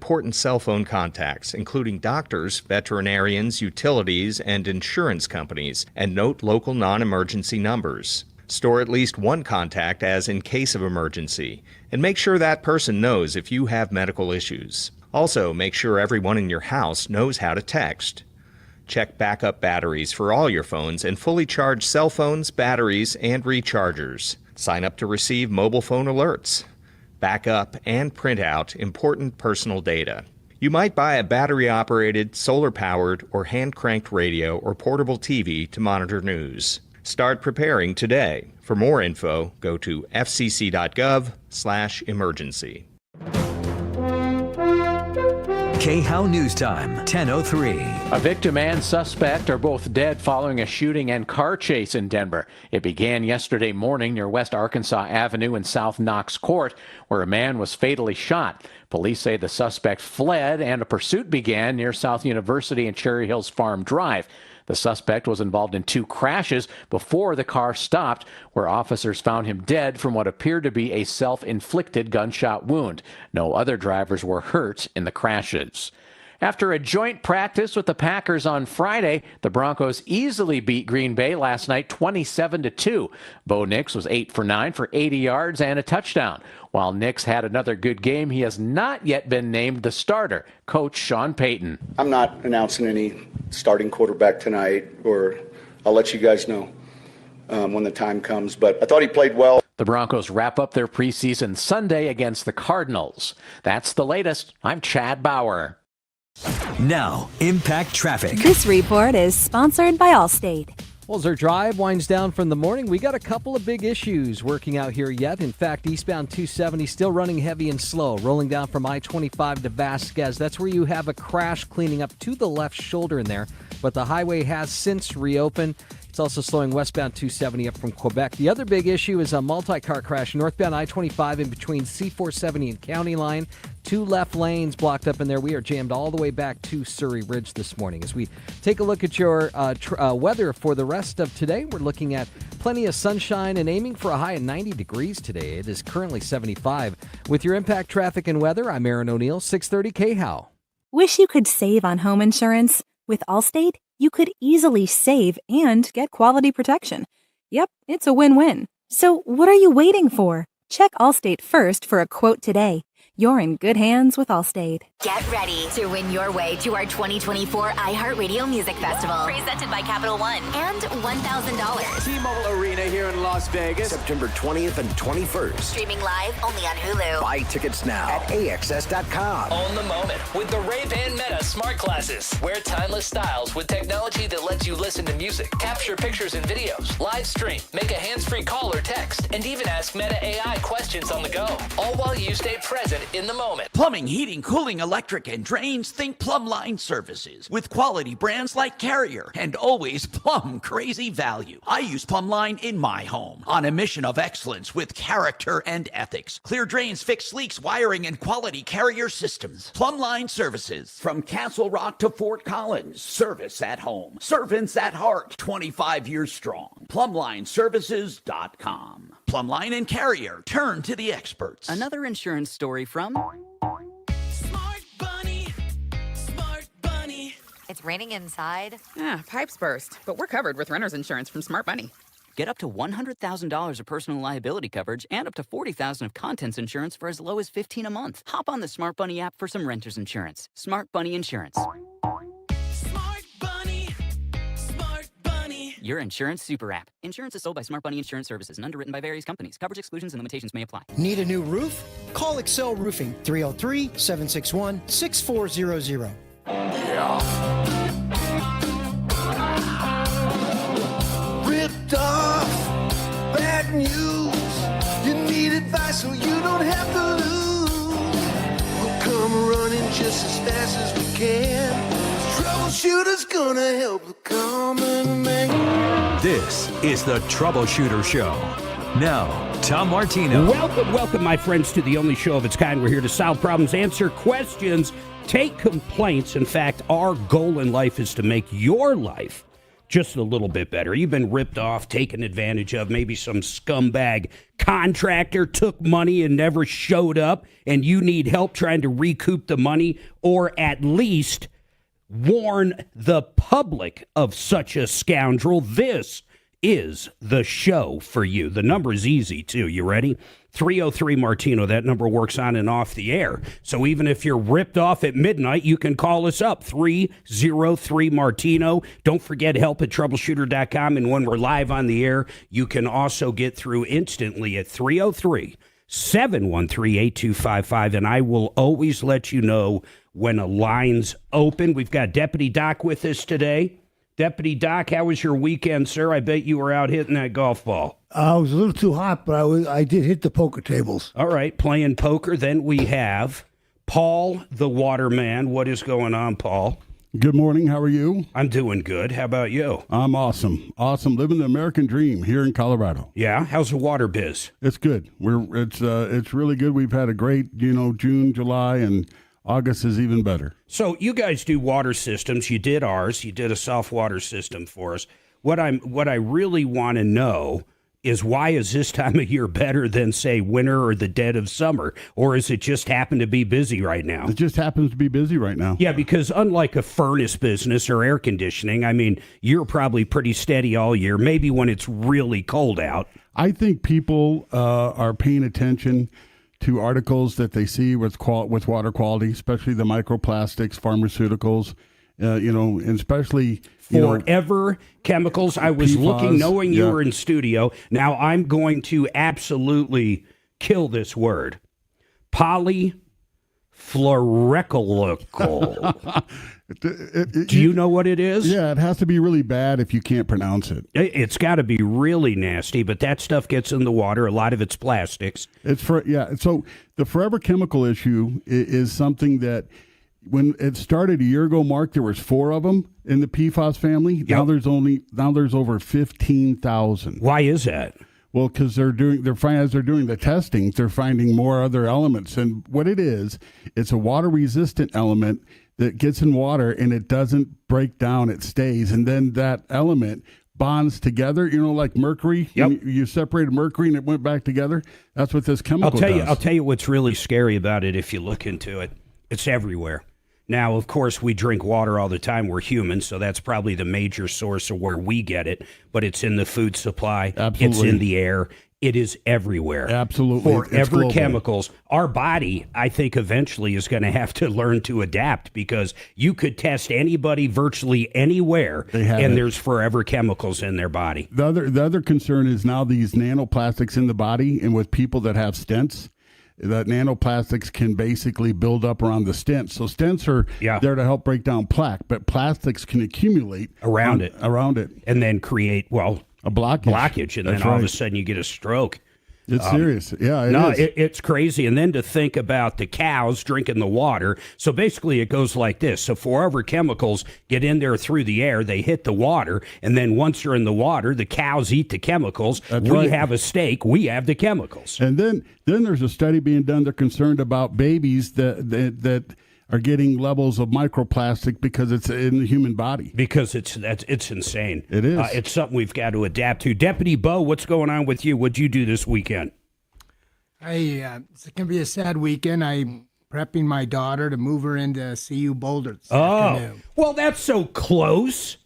important cell phone contacts, including doctors, veterinarians, utilities, and insurance companies, and note local non-emergency numbers. Store at least one contact as in case of emergency, and make sure that person knows if you have medical issues. Also, make sure everyone in your house knows how to text. Check backup batteries for all your phones and fully charge cell phones, batteries, and rechargers. Sign up to receive mobile phone alerts. Back up and print out important personal data. You might buy a battery-operated, solar-powered, or hand-cranked radio or portable TV to monitor news. Start preparing today. For more info, go to fcc.gov/emergency. KHOW News Time, 10:03. A victim and suspect are both dead following a shooting and car chase in Denver. It began yesterday morning near West Arkansas Avenue and South Knox Court, where a man was fatally shot. Police say the suspect fled and a pursuit began near South University and Cherry Hills Farm Drive. The suspect was involved in 2 crashes before the car stopped, where officers found him dead from what appeared to be a self-inflicted gunshot wound. No other drivers were hurt in the crashes. After a joint practice with the Packers on Friday, the Broncos easily beat Green Bay last night 27-2. Bo Nix was 8 for 9 for 80 yards and a touchdown. While Nix had another good game, he has not yet been named the starter. Coach Sean Payton. I'm not announcing any starting quarterback tonight, or I'll let you guys know when the time comes, but I thought he played well. The Broncos wrap up their preseason Sunday against the Cardinals. That's the latest. I'm Chad Bauer. Now, Impact Traffic. This report is sponsored by Allstate. Well, as our drive winds down from the morning, we got a couple of big issues working out here yet. In fact, eastbound 270 still running heavy and slow, rolling down from I-25 to Vasquez. That's where you have a crash cleaning up to the left shoulder in there, but the highway has since reopened. It's also slowing westbound 270 up from Quebec. The other big issue is a multi-car crash northbound I-25 in between C470 and County Line. 2 left lanes blocked up in there. We are jammed all the way back to Surrey Ridge this morning. As we take a look at your weather for the rest of today, we're looking at plenty of sunshine and aiming for a high of 90 degrees today. It is currently 75. With your Impact Traffic and Weather, I'm Aaron O'Neill, 630 KHOW. Wish you could save on home insurance? With Allstate, you could easily save and get quality protection. Yep, it's a win-win. So what are you waiting for? Check Allstate first for a quote today. You're in good hands with Allstate. Get ready to win your way to our 2024 iHeartRadio Music Festival, presented by Capital One, and $1,000. T-Mobile Arena here in Las Vegas, September 20th and 21st. Streaming live only on Hulu. Buy tickets now at AXS.com. Own the moment with the Ray-Ban Meta Smart Glasses. Wear timeless styles with technology that lets you listen to music, capture pictures and videos, live stream, make a hands-free call or text, and even ask Meta AI questions on the go. All while you stay present in the moment. Plumbing, heating, cooling, electric, and drains. Think Plumline Services. With quality brands like Carrier and always plumb crazy value. I use Plumline in my home on a mission of excellence with character and ethics. Clear drains, fix leaks, wiring, and quality Carrier systems. Plumline Services. From Castle Rock to Fort Collins. Service at home. Servants at heart. 25 years strong. PlumlineServices.com. Plumline and Carrier. Turn to the experts. Another insurance story from Smart Bunny. Smart Bunny. It's raining inside. Pipes burst, but we're covered with renter's insurance from Smart Bunny. Get up to $100,000 of personal liability coverage and up to $40,000 of contents insurance for as low as $15 a month. Hop on the Smart Bunny app for some renter's insurance. Smart Bunny Insurance. Smart Bunny. Smart Bunny. Your insurance super app. Insurance is sold by Smart Bunny Insurance Services and underwritten by various companies. Coverage exclusions and limitations may apply. Need a new roof? Call Excel Roofing, 303-761-6400. Ripped off, bad news. You need advice so you don't have to lose. We'll come running just as fast as we can. Troubleshooter's gonna help the common man. This is the Troubleshooter Show. Now, Tom Martino. Welcome, my friends, to the only show of its kind. We're here to solve problems, answer questions, take complaints. In fact, our goal in life is to make your life just a little bit better. You've been ripped off, taken advantage of. Maybe some scumbag contractor took money and never showed up, and you need help trying to recoup the money, or at least warn the public of such a scoundrel. This is the show for you. The number is easy, too. You ready? 303 Martino. That number works on and off the air. So even if you're ripped off at midnight, you can call us up. 303 Martino. Don't forget help at troubleshooter.com. And when we're live on the air, you can also get through instantly at 303-713-8255. And I will always let you know when a line's open. We've got Deputy Doc with us today. Deputy Doc, how was your weekend, sir? I bet you were out hitting that golf ball. I was a little too hot, but I did hit the poker tables. All right, playing poker. Then we have Paul, the waterman. What is going on, Paul? Good morning. How are you? I'm doing good. How about you? I'm awesome. Awesome. Living the American dream here in Colorado. Yeah? How's the water biz? It's good. It's really good. We've had a great, June, July, and August is even better. So you guys do water systems. You did ours. You did a soft water system for us. What I really want to know is, why is this time of year better than, say, winter or the dead of summer? Or is it just happen to be busy right now? It just happens to be busy right now. Yeah, because unlike a furnace business or air conditioning, I mean, you're probably pretty steady all year, maybe when it's really cold out. I think people are paying attention to articles that they see with water quality, especially the microplastics, pharmaceuticals, and especially Forever chemicals. I was PFAS, looking, knowing you were in studio. Now I'm going to absolutely kill this word. Polyfluoroalkyl. Do you know what it is? Yeah, it has to be really bad if you can't pronounce it. It's got to be really nasty, but that stuff gets in the water. A lot of it's plastics. So the forever chemical issue is something that, when it started a year ago, Mark, there was 4 of them in the PFAS family. Yep. Now there's over 15,000. Why is that? Well, because as they're doing the testing, they're finding more other elements. And what it is, it's a water resistant element that gets in water and it doesn't break down, it stays. And then that element bonds together, like mercury. Yep. You separated mercury and it went back together. That's what this chemical does. I'll tell you what's really scary about it if you look into it. It's everywhere. Now, of course, we drink water all the time. We're humans, so that's probably the major source of where we get it. But it's in the food supply. Absolutely. It's in the air. It is everywhere. Absolutely. Forever chemicals. Our body, I think, eventually is going to have to learn to adapt, because you could test anybody virtually anywhere, and there's forever chemicals in their body. The other concern is now these nanoplastics in the body, and with people that have stents, that nanoplastics can basically build up around the stents. So stents are there to help break down plaque, but plastics can accumulate around it, and then create a blockage, and then all of a sudden you get a stroke. It's serious. Yeah, it's crazy. And then to think about the cows drinking the water. So basically it goes like this. So forever chemicals get in there through the air, they hit the water, and then once they're in the water, the cows eat the chemicals. We have a steak, we have the chemicals. And then there's a study being done. They're concerned about babies that are getting levels of microplastic because it's in the human body. Because it's insane. It is. It's something we've got to adapt to. Deputy Bo, what's going on with you? What'd you do this weekend? It's going to be a sad weekend. I'm prepping my daughter to move her into CU Boulder this afternoon. Well, that's so close.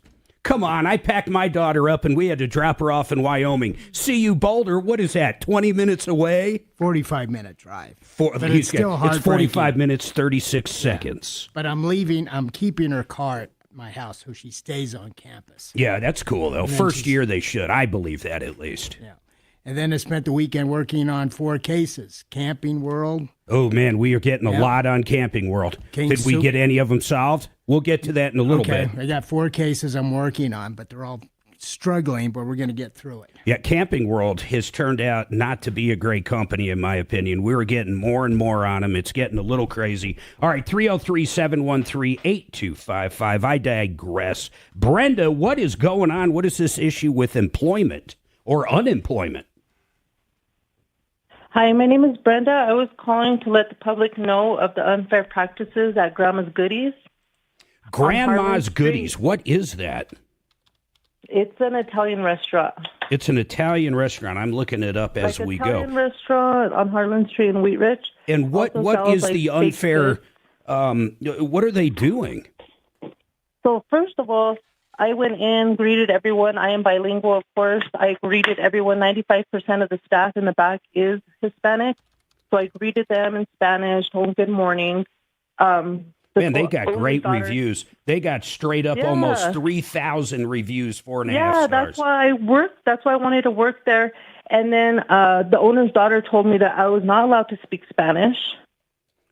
Come on, I packed my daughter up and we had to drop her off in Wyoming. CU Boulder, what is that, 20 minutes away? 45-minute drive. But it's still hard. It's 45 minutes, 36 seconds. But I'm keeping her car at my house so she stays on campus. Yeah, that's cool, though. First year they should. I believe that, at least. Yeah. And then I spent the weekend working on 4 cases. Camping World. Oh, man, we are getting a lot on Camping World. Did we get any of them solved? We'll get to that in a little bit. I got 4 cases I'm working on, but they're all struggling, but we're going to get through it. Yeah, Camping World has turned out not to be a great company, in my opinion. We're getting more and more on them. It's getting a little crazy. All right, 303-713-8255. I digress. Brenda, what is going on? What is this issue with employment or unemployment? Hi, my name is Brenda. I was calling to let the public know of the unfair practices at Grandma's Goodies. Grandma's Goodies. What is that? It's an Italian restaurant. It's an Italian restaurant. I'm looking it up as we Italian go. restaurant on Harlan Street in Wheat Ridge. And what is the unfair? What are they doing? So first of all, I went in, greeted everyone. I am bilingual, of course. I greeted everyone. 95% of the staff in the back is Hispanic. So I greeted them in Spanish, told them good morning. Man, they got great reviews. They got straight up almost 3,000 reviews, 4.5 stars. Yeah, that's why I worked. That's why I wanted to work there. And then the owner's daughter told me that I was not allowed to speak Spanish.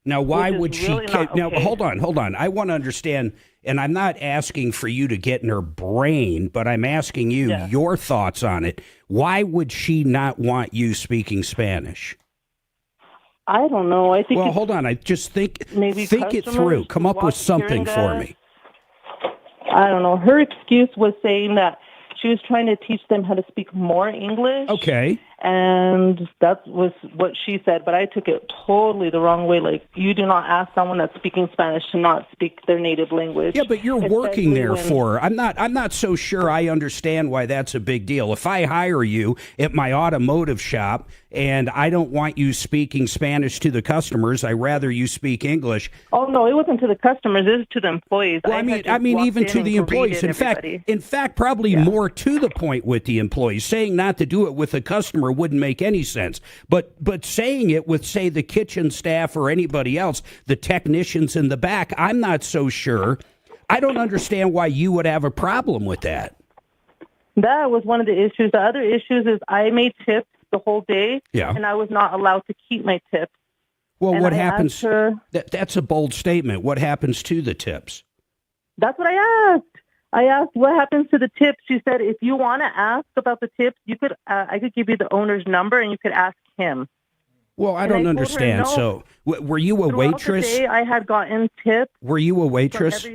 Now, why would she? Really not Now, okay. hold on. I want to understand, and I'm not asking for you to get in her brain, but I'm asking you your thoughts on it. Why would she not want you speaking Spanish? I don't know. I think. Well, hold on. I just think it customers through. Come up with watch something hearing for that. me. I don't know. Her excuse was saying that she was trying to teach them how to speak more English. Okay. And that was what she said, but I took it totally the wrong way. Like, you do not ask someone that's speaking Spanish to not speak their native language. Yeah, but you're working there when- for her. I'm not so sure I understand why that's a big deal. If I hire you at my automotive shop and I don't want you speaking Spanish to the customers, I rather you speak English. Oh no, it wasn't to the customers; it was to the employees. Well, I mean, even to the employees. In fact, probably more to the point with the employees. Saying not to do it with the customer wouldn't make any sense. But saying it with, say, the kitchen staff or anybody else, the technicians in the back, I'm not so sure. I don't understand why you would have a problem with that. That was one of the issues. The other issues is I made tips the whole day, and I was not allowed to keep my tips. Well, and what I happens? asked her- That's a bold statement. What happens to the tips? That's what I asked. I asked what happens to the tips. She said, if you want to ask about the tips, you could. I could give you the owner's number, and you could ask him. Well, I And don't I told her understand. no. So, were you a Throughout waitress? The day, I had gotten tips. Were you a from waitress?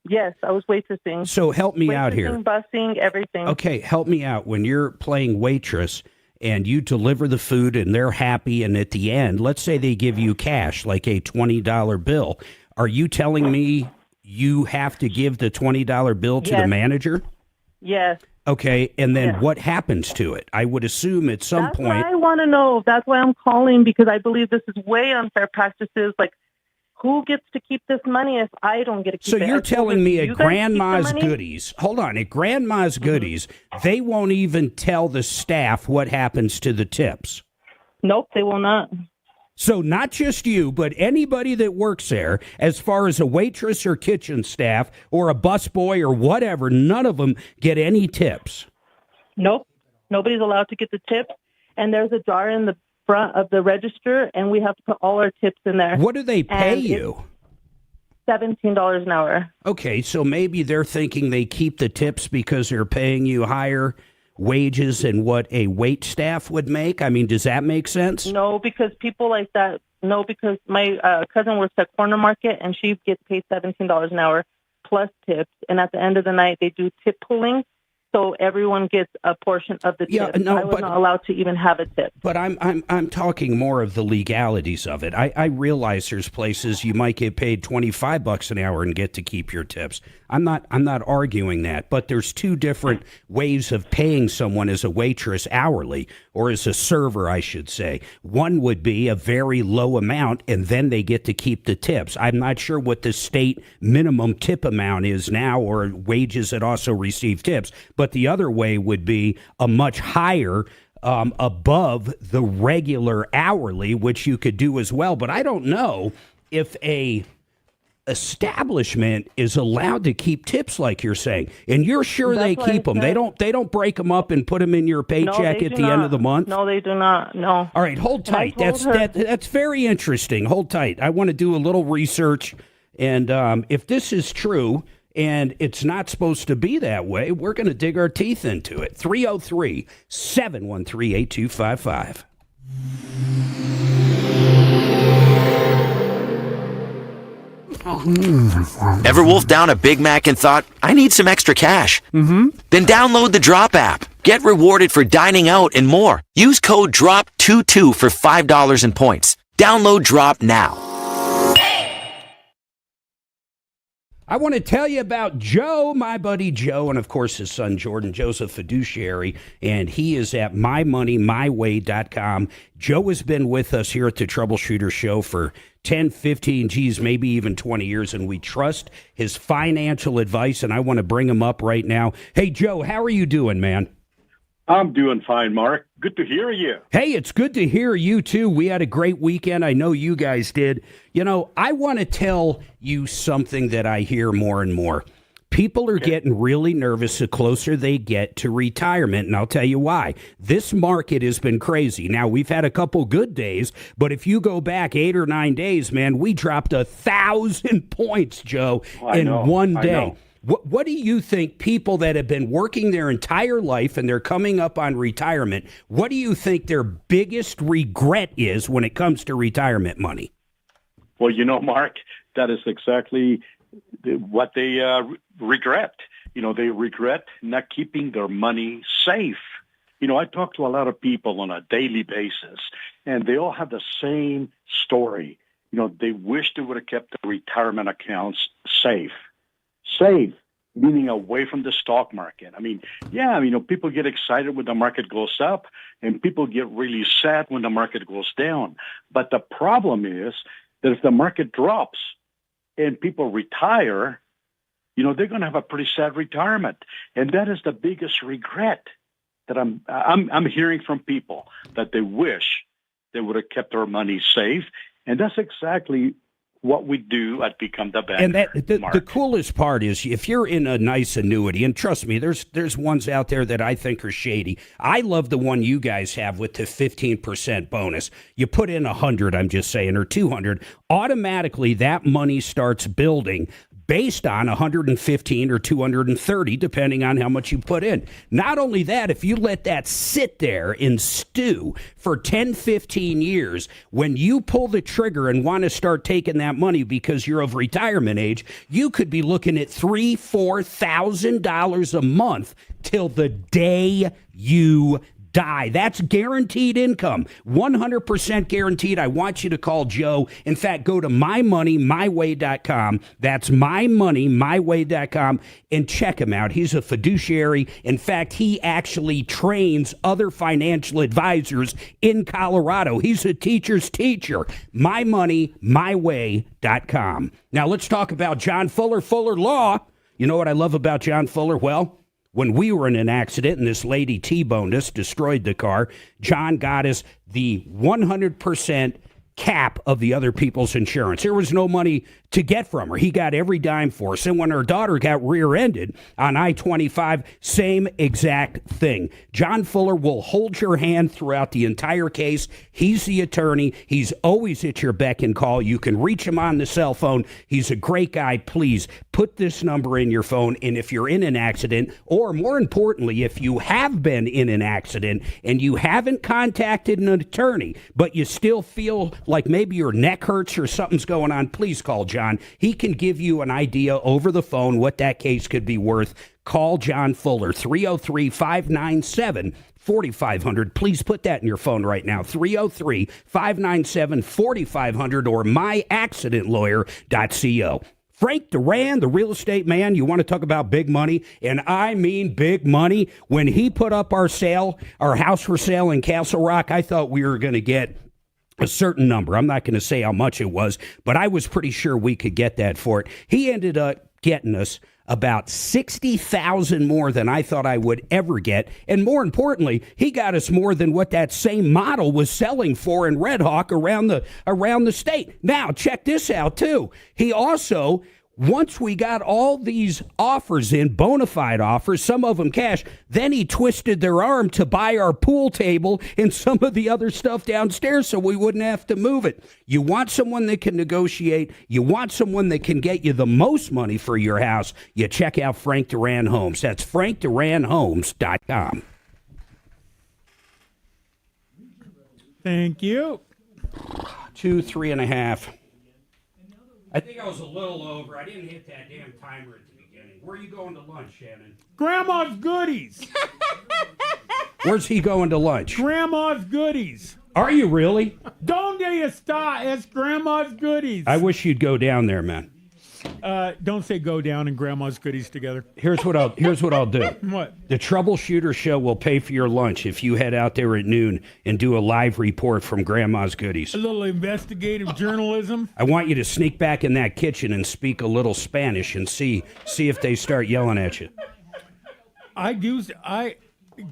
Yes, I was waitressing. So help me out here. Busing, everything. Okay, help me out. When you're playing waitress and you deliver the food and they're happy, and at the end, let's say they give you cash, like a $20 bill, are you telling me you have to give the $20 bill to the manager? Yes. Okay, and then what happens to it? I would assume at some That's point. what I want to know. That's why I'm calling, because I believe this is way unfair practices. Like, who gets to keep this money if I don't get to keep So it? you're I told telling her, me "You at guys keep the Grandma's money?" Goodies, hold on, at Grandma's Goodies, they won't even tell the staff what happens to the tips. Nope, they will not. So not just you, but anybody that works there, as far as a waitress or kitchen staff or a busboy or whatever, none of them get any tips. Nope. Nobody's allowed to get the tips. And there's a jar in the front of the register, and we have to put all our tips in there. What do they pay And you? $17 an hour. Okay, so maybe they're thinking they keep the tips because they're paying you higher wages than what a wait staff would make. I mean, does that make sense? No, because people like that. No, because my cousin works at Corner Market, and she gets paid $17 an hour plus tips. And at the end of the night, they do tip pooling. So everyone gets a portion of the tip. Yeah, no, I was not allowed to even have a tip. But I'm talking more of the legalities of it. I realize there's places you might get paid $25 an hour and get to keep your tips. I'm not arguing that, but there's two different ways of paying someone as a waitress hourly, or as a server, I should say. One would be a very low amount, and then they get to keep the tips. I'm not sure what the state minimum tip amount is now, or wages that also receive tips. But the other way would be a much higher above the regular hourly, which you could do as well. But I don't know if a establishment is allowed to keep tips like you're saying, and you're sure That's they what I keep them. said. They don't break them up and put them in your paycheck at the end of the month. No, they do not. No. All right, hold And I tight. told her- That's very interesting. Hold tight. I want to do a little research, and if this is true and it's not supposed to be that way, we're going to dig our teeth into it. 303-713-8255. Ever wolfed down a Big Mac and thought, I need some extra cash? Mm-hmm. Then download the Drop app. Get rewarded for dining out and more. Use code DROP22 for $5 in points. Download Drop now. I want to tell you about Joe, my buddy Joe, and of course his son Jordan. Joe's a fiduciary, and he is at mymoneymyway.com. Joe has been with us here at the Troubleshooter Show for 10, 15, geez, maybe even 20 years, and we trust his financial advice, and I want to bring him up right now. Hey, Joe, how are you doing, man? I'm doing fine, Mark. Good to hear you. Hey, it's good to hear you, too. We had a great weekend. I know you guys did. You know, I want to tell you something that I hear more and more. People are getting really nervous the closer they get to retirement, and I'll tell you why. This market has been crazy. Now, we've had a couple good days, but if you go back 8 or 9 days, man, we dropped 1,000 points, Joe, in one day. What do you think people that have been working their entire life and they're coming up on retirement, what do you think their biggest regret is when it comes to retirement money? Well, you know, Mark, that is exactly what they regret. You know, they regret not keeping their money safe. You know, I talk to a lot of people on a daily basis, and they all have the same story. You know, they wish they would have kept their retirement accounts safe. Safe, meaning away from the stock market. I mean, yeah, you know, people get excited when the market goes up, and people get really sad when the market goes down. But the problem is that if the market drops and people retire, you know, they're going to have a pretty sad retirement. And that is the biggest regret that I'm hearing from people, that they wish they would have kept their money safe. And that's exactly what we do at Become the Bank. And the coolest part is if you're in a nice annuity, and trust me, there's ones out there that I think are shady. I love the one you guys have with the 15% bonus. You put in 100, I'm just saying, or 200, automatically that money starts building based on 115 or 230, depending on how much you put in. Not only that, if you let that sit there and stew for 10, 15 years, when you pull the trigger and want to start taking that money because you're of retirement age, you could be looking at $3,000, $4,000 a month till the day you die. That's guaranteed income, 100% guaranteed. I want you to call Joe. In fact, go to mymoneymyway.com. That's mymoneymyway.com and check him out. He's a fiduciary. In fact, he actually trains other financial advisors in Colorado. He's a teacher's teacher. mymoneymyway.com. Now let's talk about John Fuller, Fuller Law. You know what I love about John Fuller? Well, when we were in an accident and this lady T-boned us, destroyed the car, John got us the 100% cap of the other people's insurance. There was no money to get from her. He got every dime for us. And when her daughter got rear-ended on I-25, same exact thing. John Fuller will hold your hand throughout the entire case. He's the attorney. He's always at your beck and call. You can reach him on the cell phone. He's a great guy. Please put this number in your phone. And if you're in an accident, or more importantly, if you have been in an accident and you haven't contacted an attorney, but you still feel like maybe your neck hurts or something's going on, please call John. He can give you an idea over the phone what that case could be worth. Call John Fuller, 303-597-4500. Please put that in your phone right now, 303-597-4500 or myaccidentlawyer.co. Frank Duran, the real estate man, you want to talk about big money, and I mean big money. When he put up our house for sale in Castle Rock, I thought we were going to get a certain number. I'm not going to say how much it was, but I was pretty sure we could get that for it. He ended up getting us about $60,000 more than I thought I would ever get. And more importantly, he got us more than what that same model was selling for in Red Hawk around the state. Now, check this out, too. He also, once we got all these offers in, bona fide offers, some of them cash, then he twisted their arm to buy our pool table and some of the other stuff downstairs so we wouldn't have to move it. You want someone that can negotiate. You want someone that can get you the most money for your house. You check out Frank Duran Homes. That's frankduranhomes.com. Thank you. 2, 3.5. I think I was a little over. I didn't hit that damn timer at the beginning. Where are you going to lunch, Shannon? Grandma's Goodies. Where's he going to lunch? Grandma's Goodies. Are you really? Donde está es Grandma's Goodies? I wish you'd go down there, man. Don't say go down and Grandma's Goodies together. Here's what I'll do. What? The Troubleshooter Show will pay for your lunch if you head out there at noon and do a live report from Grandma's Goodies. A little investigative journalism. I want you to sneak back in that kitchen and speak a little Spanish and see if they start yelling at you.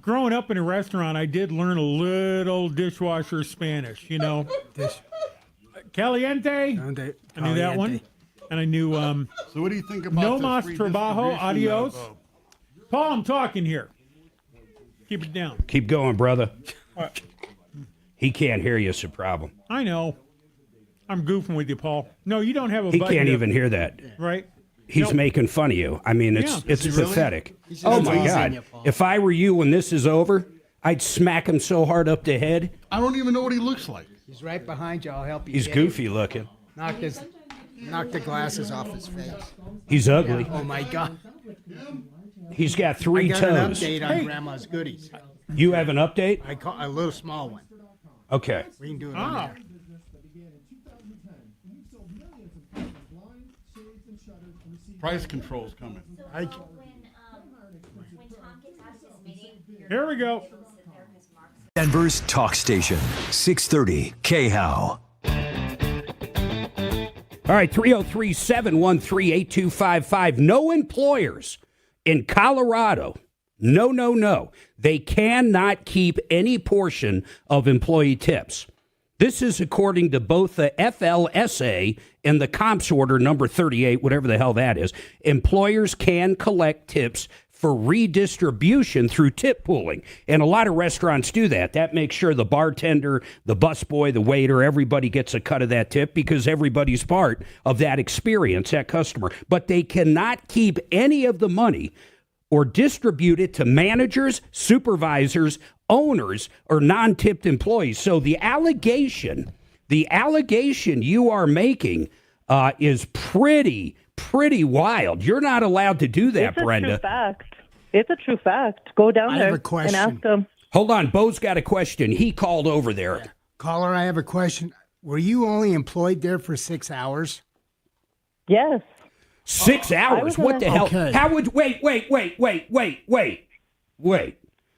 Growing up in a restaurant, I did learn a little dishwasher Spanish, you know. Caliente. I knew that one. And I knew, so what do you think about no this mas trabajo, adios. Paul, I'm talking here. Keep it down. Keep going, brother. He can't hear you, it's a problem. I know. I'm goofing with you, Paul. No, you don't have a He button can't to- even hear that. Right? He's making fun of you. I mean, it's Yeah. it's Is he really? pathetic. He's Oh, just my teasing God. you, Paul. If I were you when this is over, I'd smack him so hard up the head. I don't even know what he looks like. He's right behind you. I'll help you. He's get goofy him. looking. Knock the glasses off his face. He's ugly. Yeah. Oh, my God. He's got three I got toes. an update on Grandma's Goodies. You have an update? I call a little small one. Okay. We can do it on there. Price control's coming. Here we go. Denver's talk station, 630 KHOW. All right, 303-713-8255. No employers in Colorado. No. They cannot keep any portion of employee tips. This is according to both the FLSA and the Comps Order number 38, whatever the hell that is. Employers can collect tips for redistribution through tip pooling. And a lot of restaurants do that. That makes sure the bartender, the busboy, the waiter, everybody gets a cut of that tip because everybody's part of that experience, that customer. But they cannot keep any of the money or distribute it to managers, supervisors, owners, or non-tipped employees. So the allegation you are making is pretty wild. You're not allowed to do that, Brenda. It's a true fact. Go down I there have a question. and ask them. Hold on, Bo's got a question. He called over there. Caller, I have a question. Were you only employed there for 6 hours? Yes. 6 hours? What the hell? Okay. How would wait.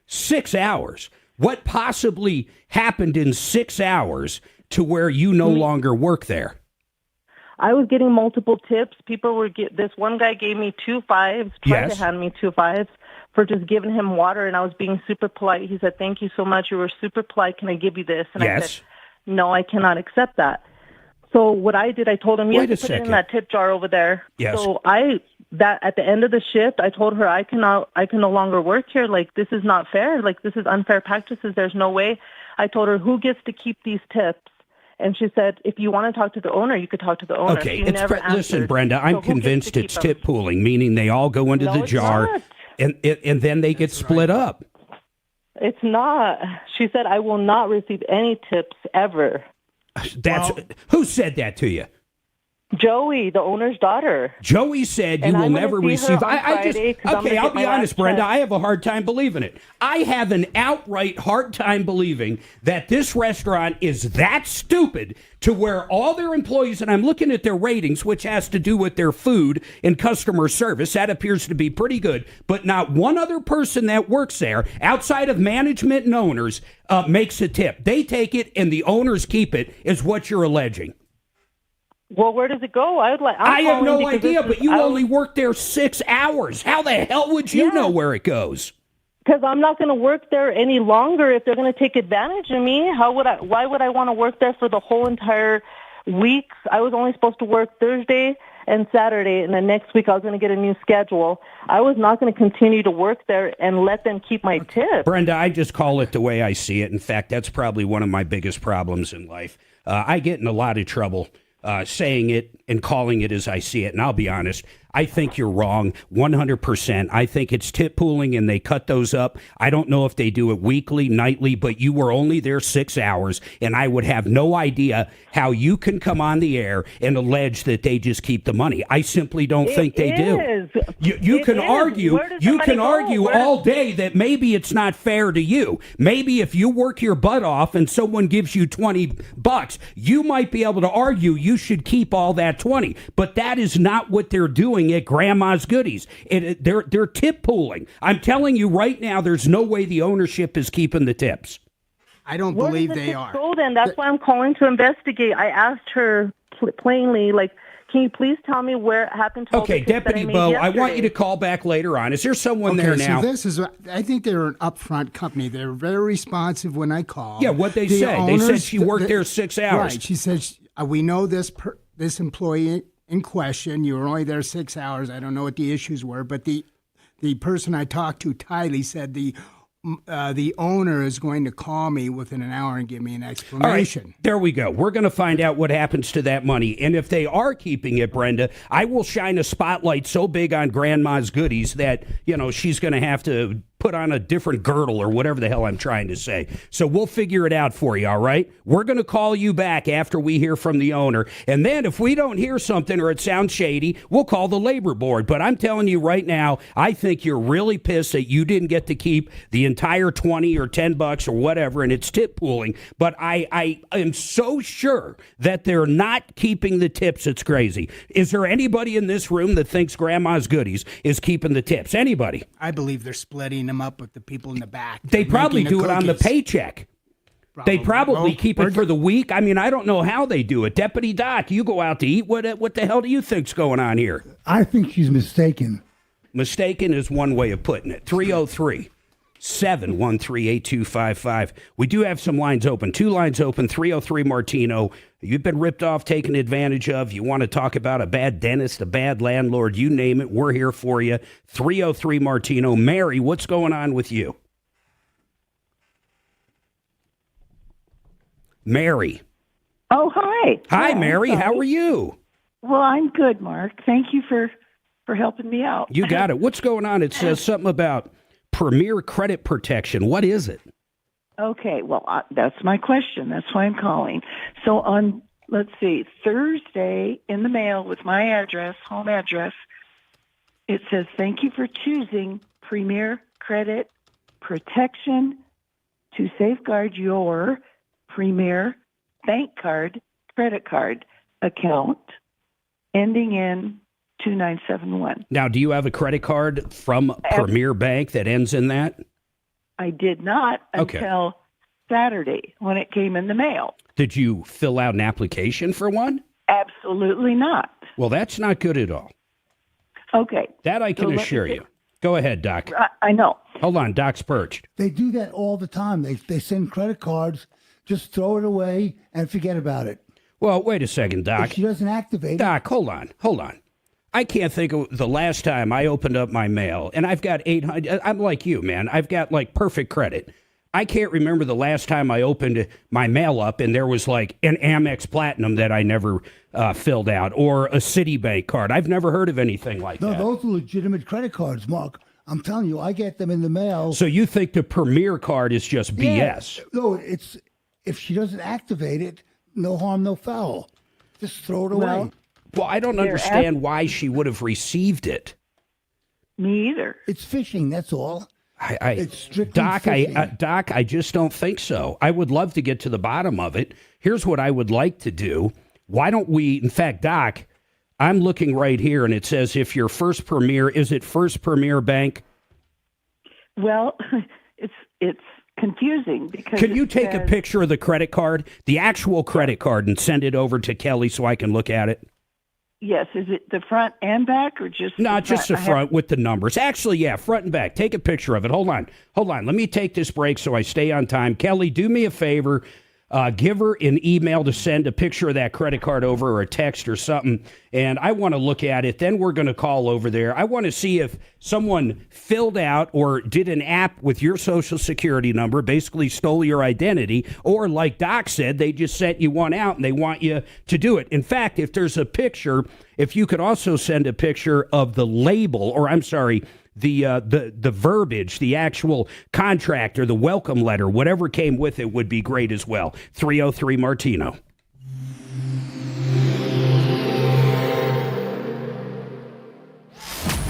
6 hours. What possibly happened in 6 hours to where you no longer work there? I was getting multiple tips. People were this one guy gave me 2 5s, tried to hand me 2 5s for just giving him water, and I was being super polite. He said, "Thank you so much. You were super polite. Can I give you this?" And I said, "No, I cannot accept that." So what I did, I told him, "You have to put it in that tip jar over there." Yes. So at the end of the shift, I told her I can no longer work here. Like, this is not fair. Like, this is unfair practices. There's no way. I told her, who gets to keep these tips? And she said, if you want to talk to the owner, you could talk to the owner. Okay, She never answered. listen, Brenda, I'm So who gets convinced to it's keep 'em? tip pooling, meaning they all go into No, the it's jar not. and then they get split up. It's not. She said, I will not receive any tips ever. Who said that to you? Joey, the owner's daughter. Joey said you And will I'm gonna never see her receive. on Friday 'cause I'm gonna I'll get be my honest, last Brenda. check. I have a hard time believing it. I have an outright hard time believing that this restaurant is that stupid to where all their employees, and I'm looking at their ratings, which has to do with their food and customer service. That appears to be pretty good, but not one other person that works there outside of management and owners makes a tip. They take it and the owners keep it, is what you're alleging. Well, where does it go? I have no idea, but you only worked there 6 hours. How the hell would you know where it goes? Because I'm not going to work there any longer if they're going to take advantage of me. Why would I want to work there for the whole entire week? I was only supposed to work Thursday and Saturday, and then next week I was going to get a new schedule. I was not going to continue to work there and let them keep my tip. Brenda, I just call it the way I see it. In fact, that's probably one of my biggest problems in life. I get in a lot of trouble saying it and calling it as I see it. And I'll be honest, I think you're wrong 100%. I think it's tip pooling and they cut those up. I don't know if they do it weekly, nightly, but you were only there 6 hours, and I would have no idea how you can come on the air and allege that they just keep the money. I simply don't think they do. You can argue all day that maybe it's not fair to you. Maybe if you work your butt off and someone gives you $20, you might be able to argue you should keep all that 20. But that is not what they're doing at Grandma's Goodies. They're tip pooling. I'm telling you right now, there's no way the ownership is keeping the tips. I don't believe they are. So then that's why I'm calling to investigate. I asked her plainly, like, can you please tell me where it happened to Okay, Deputy Bo, I want you to call back later on. Is there someone there now? So this is, I think they're an upfront company. They're very responsive when I call. Yeah, what'd they say? They said she worked there 6 hours. Right. She said, we know this employee in question. You were only there 6 hours. I don't know what the issues were, but the person I talked to, Tylee, said the owner is going to call me within an hour and give me an explanation. All right, there we go. We're going to find out what happens to that money. And if they are keeping it, Brenda, I will shine a spotlight so big on Grandma's Goodies that, she's going to have to put on a different girdle or whatever the hell I'm trying to say. So we'll figure it out for you, all right? We're going to call you back after we hear from the owner. And then if we don't hear something or it sounds shady, we'll call the labor board. But I'm telling you right now, I think you're really pissed that you didn't get to keep the entire 20 or $10 or whatever, and it's tip pooling. But I am so sure that they're not keeping the tips. It's crazy. Is there anybody in this room that thinks Grandma's Goodies is keeping the tips? Anybody? I believe they're splitting them up with the people in the back. They probably do it on the paycheck. They probably keep it for the week. I mean, I don't know how they do it. Deputy Doc, you go out to eat. What the hell do you think's going on here? I think she's mistaken. Mistaken is one way of putting it. 303-713-8255. We do have some lines open. 2 lines open. 303 Martino. You've been ripped off, taken advantage of. You want to talk about a bad dentist, a bad landlord, you name it. We're here for you. 303 Martino. Mary, what's going on with you? Mary. Oh, hi. Hi, Mary. How are you? Well, I'm good, Mark. Thank you for helping me out. You got it. What's going on? It says something about Premier Credit Protection. What is it? Okay, well, that's my question. That's why I'm calling. So on, let's see, Thursday in the mail with my address, home address, it says, thank you for choosing Premier Credit Protection to safeguard your Premier bank card, credit card account ending in 2971. Now, do you have a credit card from Premier Bank that ends in that? I did not until Saturday when it came in the mail. Did you fill out an application for one? Absolutely not. Well, that's not good at all. Okay. That I can assure you. Go ahead, Doc. I know. Hold on, Doc's perched. They do that all the time. They send credit cards, just throw it away and forget about it. Well, wait a second, Doc. If she doesn't activate it. Doc, hold on. I can't think of the last time I opened up my mail, and I've got 800. I'm like you, man. I've got like perfect credit. I can't remember the last time I opened my mail up and there was like an Amex Platinum that I never filled out or a Citibank card. I've never heard of anything like that. No, those are legitimate credit cards, Mark. I'm telling you, I get them in the mail. So you think the Premier card is just BS? No, it's if she doesn't activate it, no harm, no foul. Just throw it away. Well, I don't understand why she would have received it. Me either. It's phishing, that's all. It's strictly Doc, phishing. Doc, I just don't think so. I would love to get to the bottom of it. Here's what I would like to do. Why don't we, in fact, Doc, I'm looking right here, and it says if your First Premier, is it First Premier Bank? Well, it's confusing because Can you take a picture of the credit card, the actual credit card, and send it over to Kelly so I can look at it? Yes. Is it the front and back or just No, the just the front with the numbers. Actually, yeah, front and back. Take a picture of it. Hold on. Let me take this break so I stay on time. Kelly, do me a favor. Give her an email to send a picture of that credit card over or a text or something, and I want to look at it. Then we're going to call over there. I want to see if someone filled out or did an app with your Social Security number, basically stole your identity, or like Doc said, they just sent you one out and they want you to do it. In fact, if there's a picture, if you could also send a picture of the label, or I'm sorry, the verbiage, the actual contract or the welcome letter, whatever came with it would be great as well. 303 Martino.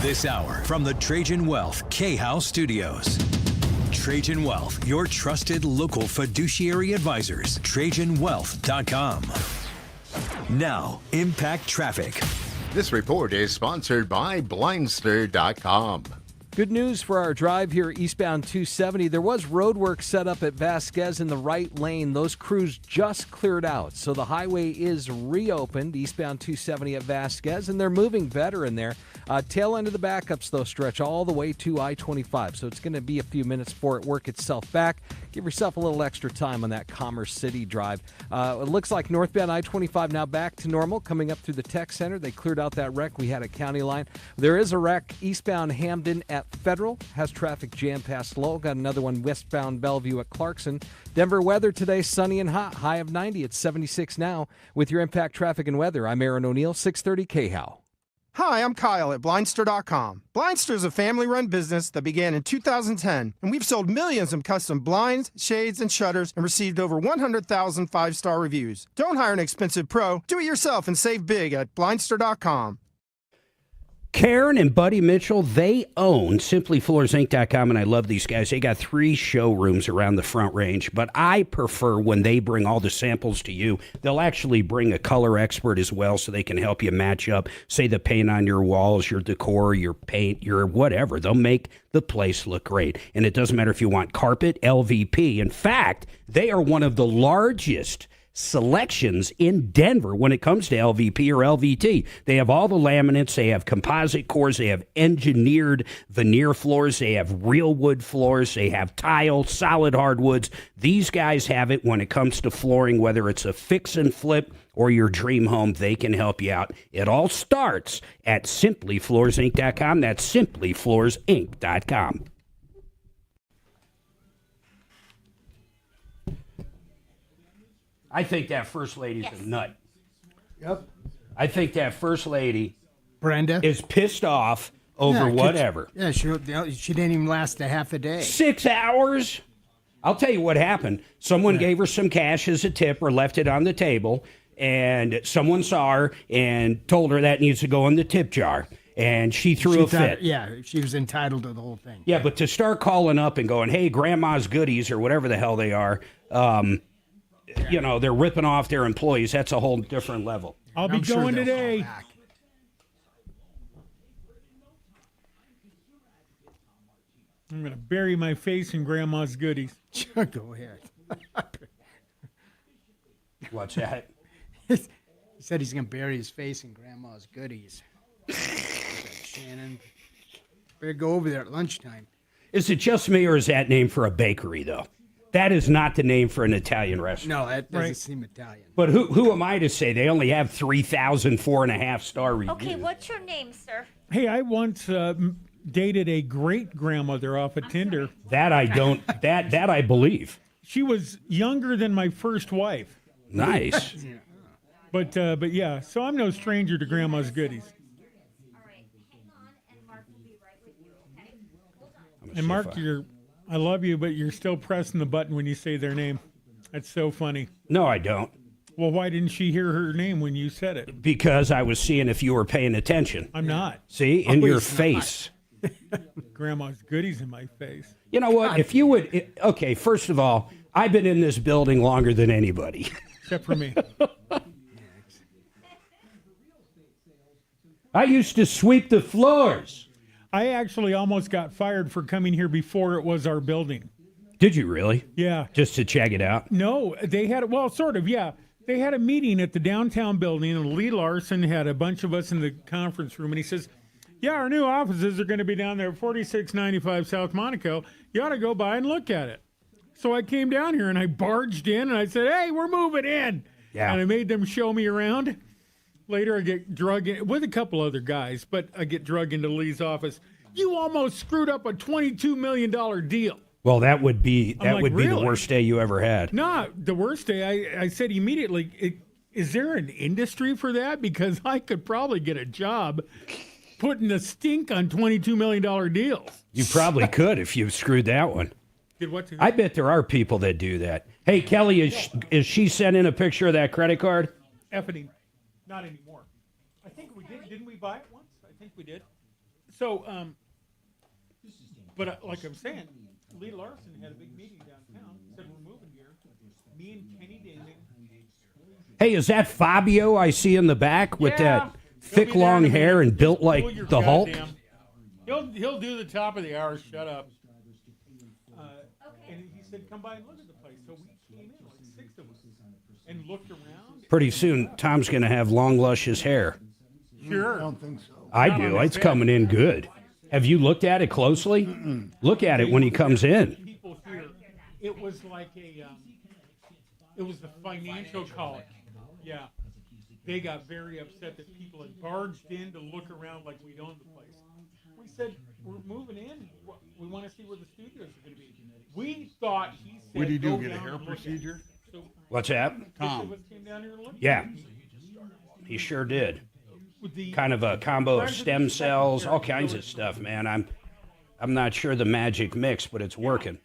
This hour from the Trajan Wealth K-House Studios. Trajan Wealth, your trusted local fiduciary advisors. TrajanWealth.com. Now, Impact Traffic. This report is sponsored by Blindster.com. Good news for our drive here eastbound 270. There was road work set up at Vasquez in the right lane. Those crews just cleared out, so the highway is reopened eastbound 270 at Vasquez, and they're moving better in there. Tail end of the backups, though, stretch all the way to I-25, so it's going to be a few minutes before it work itself back. Give yourself a little extra time on that Commerce City drive. It looks like northbound I-25 now back to normal, coming up through the tech center. They cleared out that wreck we had at County Line. There is a wreck eastbound Hamden at Federal, has traffic jam past Lowell. Got another one westbound Bellevue at Clarkson. Denver weather today, sunny and hot, high of 90. It's 76 now. With your Impact Traffic and Weather, I'm Aaron O'Neill, 630 KHOW. Hi, I'm Kyle at Blindster.com. Blindster is a family-run business that began in 2010, and we've sold millions of custom blinds, shades, and shutters and received over 100,000 five-star reviews. Don't hire an expensive pro. Do it yourself and save big at Blindster.com. Karen and Buddy Mitchell, they own SimplyFloorsInc.com, and I love these guys. They got 3 showrooms around the Front Range, but I prefer when they bring all the samples to you, they'll actually bring a color expert as well so they can help you match up, say, the paint on your walls, your decor, your paint, your whatever. They'll make the place look great, and it doesn't matter if you want carpet, LVP. In fact, they are one of the largest selections in Denver when it comes to LVP or LVT. They have all the laminates, they have composite cores, they have engineered veneer floors, they have real wood floors, they have tile, solid hardwoods. These guys have it when it comes to flooring, whether it's a fix and flip or your dream home, they can help you out. It all starts at SimplyFloorsInc.com. That's SimplyFloorsInc.com. I think that first lady's a nut. Yep. I think that first lady, Brenda, is pissed off over whatever. Yeah, she didn't even last a half a day. 6 hours? I'll tell you what happened. Someone gave her some cash as a tip or left it on the table, and someone saw her and told her that needs to go in the tip jar. And she threw a fit. Yeah, she was entitled to the whole thing. Yeah, but to start calling up and going, hey, grandma's goodies or whatever the hell they are, you know, they're ripping off their employees. That's a whole different level. I'll be going today. I'm going to bury my face in Grandma's goodies. Go ahead. What's that? He said he's going to bury his face in Grandma's goodies. Shannon, better go over there at lunchtime. Is it just me, or is that name for a bakery, though? That is not the name for an Italian restaurant. No, that doesn't seem Italian. But who am I to say? They only have 3,000 4.5-star reviews. Okay, what's your name, sir? Hey, I once dated a great-grandmother off of Tinder. That I don't, that I believe. She was younger than my first wife. Nice. But yeah, so I'm no stranger to Grandma's goodies. And Mark, I love you, but you're still pressing the button when you say their name. That's so funny. No, I don't. Well, why didn't she hear her name when you said it? Because I was seeing if you were paying attention. I'm not. See, in your face. Grandma's goodies in my face. You know what? If you would, okay, first of all, I've been in this building longer than anybody. Except for me. I used to sweep the floors. I actually almost got fired for coming here before it was our building. Did you really? Yeah. Just to check it out? No, they had, well, sort of, yeah. They had a meeting at the downtown building, and Lee Larson had a bunch of us in the conference room, and he says, yeah, our new offices are going to be down there at 4695 South Monaco. You ought to go by and look at it. So I came down here, and I barged in, and I said, hey, we're moving in. Yeah. And I made them show me around. Later, I get drug in with a couple other guys, but I get drug into Lee's office. You almost screwed up a $22 million deal. Well, that would be really? The worst day you ever had. No, the worst day. I said immediately, is there an industry for that? Because I could probably get a job putting the stink on $22 million deals. You probably could if you screwed that one. Did what? I bet there are people that do that. Hey, Kelly, is she sending a picture of that credit card? Effing. Not anymore. I think we did. Didn't we buy it once? I think we did. So, but like I'm saying, Lee Larson had a big meeting downtown. Said we're moving here. Me and Kenny Damon Hey, is that Fabio I see in the back with that thick, long hair and built like the Hulk? He'll do the top of the hour. Shut up. And he said, "Come by and look at the place." So we came in, like 6 of us, and looked around. Pretty soon, Tom's going to have long, luscious hair. Sure. I don't think so. I do. It's coming in good. Have you looked at it closely? Look at it when he comes in. People here, it was like it was the financial college. Yeah. They got very upset that people had barged in to look around like we'd owned the place. We said, we're moving in. We want to see where the studios are going to be. We thought he said, What did he do? go Get a down hair and look at it. procedure? So What's that? Tom. came down here and looked Yeah. at it. He sure did. Kind of a combo of stem cells, all kinds of stuff, man. I'm not sure the magic mix, but it's working.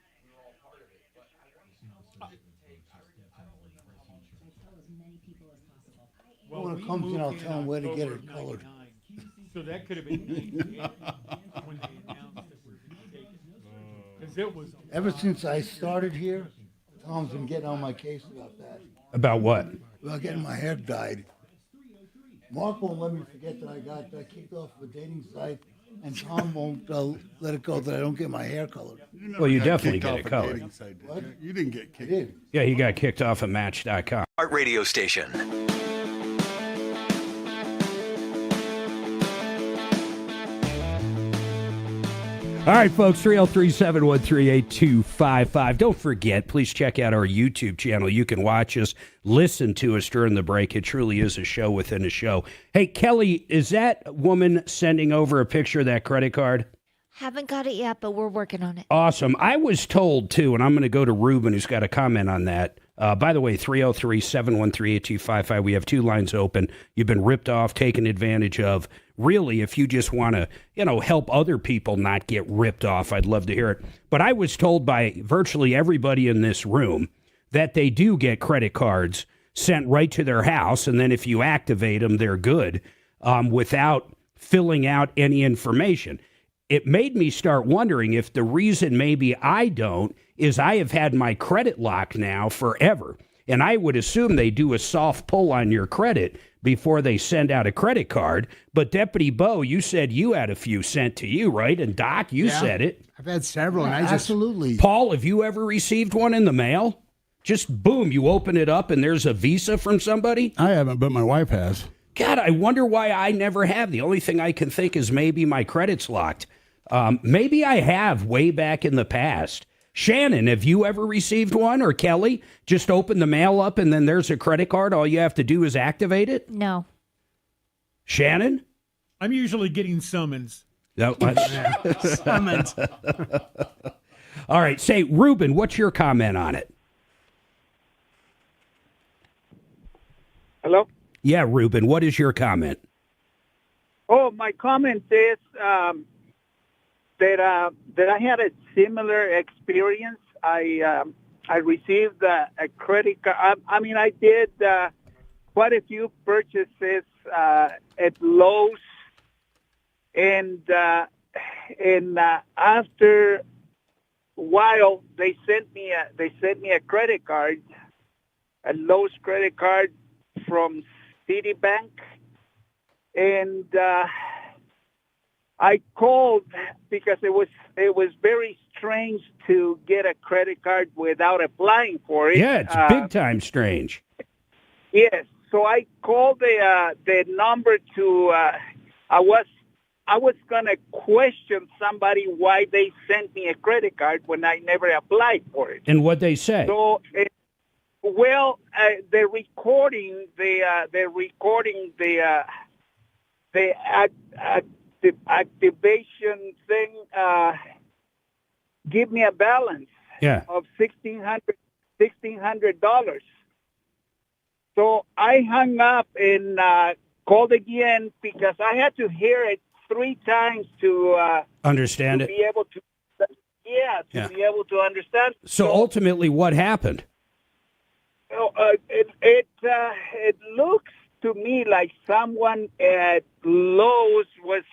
When it comes in, I'll tell them where to get it colored. So that could have been 98 when they announced that we were going to take it. Because it was Ever since I started here, Tom's been getting on my case about that. About what? About getting my hair dyed. Mark won't let me forget that I got kicked off of a dating site, and Tom won't let it go that I don't get my hair colored. Well, you definitely get it colored. What? You didn't get kicked. Yeah, he got kicked off of Match.com. Our radio station. All right, folks, 303-713-8255. Don't forget, please check out our YouTube channel. You can watch us, listen to us during the break. It truly is a show within a show. Hey, Kelly, is that woman sending over a picture of that credit card? Haven't got it yet, but we're working on it. Awesome. I was told, too, and I'm going to go to Ruben, who's got a comment on that. By the way, 303-713-8255. We have 2 lines open. You've been ripped off, taken advantage of. Really, if you just want to, help other people not get ripped off, I'd love to hear it. But I was told by virtually everybody in this room that they do get credit cards sent right to their house, and then if you activate them, they're good, without filling out any information. It made me start wondering if the reason maybe I don't is I have had my credit lock now forever. And I would assume they do a soft pull on your credit before they send out a credit card. But Deputy Bo, you said you had a few sent to you, right? And Doc, you said it. I've had several. Yeah, and absolutely. Paul, have you ever received one in the mail? Just boom, you open it up and there's a Visa from somebody? I haven't, but my wife has. God, I wonder why I never have. The only thing I can think is maybe my credit's locked. Maybe I have way back in the past. Shannon, have you ever received one? Or Kelly, just open the mail up and then there's a credit card. All you have to do is activate it? No. Shannon? I'm usually getting summons. No. Summons. All right. Say, Ruben, what's your comment on it? Hello? Yeah, Ruben, what is your comment? Oh, my comment is that I had a similar experience. I received a credit card. I did quite a few purchases at Lowe's, and after a while, they sent me a credit card, a Lowe's credit card from Citibank, and I called because it was very strange to get a credit card without applying for it. Yeah, it's big time strange. Yes, so I called the number to. I was gonna question somebody why they sent me a credit card when I never applied for it. And what'd they say? So, the recording, the activation thing, give me a balance of $1,600. So I hung up and called again because I had to hear it 3 times to understand to it. be able to, be able to understand. So ultimately, what happened? It looks to me like someone at Lowe's was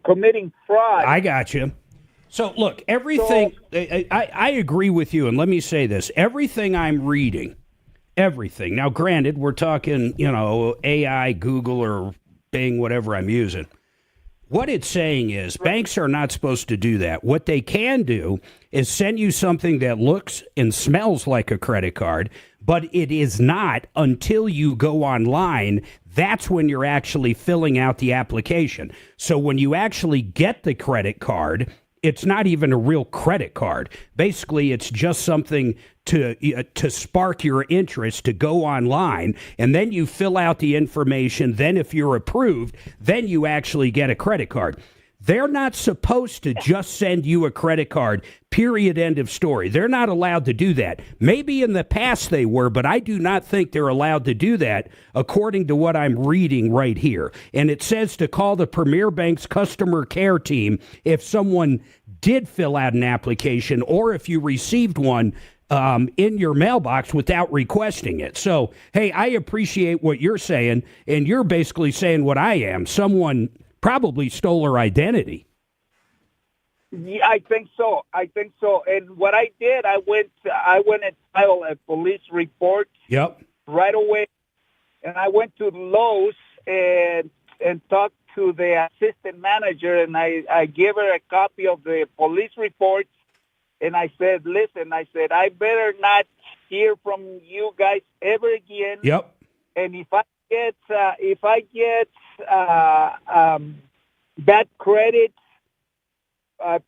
committing fraud. I got you. So look, everything. I agree with you, and let me say this: everything I'm reading Everything. Now, granted, we're talking, AI, Google, or Bing, whatever I'm using. What it's saying is banks are not supposed to do that. What they can do is send you something that looks and smells like a credit card, but it is not until you go online. That's when you're actually filling out the application. So when you actually get the credit card, it's not even a real credit card. Basically, it's just something to spark your interest to go online, and then you fill out the information. Then if you're approved, then you actually get a credit card. They're not supposed to just send you a credit card, period, end of story. They're not allowed to do that. Maybe in the past they were, but I do not think they're allowed to do that according to what I'm reading right here. And it says to call the Premier Bank's customer care team if someone did fill out an application or if you received one in your mailbox without requesting it. So, hey, I appreciate what you're saying, and you're basically saying what I am. Someone probably stole her identity. Yeah, I think so. And what I did, I went and filed a police report. Yep. Right away, and I went to Lowe's and talked to the assistant manager, and I gave her a copy of the police report. And I said, listen, I better not hear from you guys ever again. Yep. And if I get bad credit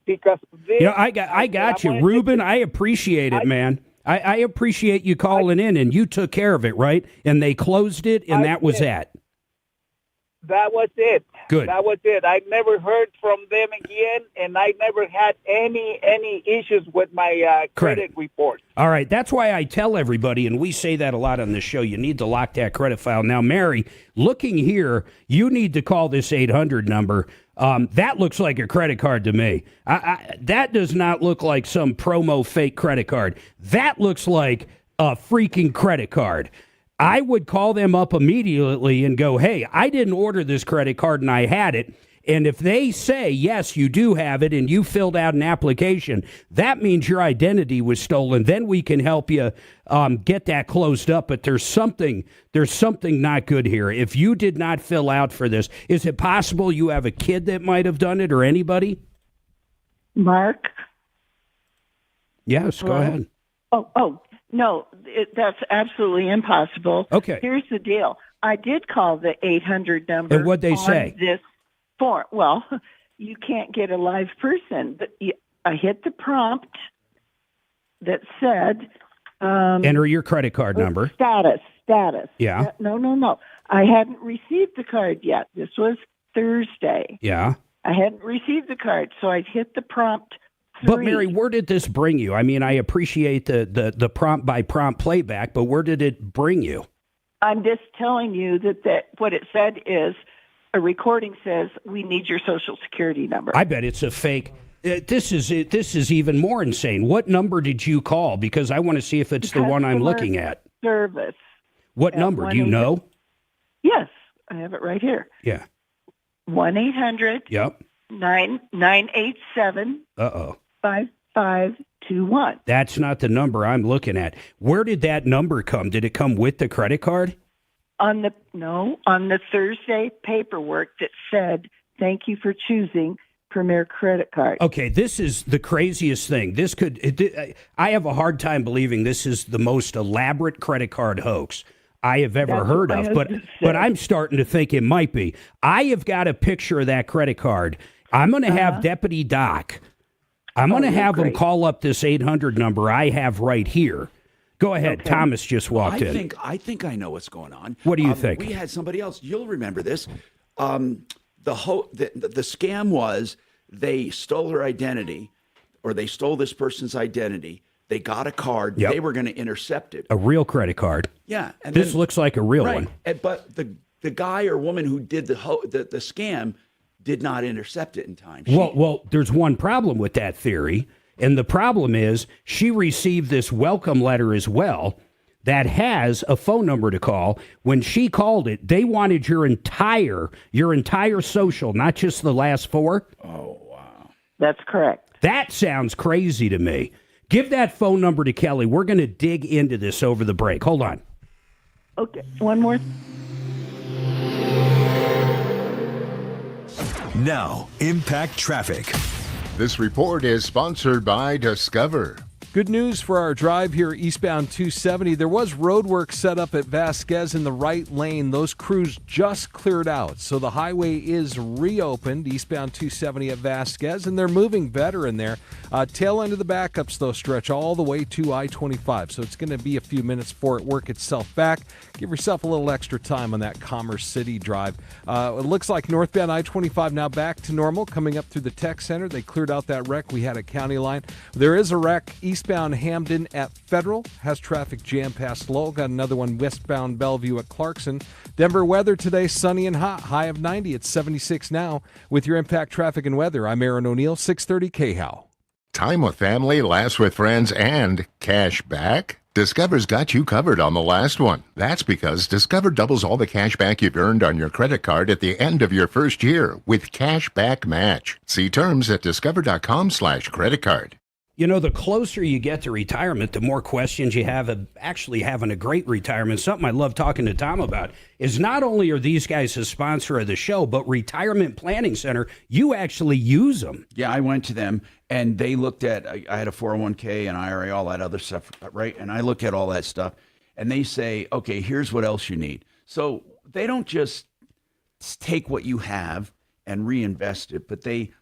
because of this. Yeah, I got you, Ruben. I appreciate it, man. I appreciate you calling in, and you took care of it, right? And they closed it, and that was that. That was it. Good. That was it. I never heard from them again, and I never had any issues with my credit report. All right. That's why I tell everybody, and we say that a lot on this show, you need to lock that credit file. Now, Mary, looking here, you need to call this 800 number. That looks like a credit card to me. That does not look like some promo fake credit card. That looks like a freaking credit card. I would call them up immediately and go, hey, I didn't order this credit card and I had it. And if they say, yes, you do have it and you filled out an application, that means your identity was stolen. Then we can help you get that closed up. But there's something not good here. If you did not fill out for this, is it possible you have a kid that might have done it or anybody? Mark? Yes, go ahead. Oh. No, that's absolutely impossible. Okay. Here's the deal. I did call the 800 number. And what'd they say? This form. Well, you can't get a live person. I hit the prompt that said... enter your credit card number. Status. Yeah. No. I hadn't received the card yet. This was Thursday. Yeah. I hadn't received the card, so I hit the prompt. But, Mary, where did this bring you? I mean, I appreciate the prompt-by-prompt playback, but where did it bring you? I'm just telling you that what it said is a recording says, we need your Social Security number. I bet it's a fake. This is even more insane. What number did you call? Because I want to see if it's the one I'm looking at. Service. What number? Do you know? Yes, I have it right here. Yeah. 1-800. Yep. 987. 5521. That's not the number I'm looking at. Where did that number come? Did it come with the credit card? On the Thursday paperwork that said, thank you for choosing Premier Credit Card. Okay, this is the craziest thing. I have a hard time believing this is the most elaborate credit card hoax I have ever heard of, but I'm starting to think it might be. I have got a picture of that credit card. I'm going to have Deputy Doc. I'm going to have him call up this 800 number I have right here. Go ahead. Okay. Thomas just walked in. I think I know what's going on. What do you think? We had somebody else. You'll remember this. The scam was they stole her identity, or they stole this person's identity. They got a card. Yep. They were going to intercept it. A real credit card. Yeah. And this looks like a real one. But the guy or woman who did the scam did not intercept it in time. Well, there's one problem with that theory, and the problem is she received this welcome letter as well that has a phone number to call. When she called it, they wanted your entire social, not just the last four. Oh, wow. That's correct. That sounds crazy to me. Give that phone number to Kelly. We're going to dig into this over the break. Hold on. Okay, one more. Now, Impact Traffic. This report is sponsored by Discover. Good news for our drive here eastbound 270. There was road work set up at Vasquez in the right lane. Those crews just cleared out. So the highway is reopened eastbound 270 at Vasquez, and they're moving better in there. Tail end of the backups, though, stretch all the way to I-25. So it's going to be a few minutes before it work itself back. Give yourself a little extra time on that Commerce City drive. It looks like northbound I-25 now back to normal, coming up through the tech center. They cleared out that wreck we had at County Line. There is a wreck eastbound Hamden at Federal. Has traffic jam past Lowell. Got another one westbound Bellevue at Clarkson. Denver weather today, sunny and hot. High of 90. It's 76 now. With your Impact Traffic and Weather, I'm Aaron O'Neill, 630 KHOW. Time with family, laughs with friends, and cash back? Discover's got you covered on the last one. That's because Discover doubles all the cash back you've earned on your credit card at the end of your first year with Cash Back Match. See terms at discover.com/credit card. You know, the closer you get to retirement, the more questions you have of actually having a great retirement. Something I love talking to Tom about is not only are these guys a sponsor of the show, but Retirement Planning Center, you actually use them. Yeah, I went to them, and they looked at, I had a 401k and IRA, all that other stuff, right? And I look at all that stuff, and they say, okay, here's what else you need. So they don't just take what you have and reinvest it, but they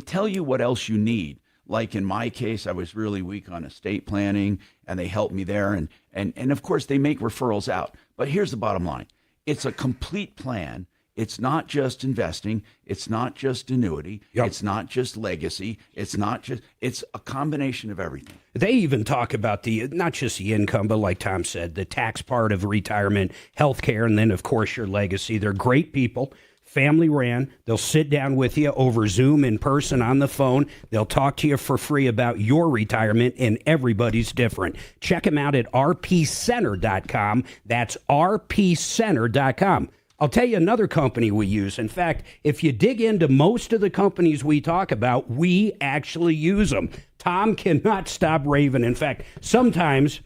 tell you what else you need. Like in my case, I was really weak on estate planning, and they helped me there. And of course, they make referrals out. But here's the bottom line. It's a complete plan. It's not just investing. It's not just annuity. Yep. It's not just legacy. It's a combination of everything. They even talk about not just the income, but like Tom said, the tax part of retirement, healthcare, and then, of course, your legacy. They're great people. Family ran. They'll sit down with you over Zoom, in person, on the phone. They'll talk to you for free about your retirement, and everybody's different. Check them out at rpcenter.com. That's rpcenter.com. I'll tell you another company we use. In fact, if you dig into most of the companies we talk about, we actually use them. Tom cannot stop raving. In fact, sometimes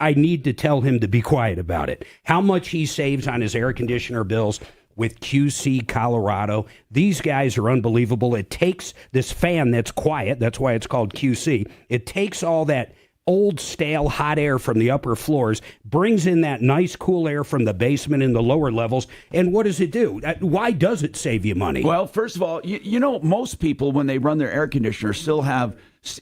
I need to tell him to be quiet about it. How much he saves on his air conditioner bills with QC Colorado. These guys are unbelievable. It takes this fan that's quiet, that's why it's called QC. It takes all that old, stale, hot air from the upper floors, brings in that nice, cool air from the basement and the lower levels, and what does it do? Why does it save you money? Well, first of all, you know, most people, when they run their air conditioner,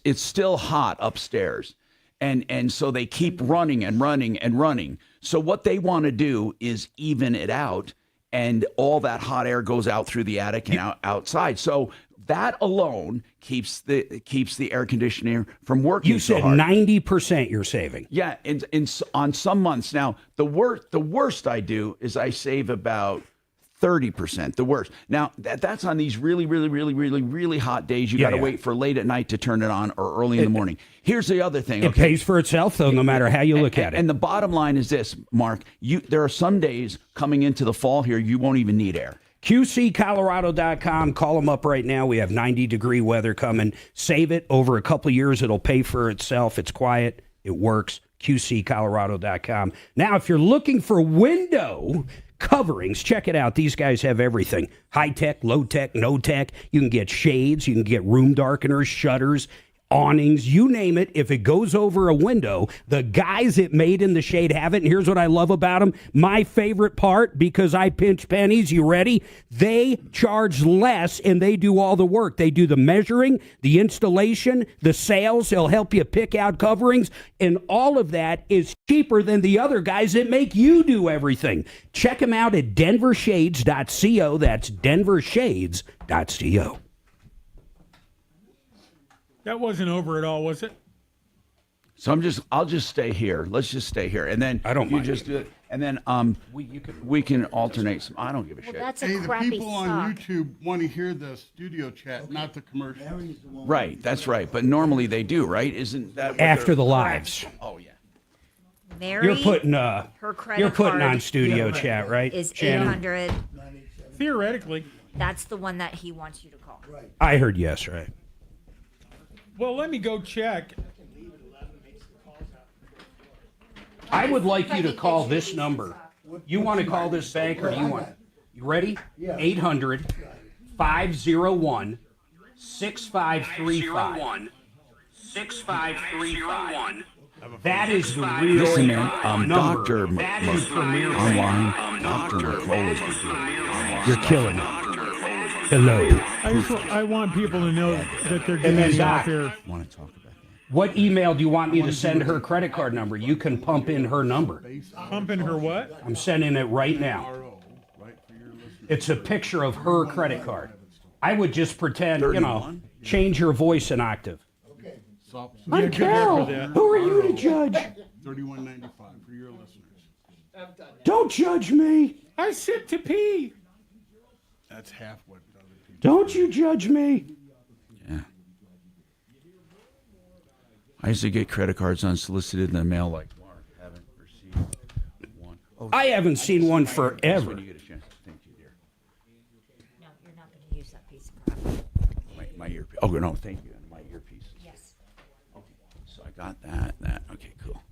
it's still hot upstairs. And so they keep running and running and running. So what they want to do is even it out, and all that hot air goes out through the attic and outside. So that alone keeps the air conditioner from working. You said 90% you're saving. Yeah, on some months. Now, the worst I do is I save about 30%, the worst. Now, that's on these really, really, really, really, really hot days. You got to wait for late at night to turn it on or early in the morning. Here's the other thing. It pays for itself, though, no matter how you look at it. And the bottom line is this, Mark. There are some days coming into the fall here, you won't even need air. QCcolorado.com. Call them up right now. We have 90-degree weather coming. Save it. Over a couple of years, it'll pay for itself. It's quiet. It works. QCcolorado.com. Now, if you're looking for window coverings, check it out. These guys have everything. High-tech, low-tech, no-tech. You can get shades. You can get room darkeners, shutters, awnings, you name it. If it goes over a window, the guys at Made in the Shade have it. And here's what I love about them. My favorite part, because I pinch pennies, you ready? They charge less and they do all the work. They do the measuring, the installation, the sales. They'll help you pick out coverings. And all of that is cheaper than the other guys that make you do everything. Check them out at denvershades.co. That's denvershades.co. That wasn't over at all, was it? So I'll just stay here. Let's just stay here, and then I don't mind. just do it, and then we can alternate some. I don't give a shit. That's a Hey, the crappy people on sock. YouTube want to hear the studio chat, not the commercial. Right, that's right. But normally they do, right? Isn't that what After they're- the lives. Oh yeah. Mary, You're putting her credit you're putting card on studio chat, right? is Shannon? 800. Theoretically. That's the one that he wants you to call. Right. I heard yes, right? Well, let me go check. I would like you to call this number. You want to call this bank or do you want? You ready? 800-501-6535. 6535. That is the real Listen, man, number. Dr. That is premier online. Dr. McCullough is online. You're killing it. Hello. I want people to know that they're And then getting out Doc, there. Want to talk about what email do you want me to send her credit card number? You can pump in her number. Pump in her what? I'm sending it right now. It's a picture of her credit card. I would just pretend, change your voice an octave. Yeah, good luck with that. Who are you to judge? $31.95 for your listeners. Don't judge me. I sit to pee. That's half what other people. Don't you judge me. Yeah. I used to get credit cards unsolicited in the mail like Mark. Haven't received one. I haven't seen one forever. When you get a chance. Thank you, dear. No, you're not going to use that piece of crap. My earpiece. Oh, no, thank you. My earpiece. Yes. Okay. So I got that. Okay, cool.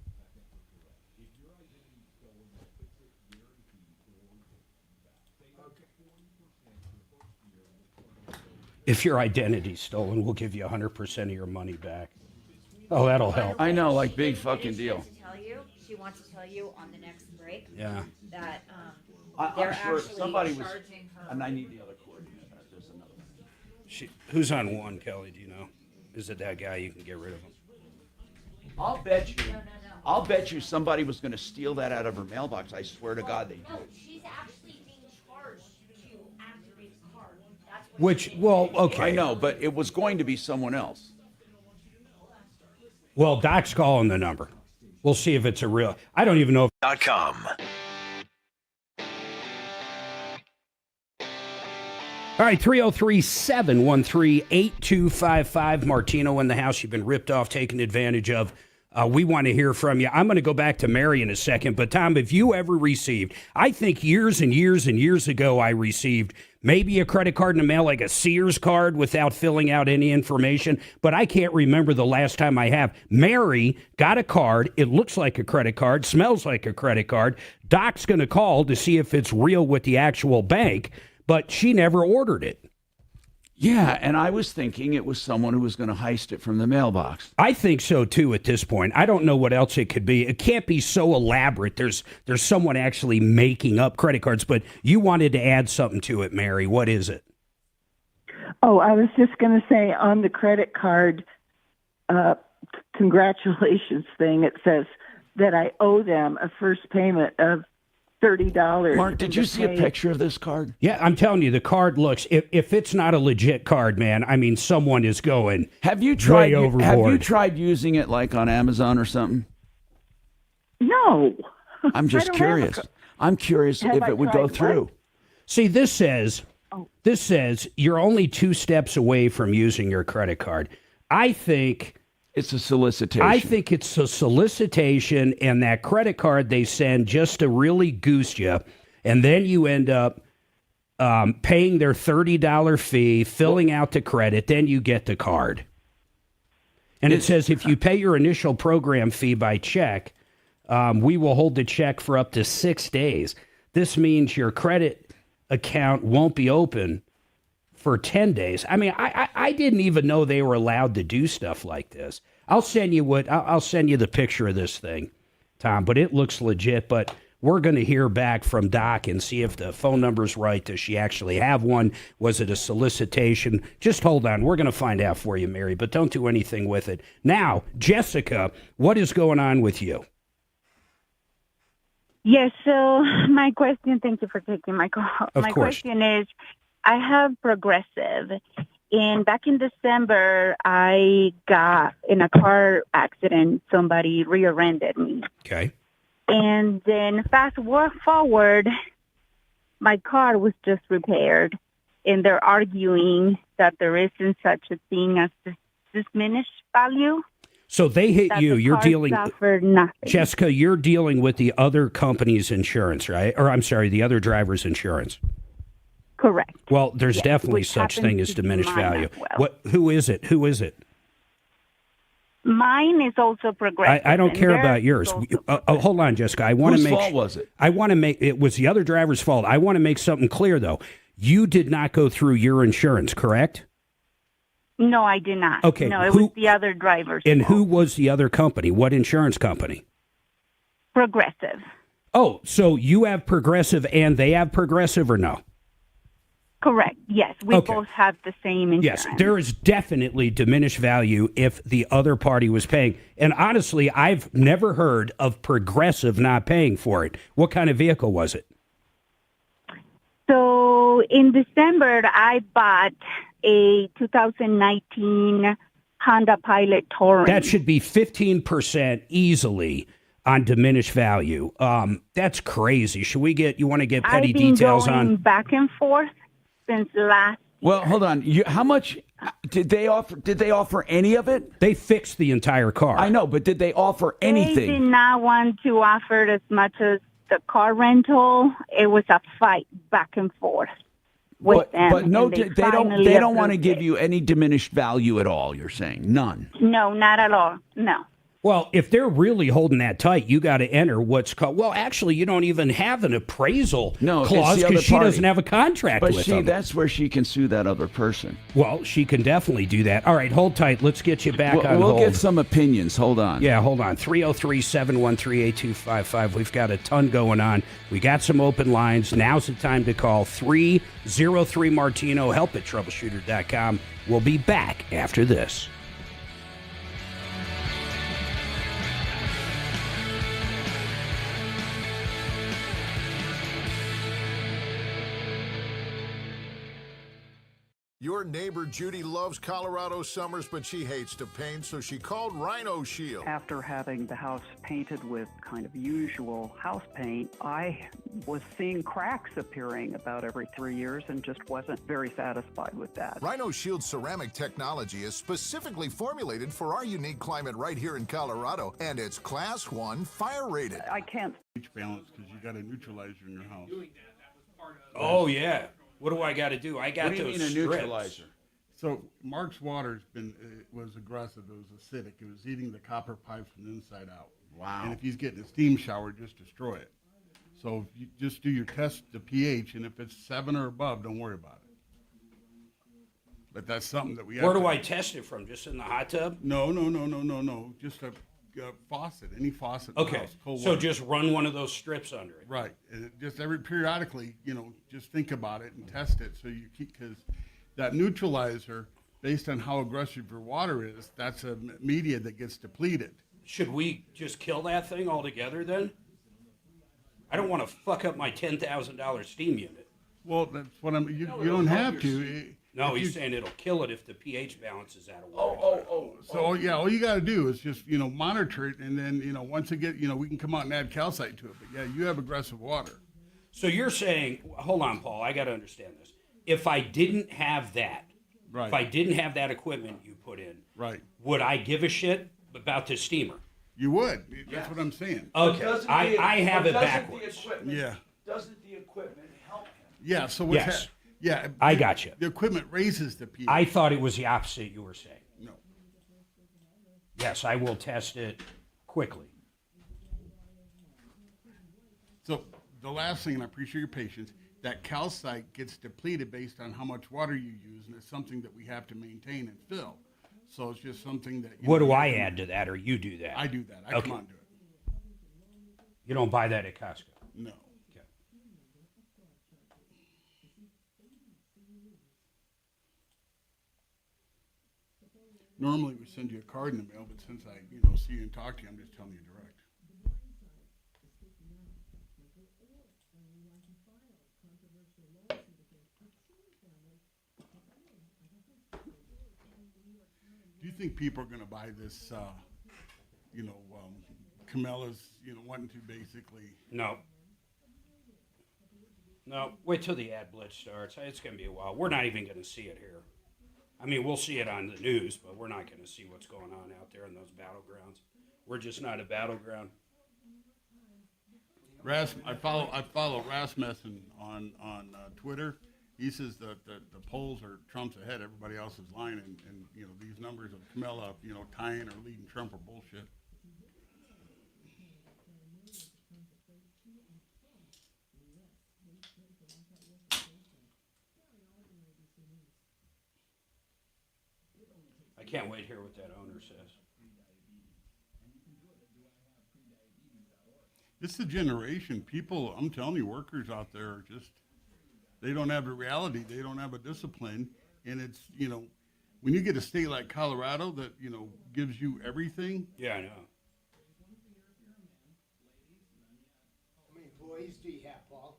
If your identity's stolen, we'll give you 100% of your money back. Oh, that'll help. I know, like big fucking deal. She wants to tell you on the next break. Yeah. That I'm they're sure actually somebody was, charging her. and I need the other cord. There's another one. Who's on one, Kelly? Do you know? Is it that guy? You can get rid of him. I'll bet you. I'll bet you somebody was going to steal that out of her mailbox. I swear to God they did. No, she's actually being charged to activate the card. That's what Which, well, okay. I know, but it was going to be someone else. Well, Doc's calling the number. We'll see if it's a real. I don't even know if. .com. All right, 303-713-8255. Martino in the house. You've been ripped off, taken advantage of. We want to hear from you. I'm going to go back to Mary in a second. But, Tom, if you ever received, I think years and years and years ago I received maybe a credit card in the mail, like a Sears card without filling out any information. But I can't remember the last time I have. Mary got a card. It looks like a credit card, smells like a credit card. Doc's going to call to see if it's real with the actual bank, but she never ordered it. Yeah, and I was thinking it was someone who was going to heist it from the mailbox. I think so, too, at this point. I don't know what else it could be. It can't be so elaborate. There's someone actually making up credit cards, but you wanted to add something to it, Mary. What is it? Oh, I was just going to say on the credit card, congratulations thing, it says that I owe them a first payment of $30. Mark, did you see a picture of this card? Yeah, I'm telling you, the card looks, if it's not a legit card, man, I mean, someone is going Have you tried? way overboard. Have you tried using it like on Amazon or something? No. I'm just curious. I'm curious if it would go through. See, this says you're only 2 steps away from using your credit card. I think it's a solicitation. I think it's a solicitation, and that credit card they send just to really goose you, and then you end up paying their $30 fee, filling out the credit, then you get the card. And it says if you pay your initial program fee by check, we will hold the check for up to 6 days. This means your credit account won't be open for 10 days. I mean, I didn't even know they were allowed to do stuff like this. I'll send you the picture of this thing, Tom, but it looks legit. But we're going to hear back from Doc and see if the phone number's right. Does she actually have one? Was it a solicitation? Just hold on. We're going to find out for you, Mary, but don't do anything with it. Now, Jessica, what is going on with you? Yes, so my question, thank you for taking my call. Of my course. question is, I have Progressive, and back in December, I got in a car accident. Somebody rear-ended me. Okay. And then fast forward, my car was just repaired, and they're arguing that there isn't such a thing as diminished value. So they hit that you. the You're car dealing, suffered nothing. Jessica, you're dealing with the other company's insurance, right? Or I'm sorry, the other driver's insurance. Correct. Well, there's definitely which such happens thing as to be diminished mine value. as well. Who is it? Who is it? Mine is also progressive. I don't and care theirs about is yours. also Hold on, Jessica. I want to Whose make. fault was it? I want to make it was the other driver's fault. I want to make something clear though. You did not go through your insurance, correct? No, I did not. Okay, No, it who- was the other driver's And fault. who was the other company? What insurance company? Progressive. Oh, so you have Progressive and they have Progressive, or no? Correct. Yes, we Okay. both have the same insurance. Yes, there is definitely diminished value if the other party was paying. And honestly, I've never heard of Progressive not paying for it. What kind of vehicle was it? So in December, I bought a 2019 Honda Pilot Touring. That should be 15% easily on diminished value. That's crazy. Should we get? You want to get petty I've been details going on? back and forth since last. Well, hold on. How much did they offer? Did they offer any of it? They fixed the entire car. I know, but did they offer anything? They did not want to offer as much as the car rental. It was a fight back and forth with them. But no, and they finally don't want to approved give it. you any diminished value at all. You're saying none. No, not at all. No. Well, if they're really holding that tight, you got to enter what's called. Well, actually, you don't even have an appraisal clause because she doesn't have a contract but with she, them. that's where she can sue that other person. Well, she can definitely do that. All right, hold tight. Let's get you back on We'll hold. get some opinions. Hold on. Yeah, hold on. 303-713-8255. We've got a ton going on. We got some open lines. Now's the time to call 303-MARTINO. Help at troubleshooter.com. We'll be back after this. Your neighbor Judy loves Colorado summers, but she hates to paint, so she called Rhino Shield. After having the house painted with kind of usual house paint, I was seeing cracks appearing about every 3 years and just wasn't very satisfied with that. Rhino Shield's ceramic technology is specifically formulated for our unique climate right here in Colorado, and it's Class 1 fire rated. I can't PH balance because you got a neutralizer in your house. Oh, yeah. What do I got to do? I got What do you those mean a strips. neutralizer? So Mark's water's been was aggressive. It was acidic. It was eating the copper pipes from the inside out. Wow. And if he's getting a steam shower, just destroy it. So if you just do your test, the pH, and if it's 7 or above, don't worry about it. But that's something that we have Where to do I test it from? Just in the hot tub? No. Just a faucet, any faucet. in the Okay, house, cold so water. just run one of those strips under it. Right, and just periodically, just think about it and test it. So you keep, because that neutralizer, based on how aggressive your water is, that's a media that gets depleted. Should we just kill that thing altogether then? I don't want to fuck up my $10,000 steam unit. Well, that's what I'm. You don't have to. No, If he's you- saying it'll kill it if the pH balance is out of whack. So yeah, all you got to do is just monitor it, and then once it get we can come out and add calcite to it. But yeah, you have aggressive water. So you're saying, hold on, Paul, I got to understand this. If I didn't have that, Right. if I didn't have that equipment you put in, Right. would I give a shit about this steamer? You would. That's what I'm saying. Okay, I have it backwards. Yeah. Doesn't the equipment help him? Yeah. So what's Yes. yeah. I got you. The equipment raises the pH. I thought it was the opposite you were saying. No. Yes, I will test it quickly. So the last thing, and I appreciate your patience, that calcite gets depleted based on how much water you use, and it's something that we have to maintain and fill. So it's just something that. What do I add to that, or you do that? I do that. I Okay. come on to it. You don't buy that at Costco? No. Okay. Normally we send you a card in the mail, but since I see you and talk to you, I'm just telling you direct. Do you think people are going to buy this, Camilla's, wanting to basically? No. No, wait till the ad blitz starts. It's going to be a while. We're not even going to see it here. I mean, we'll see it on the news, but we're not going to see what's going on out there in those battlegrounds. We're just not a battleground. I follow Rasmussen on Twitter, He says that the polls are Trump's ahead, everybody else is lying, and you know, these numbers of Kamala, you know, tying or leading Trump are bullshit. I can't wait to hear what that owner says. It's the generation. People, I'm telling you, workers out there are just, they don't have a reality. They don't have a discipline. And it's, you know, when you get a state like Colorado that, you know, gives you everything. Yeah, I know. How many employees do you have, Paul?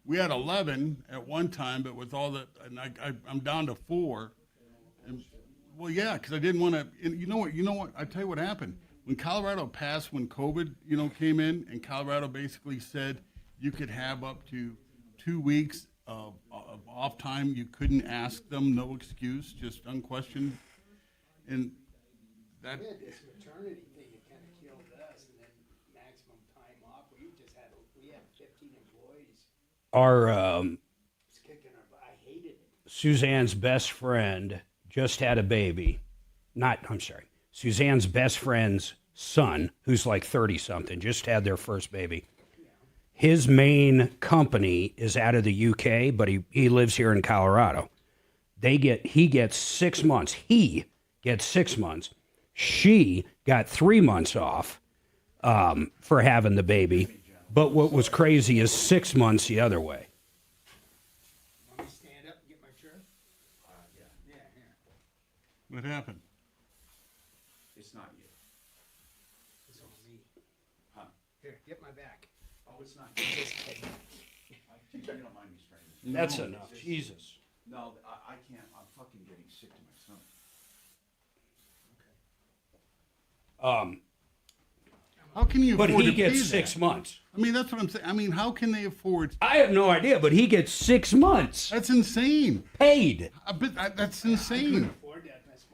We had 11 at one time, but with all that, and I'm down to 4. And, well, yeah, because I didn't want to, you know what, I tell you what happened. When Colorado passed, when COVID, you know, came in, and Colorado basically said you could have up to 2 weeks of off time. You couldn't ask them, no excuse, just unquestioned. And that. We had this maternity thing that kind of killed us, and then maximum time off. We had 15 employees. Our It's kicking our butt. I hated it. Suzanne's best friend just had a baby. Suzanne's best friend's son, who's like 30-something, just had their first baby. His main company is out of the UK, but he lives here in Colorado. He gets 6 months. He gets 6 months. She got 3 months off for having the baby. But what was crazy is 6 months the other way. Want me to stand up and get my chair? Yeah, here. What happened? It's not you. It's on me. Huh? Here, get my back. Oh, it's not you. Just kidding. You don't mind me straightening. That's enough. Jesus. No, I can't. I'm fucking getting sick to my stomach. How can you But afford he to gets pay 6 that? months. I mean, that's what I'm saying. I mean, how can they afford? I have no idea, but he gets 6 months. That's insane. Paid. That's insane.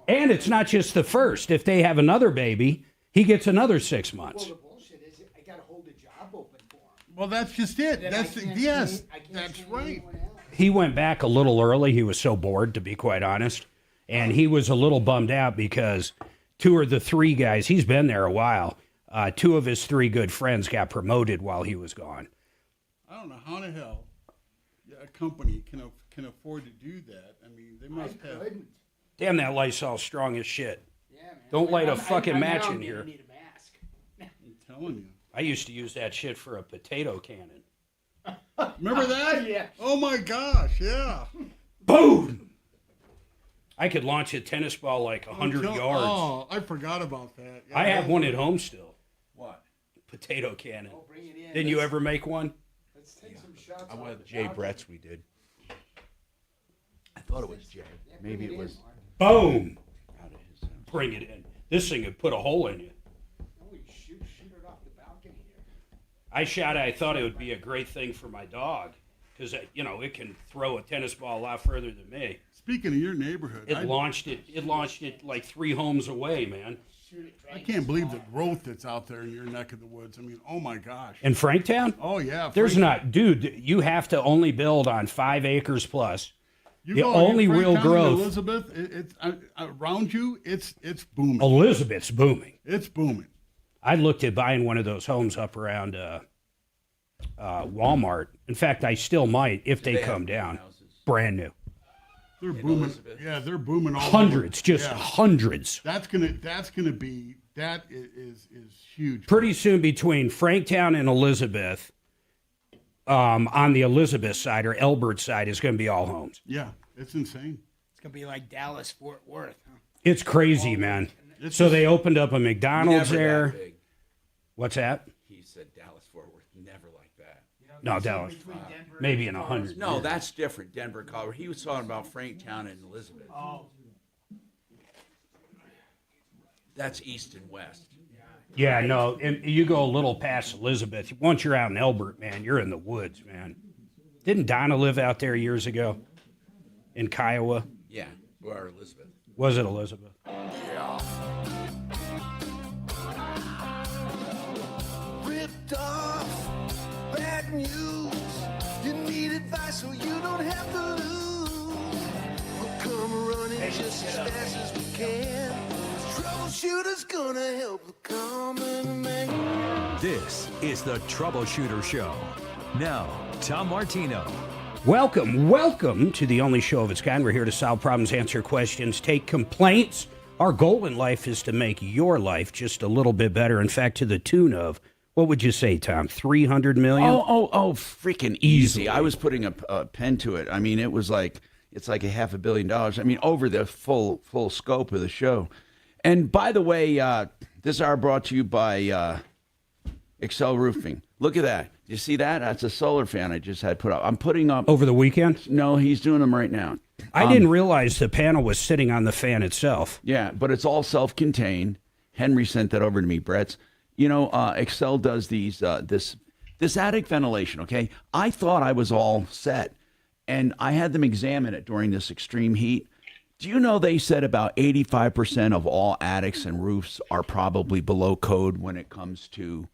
And it's not just the first. If they have another baby, he gets another 6 months. Well, the bullshit is I got to hold a job open for him. Well, that's just it. Then That's I can't yes. train- I can't That's train right. anyone else. He went back a little early. He was so bored, to be quite honest. And he was a little bummed out because 2 of the 3 guys, he's been there a while, 2 of his 3 good friends got promoted while he was gone. I don't know how the hell a company can afford to do that. I mean, they must have. Couldn't. Damn, that Lysol's strong as shit. Yeah, man. Don't light a I fucking match now in I'm here. gonna need a mask. I'm telling you. I used to use that shit for a potato cannon. Remember that? Yeah. Oh my gosh, yeah. Boom! I could launch a tennis ball like 100 yards. Oh, I forgot about that. Yeah, I have one at home still. What? Potato cannon. Oh, bring it in. Didn't you ever make one? Let's take some shots. I off went the with Jay balcony. Brett's. We did. I thought it was Jay. Yeah, Maybe bring it in, was. Mark. Boom! Bring it in. This thing would put a hole in you. No, you shoot it off the balcony here. I thought it would be a great thing for my dog because, you know, it can throw a tennis ball a lot further than me. Speaking of your neighborhood, It launched it like 3 homes away, man. I can't believe the growth that's out there in your neck of the woods. I mean, oh my gosh. In Franktown? Oh yeah. There's Frank- not, dude, you have to only build on 5 acres plus. You The go only in real Franktown and growth. Elizabeth, it's around you. It's booming. Elizabeth's booming. It's booming. I looked at buying one of those homes up around Walmart. In fact, I still might if they come down. Brand new. They're booming. Yeah, they're booming all Hundreds, over. just Yeah. hundreds. That is huge. Pretty soon between Franktown and Elizabeth, on the Elizabeth side or Elbert side is going to be all homes. Yeah, it's insane. It's gonna be like Dallas Fort Worth, huh? It's crazy, man. It's So just- they opened up a McDonald's Never there. that big. What's that? He said Dallas Fort Worth. Never like that. No, Dallas. Maybe in 100. No, that's different. Denver, Colorado. He was talking about Franktown and Elizabeth. Oh. That's east and west. Yeah, no, and you go a little past Elizabeth. Once you're out in Elbert, man, you're in the woods, man. Didn't Donna live out there years ago in Kiowa? Yeah, or Elizabeth. Was it Elizabeth? Ripped off, bad news. You need advice so you don't have to lose. fast as we can. Troubleshooter's gonna help the common man. This is the Troubleshooter Show. Now, Tom Martino. Welcome to the only show of its kind. We're here to solve problems, answer questions, take complaints. Our goal in life is to make your life just a little bit better. In fact, to the tune of, what would you say, Tom? 300 million? Oh, freaking easy. I was putting a pen to it. I mean, it's like $500 million. I mean, over the full scope of the show. And by the way, this hour brought to you by Excel Roofing. Look at that. You see that? That's a solar fan I just had put up. I'm putting up. Over the weekend? No, he's doing them right now. I didn't realize the panel was sitting on the fan itself. Yeah, but it's all self-contained. Henry sent that over to me, Brett's. You know, Excel does these this attic ventilation, okay? I thought I was all set, and I had them examine it during this extreme heat. Do you know they said about 85% of all attics and roofs are probably below code when it comes to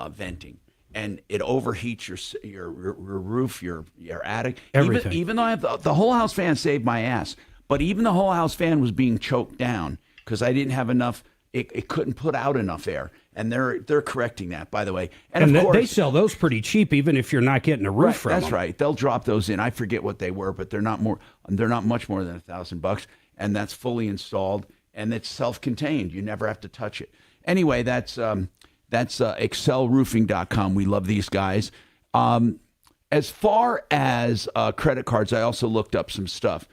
venting? And it overheats your roof, your attic. Everything. Even though I have the whole house fan saved my ass, but even the whole house fan was being choked down because I didn't have enough. It couldn't put out enough air, and they're correcting that, by the way. And of course, they sell those pretty cheap, even if you're not getting a roof from them. That's right. They'll drop those in. I forget what they were, but they're not much more than $1,000, and that's fully installed, and it's self-contained. You never have to touch it. Anyway, that's excelroofing.com. We love these guys. As far as credit cards, I also looked up some stuff.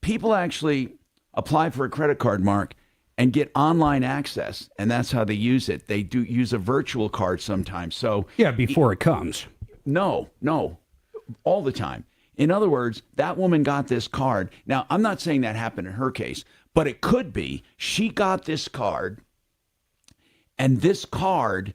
People actually apply for a credit card, Mark, and get online access, and that's how they use it. They do use a virtual card sometimes. So yeah, before it comes. No, all the time. In other words, that woman got this card. Now, I'm not saying that happened in her case, but it could be. She got this card, and this card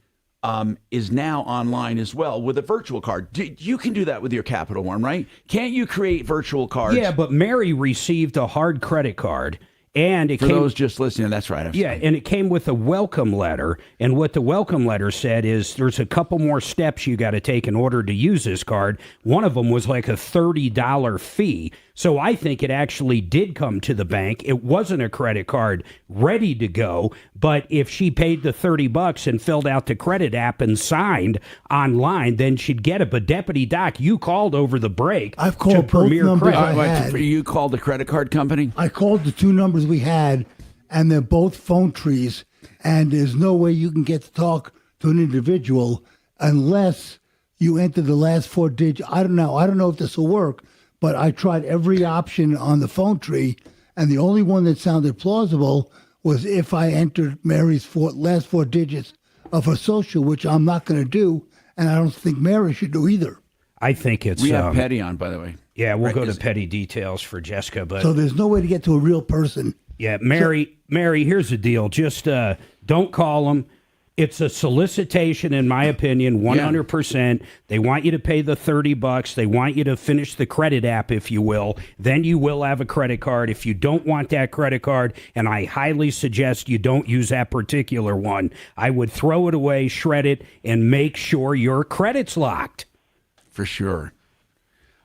is now online as well with a virtual card. You can do that with your Capital One, right? Can't you create virtual cards? Yeah, but Mary received a hard credit card. And it For came, those just listening, that's right. And it came with a welcome letter. And what the welcome letter said is there's a couple more steps you got to take in order to use this card. One of them was like a $30 fee. So I think it actually did come to the bank. It wasn't a credit card ready to go. But if she paid the $30 and filled out the credit app and signed online, then she'd get it. But Deputy Doc, you called over the break. I've called both numbers I had. You called the credit card company? I called the two numbers we had, and they're both phone trees. And there's no way you can get to talk to an individual unless you enter the last four digits. I don't know if this will work. But I tried every option on the phone tree, and the only one that sounded plausible was if I entered Mary's last four digits of her social, which I'm not going to do, and I don't think Mary should do either. I think it's... We have Petty on, by the way. Yeah, we'll go to petty details for Jessica. But so there's no way to get to a real person. Yeah, Mary, here's the deal. Just don't call them. It's a solicitation, in my opinion, 100%. Yeah. They want you to pay the $30. They want you to finish the credit app, if you will. Then you will have a credit card. If you don't want that credit card, and I highly suggest you don't use that particular one, I would throw it away, shred it, and make sure your credit's locked. For sure.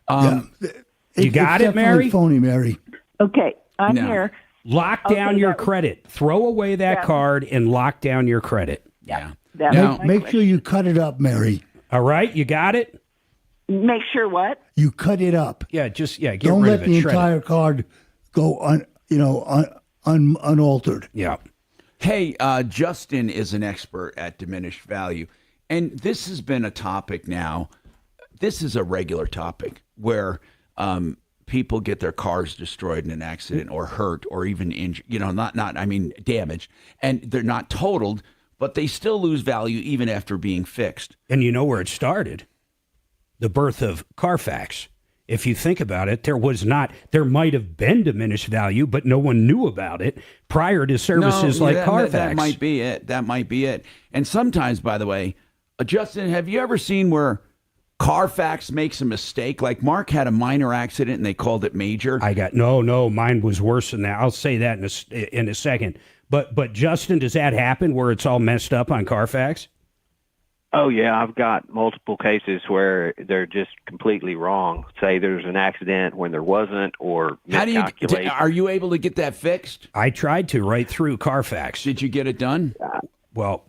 You got it, Mary? Phony, Mary. Okay, I'm here. Lock down your credit. Throw away that card and lock down your credit. Yeah. Now, make sure you cut it up, Mary. All right, you got it? Make sure what? You cut it up. Yeah, get Don't rid of it. Don't let the entire card go unaltered. Yeah. Hey, Justin is an expert at diminished value, and this has been a topic now. This is a regular topic where people get their cars destroyed in an accident or hurt or even injured, damaged, and they're not totaled, but they still lose value even after being fixed. And you know where it started? The birth of Carfax. If you think about it, there might have been diminished value, but no one knew about it prior to services like Carfax. That might be it. And sometimes, by the way, Justin, have you ever seen where Carfax makes a mistake? Like Mark had a minor accident and they called it major. No, mine was worse than that. I'll say that in a second. But Justin, does that happen where it's all messed up on Carfax? Oh, yeah, I've got multiple cases where they're just completely wrong. Say there's an accident when there wasn't, or miscalculation. Are you able to get that fixed? I tried to right through Carfax. Did you get it done? Well,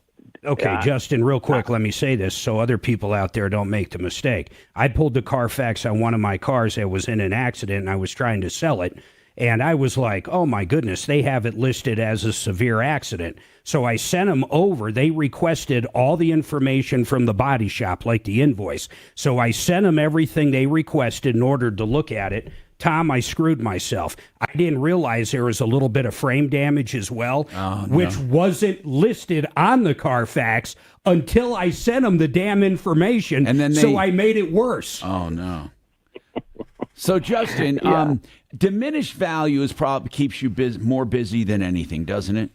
okay, Justin, real quick, let me say this so other people out there don't make the mistake. I pulled the Carfax on one of my cars that was in an accident, and I was trying to sell it. And I was like, oh, my goodness, they have it listed as a severe accident. So I sent them over. They requested all the information from the body shop, like the invoice. So I sent them everything they requested in order to look at it. Tom, I screwed myself. I didn't realize there was a little bit of frame damage as well, which wasn't listed on the Carfax until I sent them the damn information. And then so I made it worse. Oh, no. So, Justin, diminished value is probably keeps you more busy than anything, doesn't it?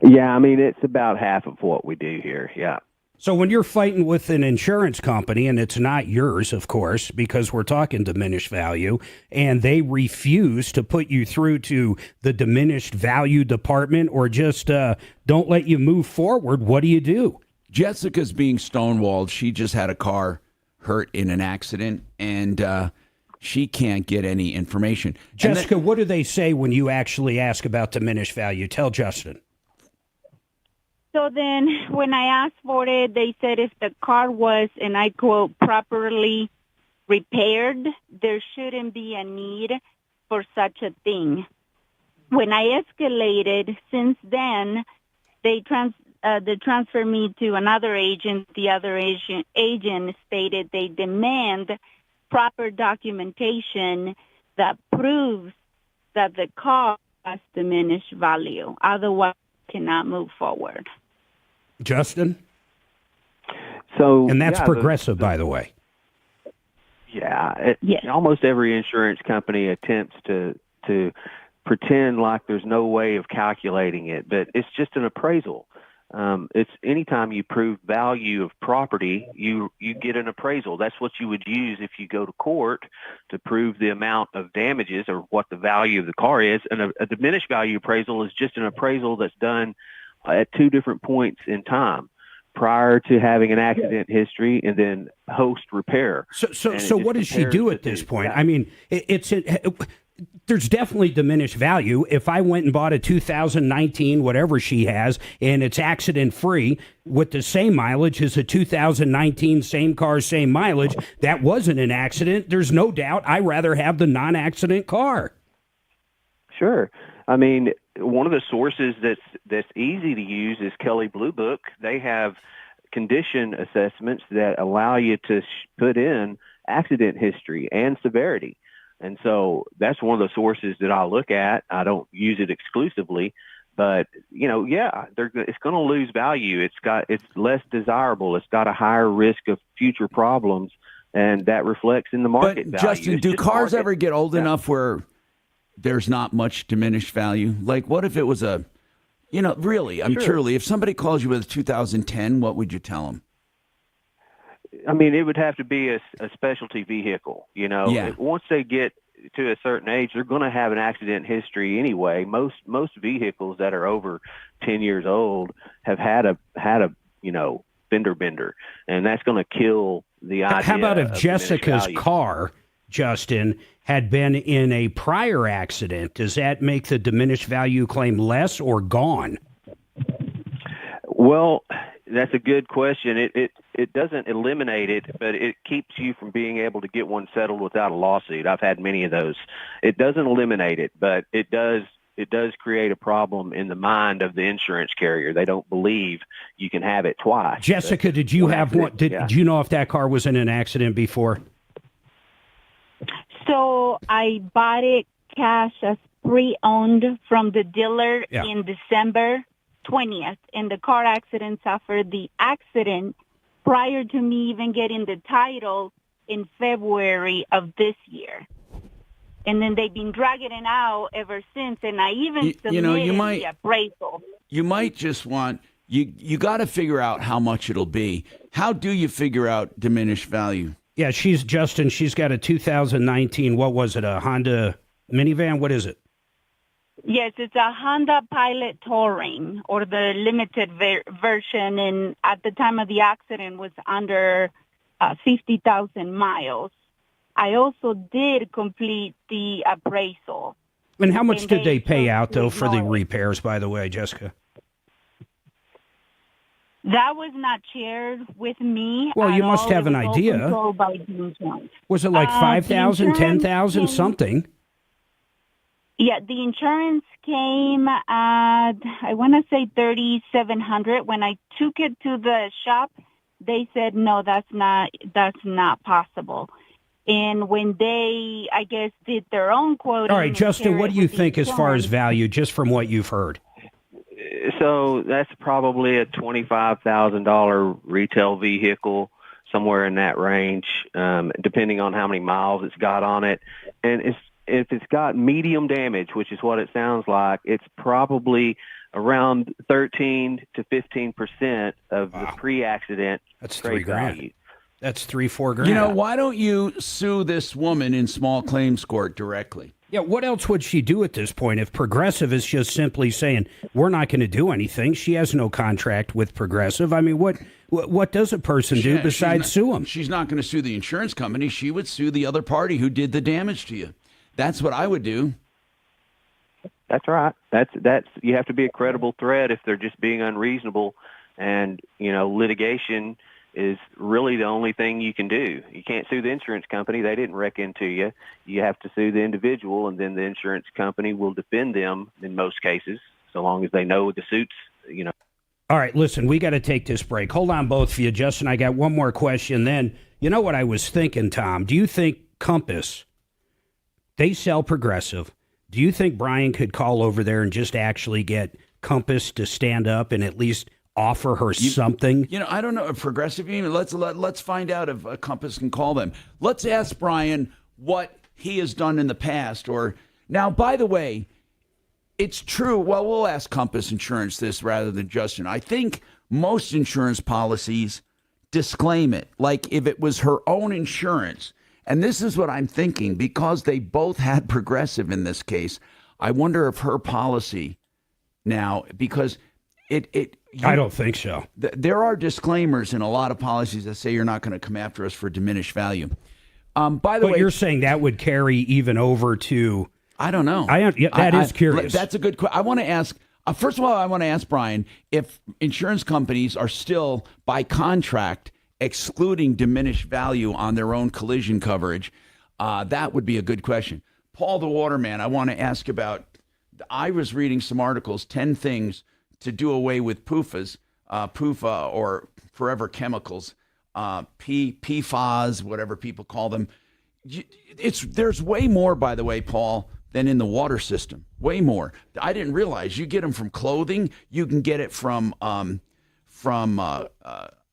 Yeah, I mean, it's about half of what we do here, yeah. So when you're fighting with an insurance company, and it's not yours, of course, because we're talking diminished value, and they refuse to put you through to the diminished value department or just don't let you move forward, what do you do? Jessica's being stonewalled. She just had a car hurt in an accident, and she can't get any information. Jessica, what do they say when you actually ask about diminished value? Tell Justin. So then when I asked for it, they said if the car was, and I quote, properly repaired, there shouldn't be a need for such a thing. When I escalated, since then, they transferred me to another agent. The other agent stated they demand proper documentation that proves that the car has diminished value. Otherwise, cannot move forward. Justin? And that's Progressive, by the way. Yeah. Almost every insurance company attempts to pretend like there's no way of calculating it, but it's just an appraisal. It's anytime you prove value of property, you get an appraisal. That's what you would use if you go to court to prove the amount of damages or what the value of the car is. And a diminished value appraisal is just an appraisal that's done at two different points in time, prior to having an accident history and then post repair. So what does she do at this point? I mean, there's definitely diminished value. If I went and bought a 2019, whatever she has, and it's accident free with the same mileage as a 2019, same car, same mileage, that wasn't an accident. There's no doubt I'd rather have the non-accident car. Sure. I mean, one of the sources that's easy to use is Kelley Blue Book. They have condition assessments that allow you to put in accident history and severity. And so that's one of the sources that I look at. I don't use it exclusively, but it's going to lose value. It's less desirable. It's got a higher risk of future problems, and that reflects in the market value. Justin, do cars ever get old enough where there's not much diminished value? Like, what if it was truly, if somebody calls you with a 2010, what would you tell them? I mean, it would have to be a specialty vehicle, Once they get to a certain age, they're going to have an accident history anyway. Most vehicles that are over 10 years old have had a fender bender, and that's going to kill the idea. How about if Jessica's car, Justin, had been in a prior accident? Does that make the diminished value claim less or gone? Well, that's a good question. It doesn't eliminate it, but it keeps you from being able to get one settled without a lawsuit. I've had many of those. It doesn't eliminate it, but it does create a problem in the mind of the insurance carrier. They don't believe you can have it twice. Jessica, did you have one? Did you know if that car was in an accident before? So I bought it cash as pre-owned from the dealer in December 20th, and the car accident suffered the accident prior to me even getting the title in February of this year. And then they've been dragging it out ever since, and I even submitted the appraisal. You might just want, you got to figure out how much it'll be. How do you figure out diminished value? Yeah, she's got a 2019, what was it, a Honda minivan? What is it? Yes, it's a Honda Pilot Touring, or the limited version, and at the time of the accident was under 50,000 miles. I also did complete the appraisal. And how much did they pay chose out, to though, for the ignore it. repairs, by the way, Jessica? That was not shared with me. Well, you at must all. have It an was all idea. controlled by the insurance. Was it like The 5,000, insurance 10,000, came- something? Yeah, the insurance came at, I want to say $3,700. When I took it to the shop, they said, no, that's not possible. And when they, I guess, did their own quoting. All right, and Justin, shared what it do you with the think as far as insurance, value, just from what you've heard? So that's probably a $25,000 retail vehicle, somewhere in that range, depending on how many miles it's got on it. And if it's got medium damage, which is what it sounds like, it's probably around 13 to 15% of the pre-accident. That's trade $3,000. value. That's $3-4 grand. You know, why don't you sue this woman in small claims court directly? Yeah, what else would she do at this point if Progressive is just simply saying, we're not going to do anything? She has no contract with Progressive. I mean, what does a person do besides sue them? She's not going to sue the insurance company. She would sue the other party who did the damage to you. That's what I would do. That's right. That's you have to be a credible threat if they're just being unreasonable, and litigation is really the only thing you can do. You can't sue the insurance company; they didn't wreck into you. You have to sue the individual, and then the insurance company will defend them in most cases, so long as they know the suits. All right, listen, we got to take this break. Hold on, both of you, Justin. I got one more question. Then, you know what I was thinking, Tom? Do you think Compass? They sell Progressive. Do you think Brian could call over there and just actually get Compass to stand up and at least offer her something? I don't know if Progressive even. Let's find out if Compass can call them. Let's ask Brian what he has done in the past. Or now, by the way, it's true. Well, we'll ask Compass Insurance this rather than Justin. I think most insurance policies disclaim it. Like if it was her own insurance. And this is what I'm thinking, because they both had Progressive in this case. I wonder if her policy now, because I don't think so. There are disclaimers in a lot of policies that say you're not going to come after us for diminished value. By the way, you're saying that would carry even over to. I don't know. That is curious. That's a good question. I want to ask. First of all, I want to ask Brian if insurance companies are still, by contract, excluding diminished value on their own collision coverage. That would be a good question. Paul the Waterman, I want to ask about, I was reading some articles, 10 things to do away with PUFAs, PUFA or forever chemicals, PFAS, whatever people call them. There's way more, by the way, Paul, than in the water system. Way more. I didn't realize you get them from clothing. You can get it from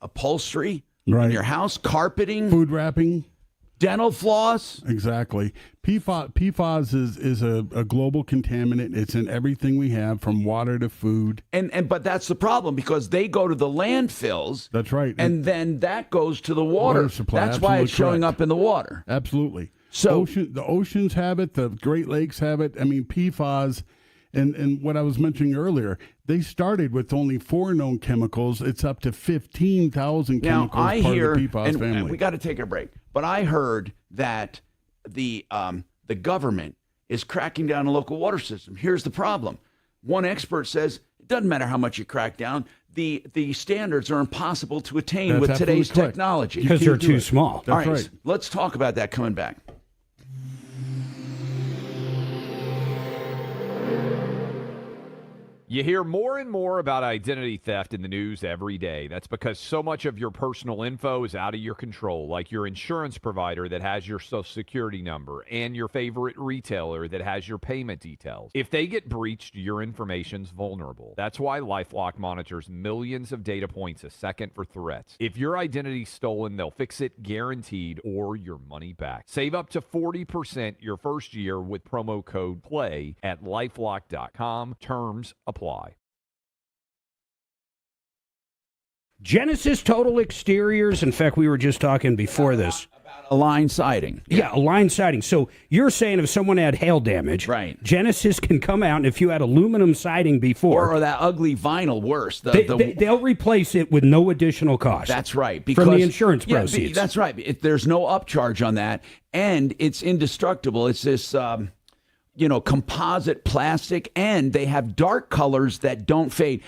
upholstery. Right. In your house, carpeting, food wrapping, dental floss. Exactly. PFAS is a global contaminant. It's in everything we have, from water to food. But that's the problem, because they go to the landfills. That's right. And then that goes to the water supply. That's why it's showing correct. up in the water. Absolutely. So the oceans have it. The Great Lakes have it. I mean, PFAS. And what I was mentioning earlier, they started with only 4 known chemicals. It's up to 15,000 chemicals now, I part hear, of the PFAS family. And we got to take a break. But I heard that the government is cracking down on local water system. Here's the problem. One expert says it doesn't matter how much you crack down. The standards are impossible to attain with today's technology. Because they're too small. All right, let's talk about that coming back. You hear more and more about identity theft in the news every day. That's because so much of your personal info is out of your control, like your insurance provider that has your social security number and your favorite retailer that has your payment details. If they get breached, your information's vulnerable. That's why LifeLock monitors millions of data points a second for threats. If your identity's stolen, they'll fix it guaranteed, or your money back. Save up to 40% your first year with promo code PLAY at lifelock.com. Terms apply. Genesis Total Exteriors. In fact, we were just talking before this. About Align siding. Yeah, align siding. So you're saying if someone had hail damage, right? Genesis can come out, and if you had aluminum siding before, or that ugly vinyl, worse, they'll replace it with no additional cost. That's right. From the insurance proceeds. That's right. There's no upcharge on that, and it's indestructible. It's this, composite plastic, and they have dark colors that don't fade.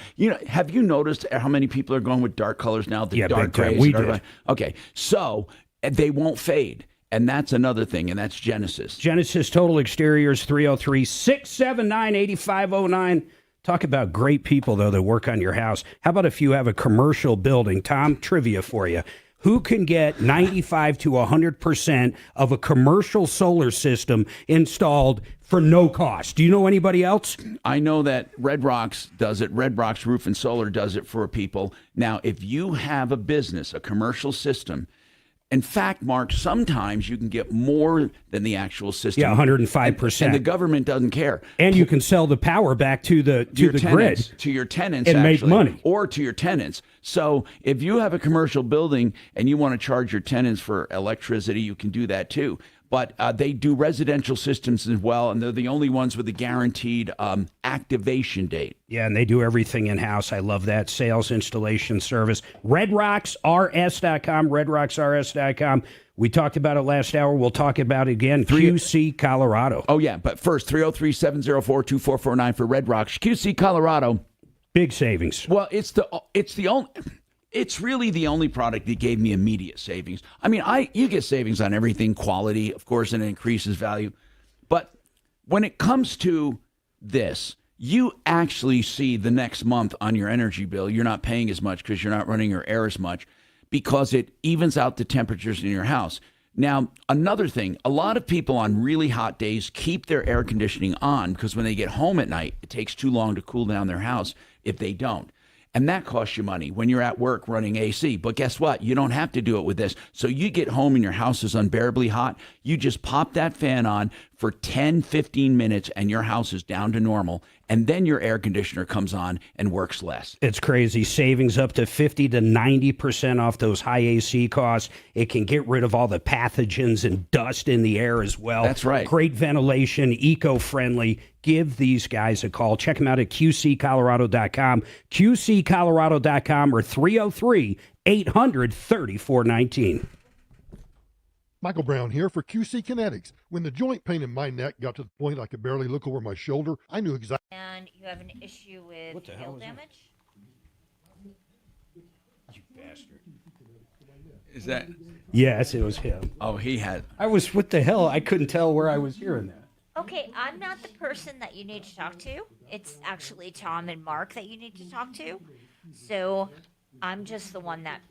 Have you noticed how many people are going with dark colors now? The dark grays. We did. Okay, so they won't fade. And that's another thing, and that's Genesis. Genesis Total Exteriors, 303-679-8509. Talk about great people, though, that work on your house. How about if you have a commercial building? Tom, trivia for you. Who can get 95 to 100% of a commercial solar system installed for no cost? Do you know anybody else? I know that Red Rocks does it. Red Rocks Roof and Solar does it for people. Now, if you have a business, a commercial system, in fact, Mark, sometimes you can get more than the actual system. Yeah, 105%. And the government doesn't care. And you can sell the power back to the tenants, grid. To your tenants, and actually, make money. Or to your tenants. So if you have a commercial building and you want to charge your tenants for electricity, you can do that too. But they do residential systems as well, and they're the only ones with a guaranteed activation date. Yeah, and they do everything in-house. I love that. Sales, installation, service. RedRocksRS.com, RedRocksRS.com. We talked about it last hour. We'll talk about it again. QC Colorado. Oh, yeah, but first, 303-704-2449 for Red Rocks. QC Colorado. Big savings. Well, it's really the only product that gave me immediate savings. I mean, you get savings on everything, quality, of course, and it increases value. But when it comes to this, you actually see the next month on your energy bill, you're not paying as much because you're not running your air as much because it evens out the temperatures in your house. Now, another thing, a lot of people on really hot days keep their air conditioning on because when they get home at night, it takes too long to cool down their house if they don't. And that costs you money when you're at work running AC. But guess what? You don't have to do it with this. So you get home and your house is unbearably hot. You just pop that fan on for 10, 15 minutes and your house is down to normal. And then your air conditioner comes on and works less. It's crazy. Savings up to 50 to 90% off those high AC costs. It can get rid of all the pathogens and dust in the air as well. That's right. Great ventilation, eco-friendly. Give these guys a call. Check them out at QCColorado.com, QCColorado.com, or 303-800-3419. Michael Brown here for QC Kinetics. When the joint pain in my neck got to the point I could barely look over my shoulder, I knew exactly. And you have an issue with hail damage? You bastard. Is that? Yes, it was him. Oh, he had. What the hell? I couldn't tell where I was hearing that. Okay, I'm not the person that you need to talk to. It's actually Tom and Mark that you need to talk to. So I'm just the one that,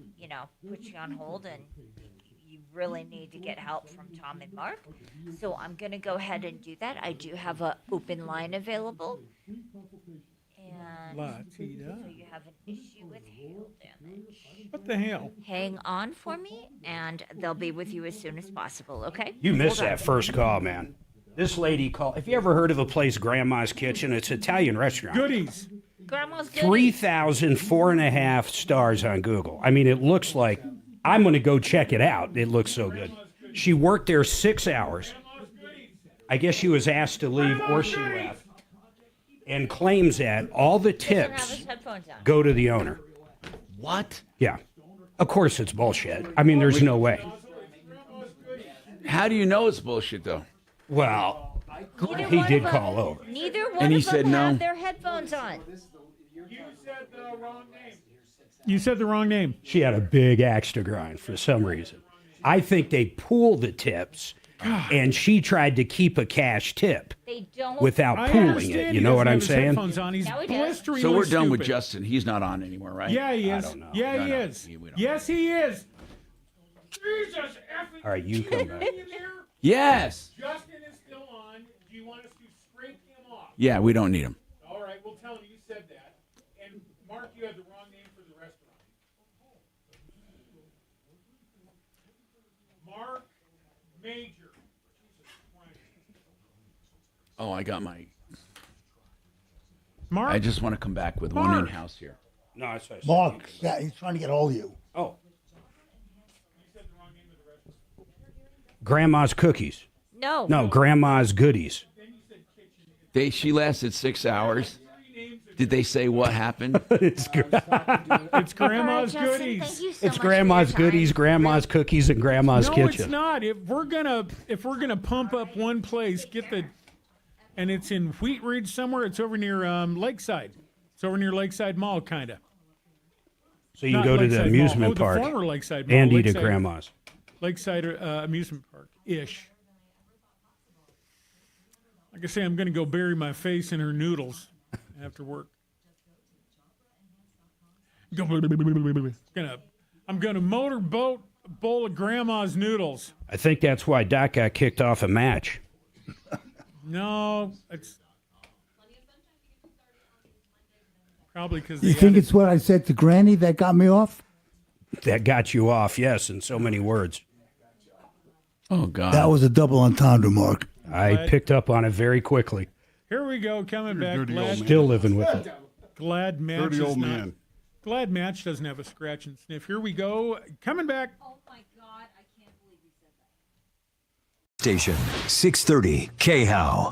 puts you on hold, and you really need to get help from Tom and Mark. So I'm going to go ahead and do that. I do have an open line available. And so you have an issue with hail damage. What the hell? Hang on for me, and they'll be with you as soon as possible, okay? You missed Hold on. that first call, man. This lady called. Have you ever heard of a place, Grandma's Kitchen? It's an Italian restaurant. Goodies. Grandma's Goodies. 3,004.5 stars on Google. I mean, it looks like I'm going to go check it out. It looks so good. She worked there 6 hours. I guess she was asked to leave, or she left, and claims that all the tips go to the owner. What? Yeah. Of course it's bullshit. I mean, there's no way. How do you know it's bullshit, though? Well, Neither he one did of call them- over. Neither one And he of them said no. have their headphones on. You said the wrong name. She had a big axe to grind for some reason. I think they pool the tips, and she tried to keep a cash tip They don't. without I pooling understand it. he You know what doesn't I'm have his saying? headphones on. He's No, he does. blisteringly So we're done with stupid. Justin. He's not on anymore, right? Yeah, he is. don't know. Yeah, he is. Yes, he is. Jesus effing. All right, you come back. Yes. Justin is still on. Do you want us to scrape him off? Yeah, we don't need him. All right, we'll tell him you said that. And Mark, you had the wrong name for the restaurant. Marc Mager. Oh, I got my. Mark? I just want to come back with one Mark. in-house here. No, that's what I said. Mark, yeah, he's trying to get all of you. Oh. Grandma's cookies. No. No, Grandma's goodies. She lasted 6 hours. Did they say what happened? It's Grandma's Justin, goodies. thank you so It's much Grandma's for your time. goodies, Grandma's cookies, and Grandma's No, kitchen. it's not. If we're gonna pump up one place, and it's in Wheat Ridge somewhere. It's over near Lakeside. It's over near Lakeside Mall, kind of. So you can go to the amusement park the former Lakeside Mall, and eat at Grandma's. Lakeside amusement park ish. Like I say, I'm going to go bury my face in her noodles after work. I'm gonna motorboat a bowl of Grandma's noodles. I think that's why Doc got kicked off a match. No, it's probably because You think it's what I said to Granny that got me off? That got you off, yes, in so many words. Oh, God. That was a double entendre, Mark. I picked up on it very quickly. Here we go, coming back. Still living with it. Glad Match Dirty is old not. man. Glad Match doesn't have a scratch and sniff. Here we go, coming back. Station 630 KHOW.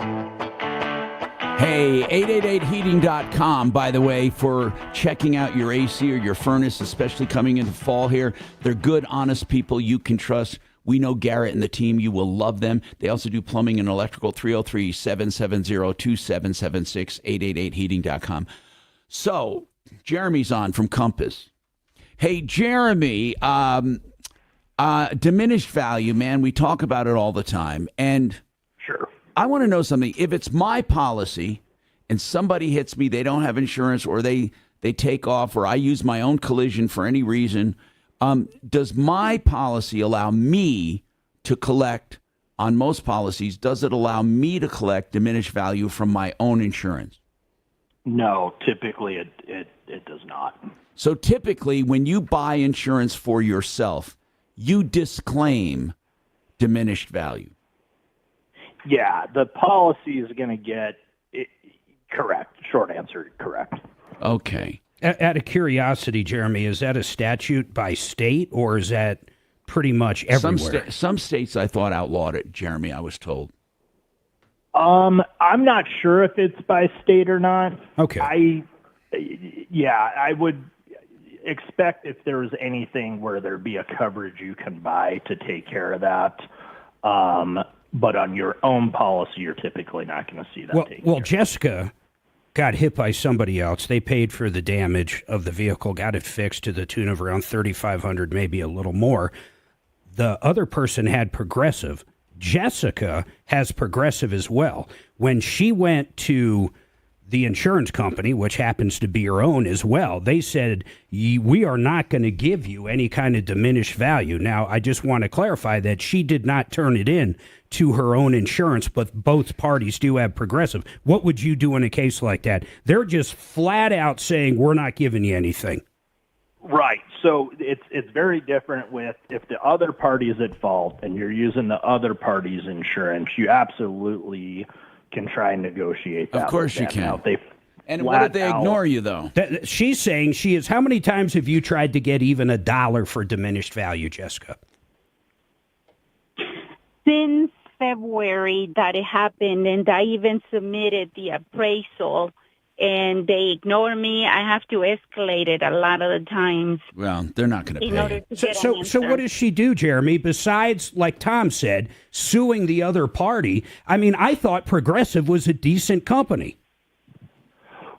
Hey, 888heating.com, by the way, for checking out your AC or your furnace, especially coming into fall here. They're good, honest people you can trust. We know Garrett and the team. You will love them. They also do plumbing and electrical. 303-770-2776, 888heating.com. So, Jeremy's on from Compass. Hey, Jeremy, diminished value, man, we talk about it all the time. And sure, I want to know something. If it's my policy and somebody hits me, they don't have insurance, or they take off, or I use my own collision for any reason, does my policy allow me to collect on most policies? Does it allow me to collect diminished value from my own insurance? No, typically it does not. So typically when you buy insurance for yourself, you disclaim diminished value. Yeah, the policy is going to get it, correct. Short answer, correct. Okay. Out of curiosity, Jeremy, is that a statute by state, or is that pretty much everywhere? Some states I thought outlawed it, Jeremy, I was told. I'm not sure if it's by state or not. Okay. I would expect if there's anything where there'd be a coverage you can buy to take care of that. But on your own policy, you're typically not going to see that. Well, Jessica got hit by somebody else. They paid for the damage of the vehicle, got it fixed to the tune of around $3,500, maybe a little more. The other person had Progressive. Jessica has Progressive as well. When she went to the insurance company, which happens to be her own as well, they said, we are not going to give you any kind of diminished value. Now, I just want to clarify that she did not turn it in to her own insurance, but both parties do have Progressive. What would you do in a case like that? They're just flat out saying, we're not giving you anything. Right. So it's very different with if the other party is at fault and you're using the other party's insurance, you absolutely can try and negotiate that. Of course you can. Now, and what if they ignore you, though? She's saying she is. How many times have you tried to get even $1 for diminished value, Jessica? Since February that it happened, and I even submitted the appraisal, and they ignore me. I have to escalate it a lot of the times. Well, they're not going to In pay. order to get an So answer. what does she do, Jeremy, besides, like Tom said, suing the other party? I mean, I thought Progressive was a decent company.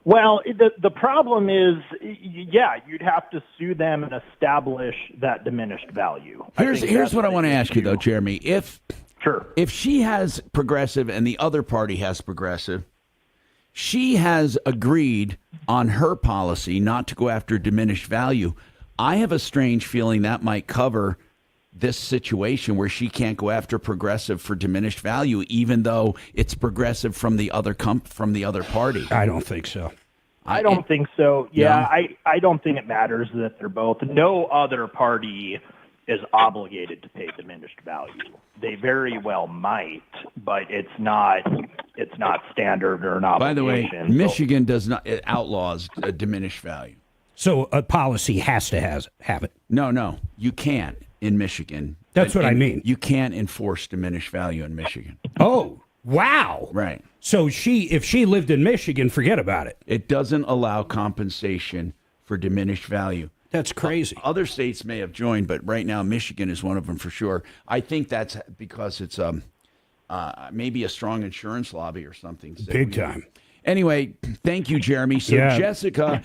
Well, the problem is, yeah, you'd have to sue them and establish that diminished value. Here's what I want to ask you, though, Jeremy. If she has Progressive and the other party has Progressive, she has agreed on her policy not to go after diminished value. I have a strange feeling that might cover this situation where she can't go after Progressive for diminished value, even though it's Progressive from the other party. I don't think so. I don't think so. Yeah, No? I don't think it matters that they're both. No other party is obligated to pay diminished value. They very well might, but it's not standard or an By the way, obligation. Michigan does not outlaws diminished value. So a policy has to have it. No, you can't. in Michigan. That's what I mean. You can't enforce diminished value in Michigan. Oh, wow. Right. So if she lived in Michigan, forget about it. It doesn't allow compensation for diminished value. That's crazy. Other states may have joined, but right now Michigan is one of them for sure. I think that's because it's maybe a strong insurance lobby or something. Big time. Anyway, thank you, Jeremy. So, Yeah. Jessica,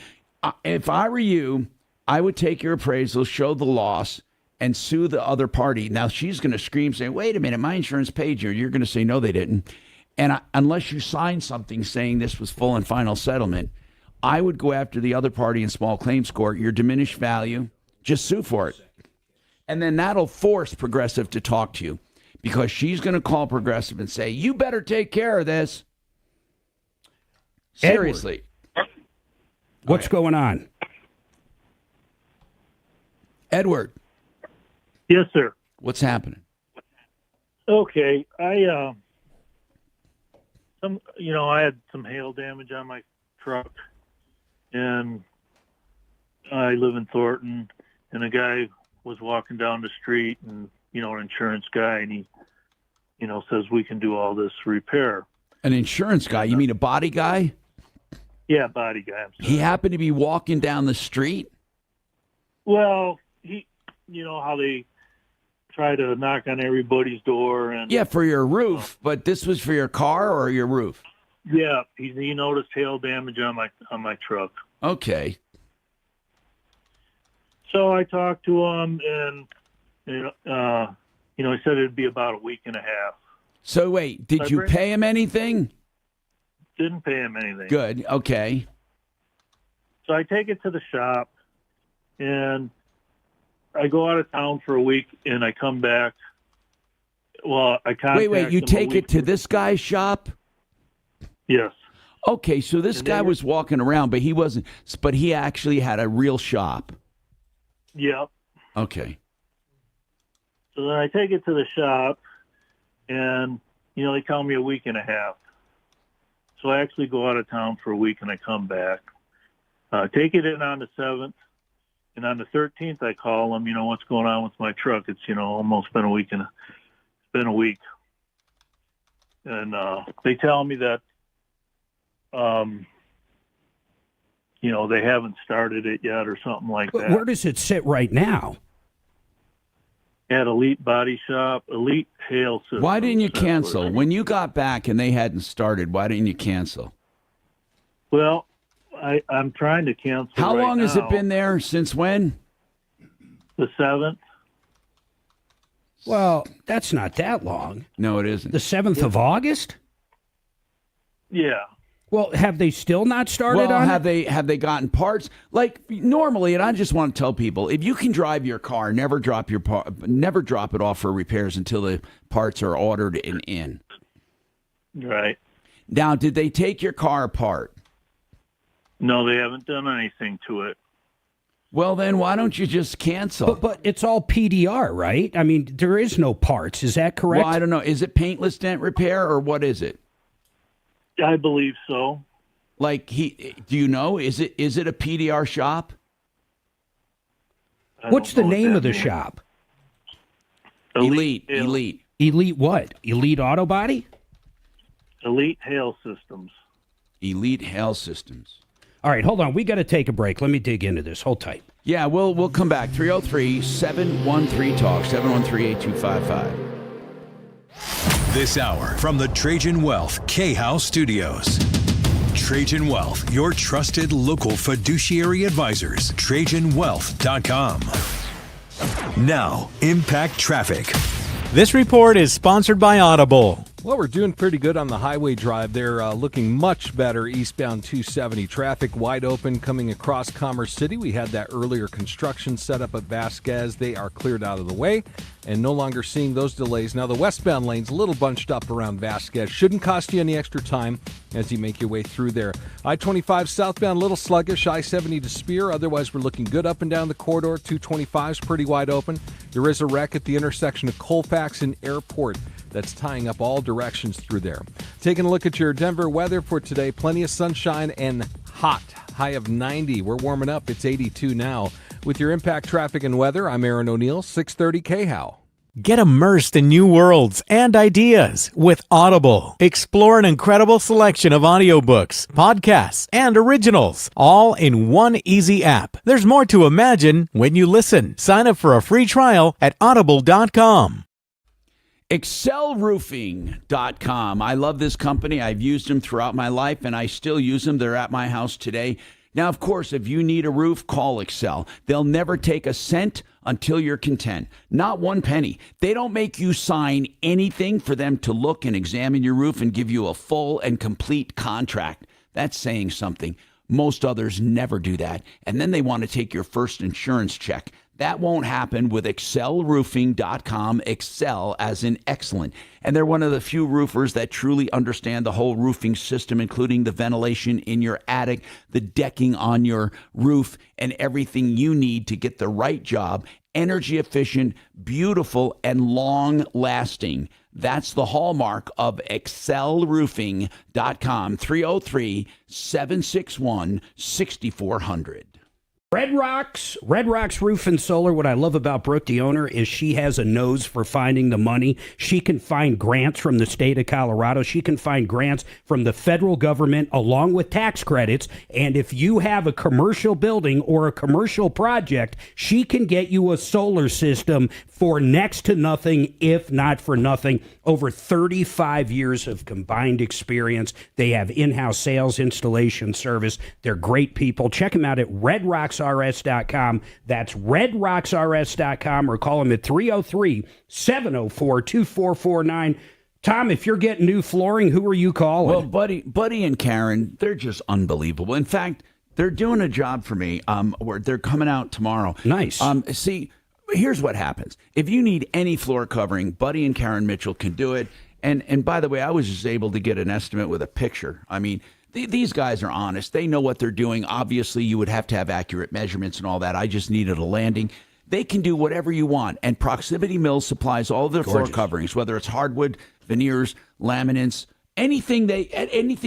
if I were you, I would take your appraisal, show the loss, and sue the other party. Now, she's going to scream, saying, wait a minute, my insurance paid you. You're going to say, no, they didn't. And unless you sign something saying this was full and final settlement, I would go after the other party in small claims court, your diminished value, just sue for it. And then that'll force Progressive to talk to you because she's going to call Progressive and say, you better take care of this. Seriously. What's going on? Edward. Yes, sir. What's happening? Okay, I had some hail damage on my truck, and I live in Thornton, and a guy was walking down the street, and an insurance guy, and he says we can do all this repair. An insurance guy? You mean a body guy? Yeah, body guy. I'm sorry. He happened to be walking down the street? Well, how they try to knock on everybody's door, and Yeah, for your roof, but this was for your car or your roof? yeah, he noticed hail damage on my truck. Okay. So I talked to him, and he said it'd be about a week and a half. So wait, did you pay him anything? Didn't pay him anything. Good. Okay. So I take it to the shop, and I go out of town for a week, and I come back. Well, I contact Wait, you him take it to this guy's shop? Yes. Okay, so this guy was walking around, but he wasn't. But he actually had a real shop. Yep. Okay. So then I take it to the shop, and they tell me a week and a half. So I actually go out of town for a week, and I come back. Take it in on the 7th, and on the 13th I call them. What's going on with my truck? It's almost been a week, and it's been a week, and they tell me that they haven't started it yet or something like that. Where does it sit right now? At Elite Body Shop, Elite Hail System. Why didn't you cancel? When you got back and they hadn't started, why didn't you cancel? Well, I'm trying to cancel. How right long has it now. been there? Since when? The 7th. Well, that's not that long. No, it isn't. The 7th of August? Yeah. Well, have they still not started on have they gotten parts? Like normally, and I just want to tell people, if you can drive your car, never drop it off for repairs until the parts are ordered and in. Right. Now, did they take your car apart? No, they haven't done anything to it. Well, then why don't you just cancel? But it's all PDR, right? I mean, there is no parts. Is that correct? Well, I don't know. Is it paintless dent repair or what is it? I believe so. Like do you know? Is it a PDR shop? What's the name of the shop? Elite. Elite what? Elite Auto Body? Elite Hail Systems. Elite Hail Systems. All right, hold on. We got to take a break. Let me dig into this. Hold tight. Yeah, we'll come back. 303-713-TALK, 713-8255. This hour from the Trajan Wealth K-House Studios. Trajan Wealth, your trusted local fiduciary advisors. TrajanWealth.com. Now, Impact Traffic. This report is sponsored by Audible. Well, we're doing pretty good on the highway drive. They're looking much better eastbound 270. Traffic wide open coming across Commerce City. We had that earlier construction set up at Vasquez. They are cleared out of the way and no longer seeing those delays. Now, the westbound lane's a little bunched up around Vasquez. Shouldn't cost you any extra time as you make your way through there. I-25 southbound, a little sluggish. I-70 to Spear. Otherwise, we're looking good up and down the corridor. 225 is pretty wide open. There is a wreck at the intersection of Colfax and Airport that's tying up all directions through there. Taking a look at your Denver weather for today, plenty of sunshine and hot. High of 90. We're warming up. It's 82 now. With your impact traffic and weather, I'm Aaron O'Neill, 630 KHOW. Get immersed in new worlds and ideas with Audible. Explore an incredible selection of audiobooks, podcasts, and originals, all in one easy app. There's more to imagine when you listen. Sign up for a free trial at audible.com. ExcelRoofing.com. I love this company. I've used them throughout my life, and I still use them. They're at my house today. Now, of course, if you need a roof, call Excel. They'll never take a cent until you're content. Not one penny. They don't make you sign anything for them to look and examine your roof and give you a full and complete contract. That's saying something. Most others never do that. And then they want to take your first insurance check. That won't happen with ExcelRoofing.com. Excel as in excellent. And they're one of the few roofers that truly understand the whole roofing system, including the ventilation in your attic, the decking on your roof, and everything you need to get the right job. Energy efficient, beautiful, and long lasting. That's the hallmark of ExcelRoofing.com. 303-761-6400. Red Rocks Roof and Solar. What I love about Brooke, the owner, is she has a nose for finding the money. She can find grants from the state of Colorado. She can find grants from the federal government along with tax credits. And if you have a commercial building or a commercial project, she can get you a solar system for next to nothing, if not for nothing. Over 35 years of combined experience. They have in-house sales, installation, service. They're great people. Check them out at redrocksrs.com. That's redrocksrs.com, or call them at 303-704-2449. Tom, if you're getting new flooring, who are you calling? Well, Buddy and Karen, they're just unbelievable. In fact, they're doing a job for me. Where they're coming out tomorrow. Nice. See, here's what happens. If you need any floor covering, Buddy and Karen Mitchell can do it. And by the way, I was just able to get an estimate with a picture. I mean, these guys are honest. They know what they're doing. Obviously, you would have to have accurate measurements and all that. I just needed a landing. They can do whatever you want. And Proximity Mills supplies all their floor coverings, whether it's hardwood, veneers, laminates, anything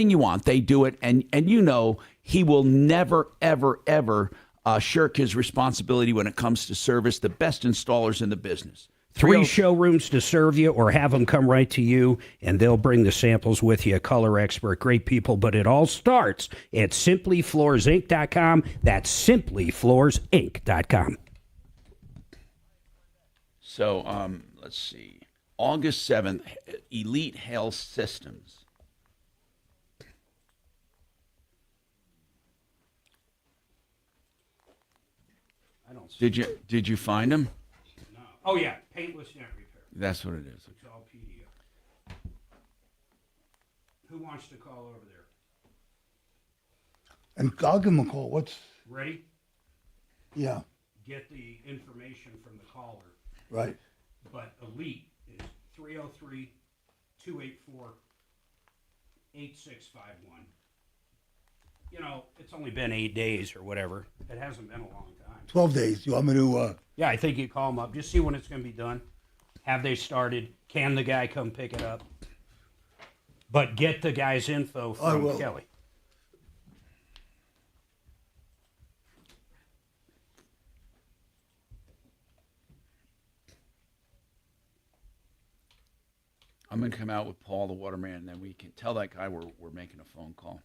you want, they do it. And you know, he will never, ever, ever shirk his responsibility when it comes to service. The best installers in the business. 3 showrooms to serve you, or have them come right to you, and they'll bring the samples with you. A color expert, great people, but it all starts at simplyfloorsinc.com. That's simplyfloorsinc.com. So let's see. August 7th, Elite Health Systems. Did you find them? No. Oh yeah, paintless net repair. That's what it is. It's all PDF. Who wants to call over there? And I'll give him a call. What's ready? Yeah. Get the information from the caller. Right. But Elite is 303-284-8651. You know, it's only been 8 days or whatever. It hasn't been a long time. 12 days. You want me to? Yeah, I think you call them up. Just see when it's going to be done. Have they started? Can the guy come pick it up? But get the guy's info from Kelly. I'm going to come out with Paul, the waterman, and then we can tell that guy we're making a phone call.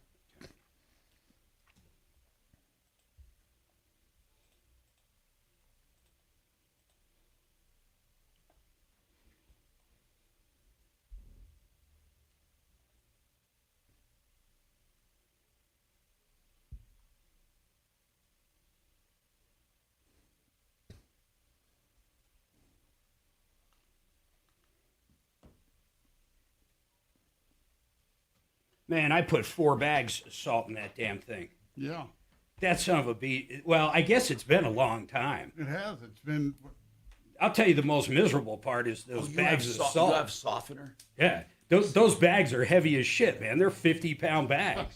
Man, I put 4 bags of salt in that damn thing. Yeah. That son of a beat. Well, I guess it's been a long time. It has. It's been. I'll tell you the most miserable part is those bags of salt. You have softener? Yeah. Those bags are heavy as shit, man. They're 50-pound bags.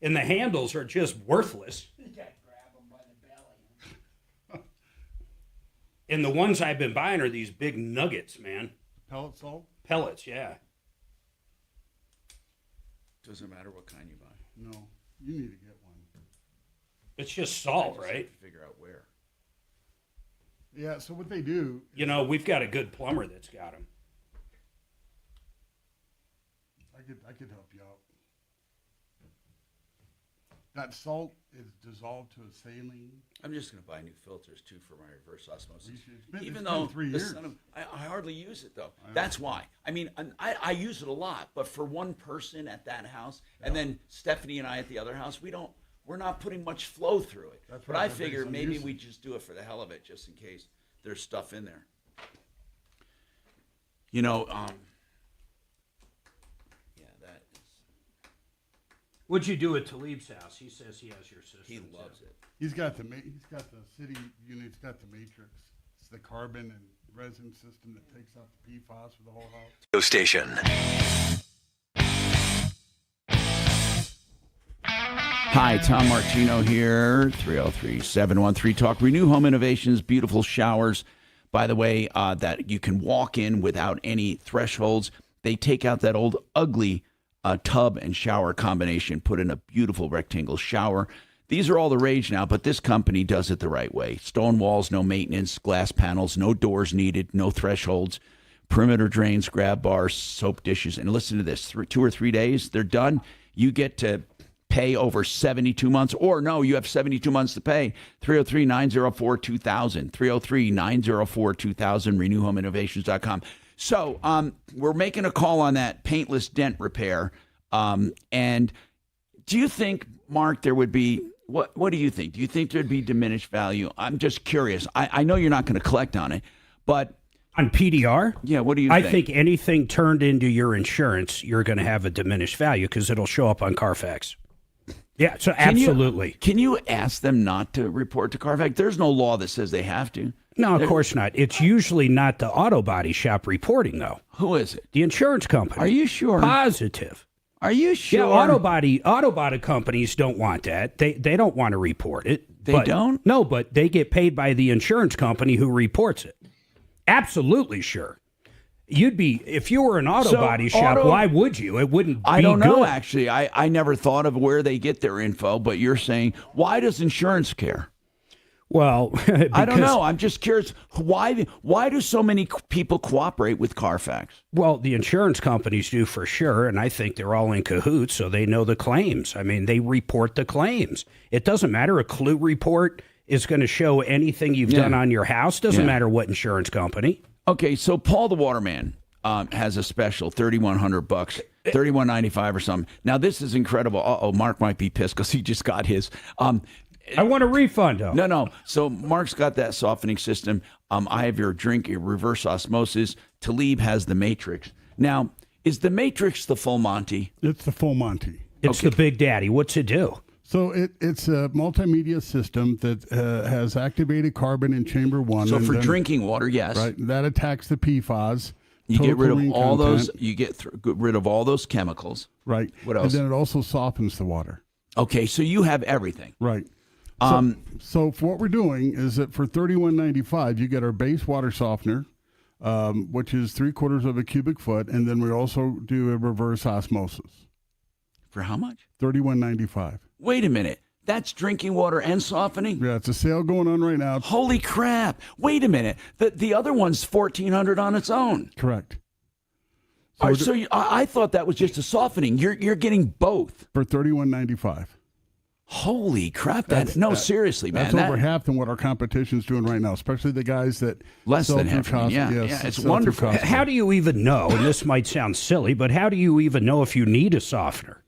And the handles are just worthless. You got to grab them by the belly. And the ones I've been buying are these big nuggets, man. Pellet salt? Pellets, yeah. Doesn't matter what kind you buy. No, you need to get one. It's just salt, right? Figure out where. Yeah, so what they do... You know, we've got a good plumber that's got them. I could help you out. That salt is dissolved to a saline. I'm just going to buy new filters, too, for my reverse osmosis. It's Even been though 3 the years. son of, I hardly use it, though. That's why. I mean, I use it a lot, but for one person at that house, and then Stephanie and I at the other house, we're not putting much flow through it. That's But right, I that's figure based on maybe usage. we just do it for the hell of it, just in case there's stuff in there. You know, yeah, that is. What'd you do at Talib's house? He says he has your system. He loves it. He's got the city unit. He's got the matrix. It's the carbon and resin system that takes out the PFAS for the whole house. Radio station. Hi, Tom Martino here, 303-713-TALK. Renew Home Innovations, beautiful showers, by the way, that you can walk in without any thresholds. They take out that old ugly tub and shower combination, put in a beautiful rectangle shower. These are all the rage now, but this company does it the right way. Stone walls, no maintenance, glass panels, no doors needed, no thresholds, perimeter drains, grab bars, soap dishes. And listen to this, 2 or 3 days, they're done. You get to pay over 72 months, or no, you have 72 months to pay. 303-904-2000, 303-904-2000, renewhomeinnovations.com. So we're making a call on that paintless dent repair. And do you think, Mark, there would be, what do you think? Do you think there'd be diminished value? I'm just curious. I know you're not going to collect on it, but... On PDR? Yeah, what do you I think? think anything turned into your insurance, you're going to have a diminished value because it'll show up on Carfax. Yeah, so absolutely. Can you ask them not to report to Carfax? There's no law that says they have to. No, of course not. It's usually not the auto body shop reporting, though. Who is it? The insurance company. Are you sure? Positive. Are you sure? Yeah, auto body companies don't want that. They don't want to report it. They don't? No, but they get paid by the insurance company who reports it. Absolutely sure. You'd be, if you were an auto body shop, why would you? It wouldn't be I don't know, good. actually. I never thought of where they get their info, but you're saying, why does insurance care? Well, I don't know. I'm just curious. Why do so many people cooperate with Carfax? Well, the insurance companies do for sure, and I think they're all in cahoots, so they know the claims. I mean, they report the claims. It doesn't matter. A clue report is going to show anything you've done on your house. Doesn't matter what insurance company. Okay, so Paul the Waterman has a special, $3,100, $3,195 or something. Now this is incredible. Mark might be pissed because he just got his. I want a refund, though. No. So Mark's got that softening system. I have your reverse osmosis. Talib has the Matrix. Now, is the Matrix the full Monty? It's the full Monty. It's the Big Daddy. What's it do? So it's a multimedia system that has activated carbon in chamber 1. So for drinking water, yes. Right. That attacks the PFAS. You get rid of chlorine all content. those. You get rid of all those chemicals. Right. What else? And then it also softens the water. Okay, so you have everything. Right. So for what we're doing is that for $31.95, you get our base water softener, which is 3/4 of a cubic foot, and then we also do a reverse osmosis. For how much? $31.95. Wait a minute. That's drinking water and softening? Yeah, it's a sale going on right now. Holy crap. Wait a minute. The other one's $1,400 on its own. Correct. So I thought that was just a softening. You're getting both. For $31.95. Holy crap. Seriously, man. That's over half than what our competition's doing right now, especially the guys that less sell than through half. Costco. Yeah, it's wonderful. How do you even know, and this might sound silly, but how do you even know if you need a softener?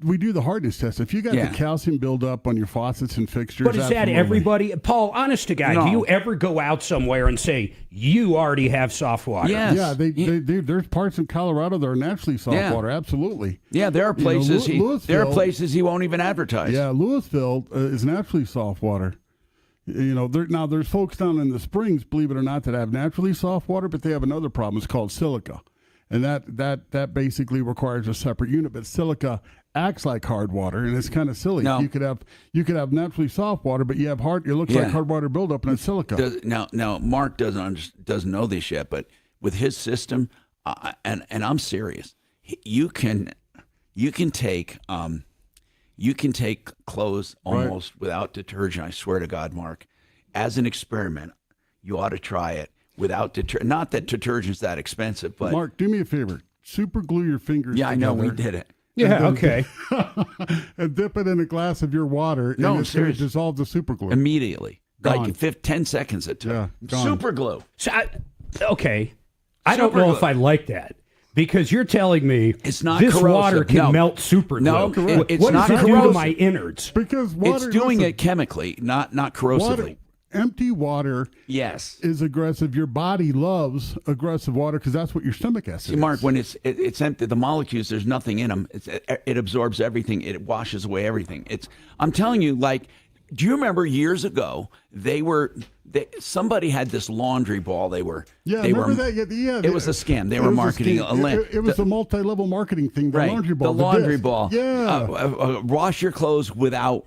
We do the hardness test. If you got the calcium buildup on your faucets and fixtures, But is that everybody? Paul, honest to God, do you ever go out somewhere and say, you already have soft water? Yes. Yeah, there's parts in Colorado that are naturally soft water. Absolutely. Yeah, there are places he won't even advertise. Yeah, Louisville is naturally soft water. Now there's folks down in the Springs, believe it or not, that have naturally soft water, but they have another problem. It's called silica, and that basically requires a separate unit. But silica acts like hard water, and it's kind of silly. No. You could have naturally soft water, but you have hard. It looks like hard water buildup, and it's silica. Now Mark doesn't know this yet, but with his system, and I'm serious, you can take You can take clothes almost without detergent. I swear to God, Mark, as an experiment, you ought to try it without detergent. Not that detergent's that expensive, but Mark, do me a favor. Super glue your fingers yeah, together. I know we did it. Yeah, okay. And dip it in a glass of your water. No, and it's going to dissolve the super glue. Immediately. Gone. Like 10 seconds it took. Yeah, gone. Super glue. So I don't know if I like that. Because you're telling me it's not this corrosive. water can melt super glue. No, it's what not does it corrosive. do to my innards? Because water, it's doing it chemically, not corrosively. Empty water is aggressive. Your body loves aggressive water because that's what your stomach acid See, Mark, when it's empty, the molecules, there's nothing in them. It absorbs everything. It washes away everything. I'm telling you, like, do you remember years ago, somebody had this laundry ball. It was a scam. They were marketing It was a multi-level marketing thing. The laundry ball. The laundry ball. Yeah. Wash your clothes without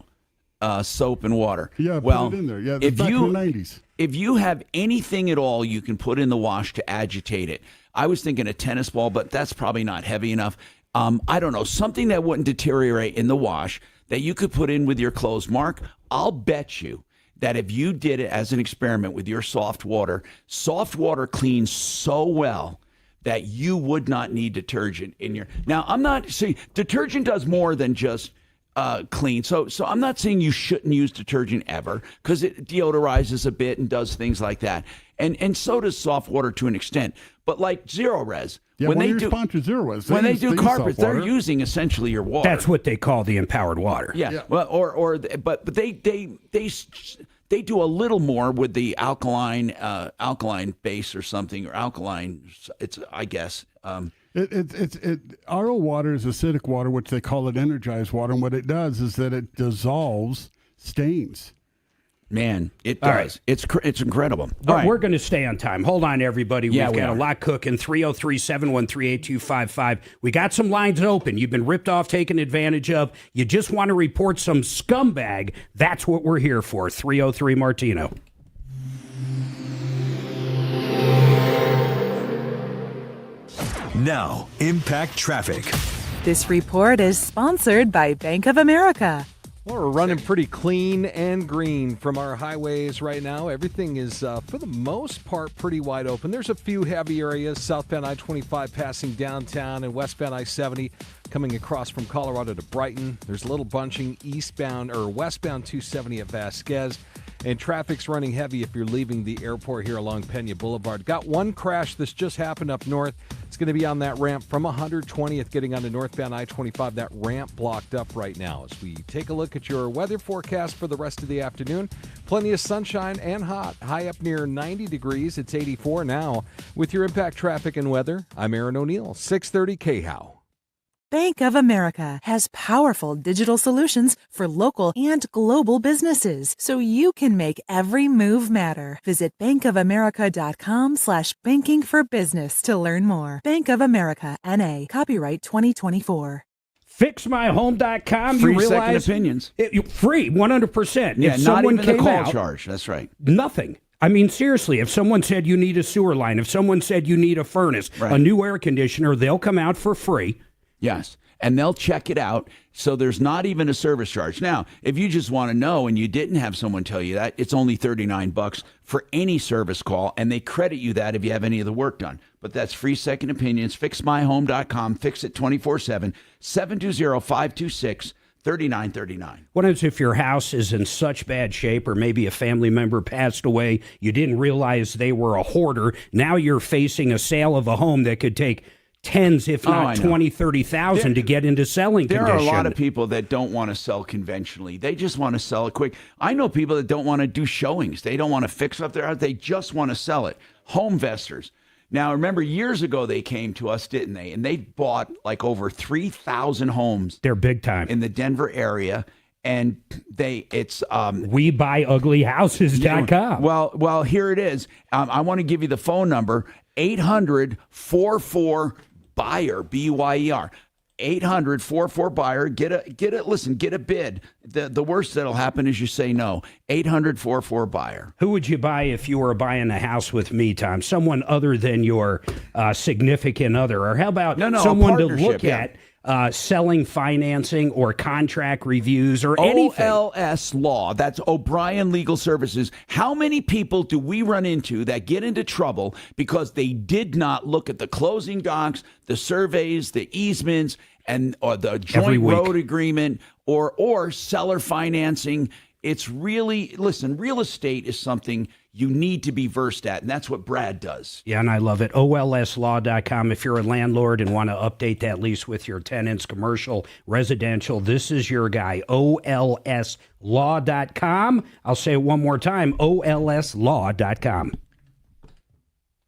soap and water. Yeah, well, put it in there. Yeah, if back you in the 90s. If you have anything at all, you can put in the wash to agitate it. I was thinking a tennis ball, but that's probably not heavy enough. I don't know, something that wouldn't deteriorate in the wash that you could put in with your clothes. Mark, I'll bet you that if you did it as an experiment with your soft water cleans so well that you would not need detergent in your. Now, I'm not saying detergent does more than just clean. So I'm not saying you shouldn't use detergent ever because it deodorizes a bit and does things like that. And so does soft water to an extent. But like Zero Res, when they do Zero-Res, when they do carpets, they're using essentially your water. That's what they call the empowered water. Yeah. Well, but they do a little more with the alkaline base or something, or alkaline. It's, I guess. RO water is acidic water, which they call it energized water, and what it does is that it dissolves stains. Man, it All does. right. It's incredible. But we're going to stay on time. Hold on, everybody. Yeah, We've got we a are. lot cooking. 303-713-8255. We got some lines open. You've been ripped off, taken advantage of. You just want to report some scumbag. That's what we're here for. 303 Martino. Now, Impact Traffic. This report is sponsored by Bank of America. Well, we're running pretty clean and green from our highways right now. Everything is, for the most part, pretty wide open. There's a few heavy areas, southbound I-25 passing downtown and westbound I-70 coming across from Colorado to Brighton. There's a little bunching westbound 270 at Vasquez. And traffic's running heavy if you're leaving the airport here along Pena Boulevard. Got one crash that's just happened up north. It's going to be on that ramp from 120th getting onto northbound I-25. That ramp blocked up right now. As we take a look at your weather forecast for the rest of the afternoon, plenty of sunshine and hot. High up near 90 degrees. It's 84 now. With your Impact Traffic and weather, I'm Aaron O'Neill, 630 KHOW. Bank of America has powerful digital solutions for local and global businesses, so you can make every move matter. Visit bankofamerica.com/banking for business to learn more. Bank of America, N.A., copyright 2024. FixMyHome.com. Free you realize second opinions. Free, 100%. Yeah, if not someone even the came call out, charge. That's right. Nothing. I mean, seriously, if someone said you need a sewer line, if someone said you need a furnace, a new air conditioner, they'll come out for free. Yes, and they'll check it out, so there's not even a service charge. Now, if you just want to know and you didn't have someone tell you that, it's only $39 for any service call, and they credit you that if you have any of the work done. But that's free second opinions. FixMyHome.com. Fix it 24/7. 720-526-3939. What if your house is in such bad shape, or maybe a family member passed away, you didn't realize they were a hoarder, now you're facing a sale of a home that could take tens, if not 20, 30,000 to get into selling There condition. are a lot of people that don't want to sell conventionally. They just want to sell it quick. I know people that don't want to do showings. They don't want to fix up their house. They just want to sell it. Homevestors. Now, remember, years ago they came to us, didn't they? And they bought like over 3,000 homes. They're big time. In the Denver area. And it's WeBuyUglyHouses.com. Well, here it is. I want to give you the phone number, 800-44-BUYER, B-U-Y-E-R. 800-44-BUYER. Get a bid. The worst that'll happen is you say no. 800-44-BUYER. Who would you buy if you were buying a house with me, Tom? Someone other than your significant other, or how about someone to look at selling, financing, or contract reviews or anything. OLS Law, that's O'Brien Legal Services. How many people do we run into that get into trouble because they did not look at the closing docs, the surveys, the easements, or the joint road agreement, or seller financing? It's really, listen, real estate is something you need to be versed at, and that's what Brad does. Yeah, and I love it. OLSlaw.com. If you're a landlord and want to update that lease with your tenants, commercial, residential, this is your guy. OLSlaw.com. I'll say it one more time. OLSlaw.com.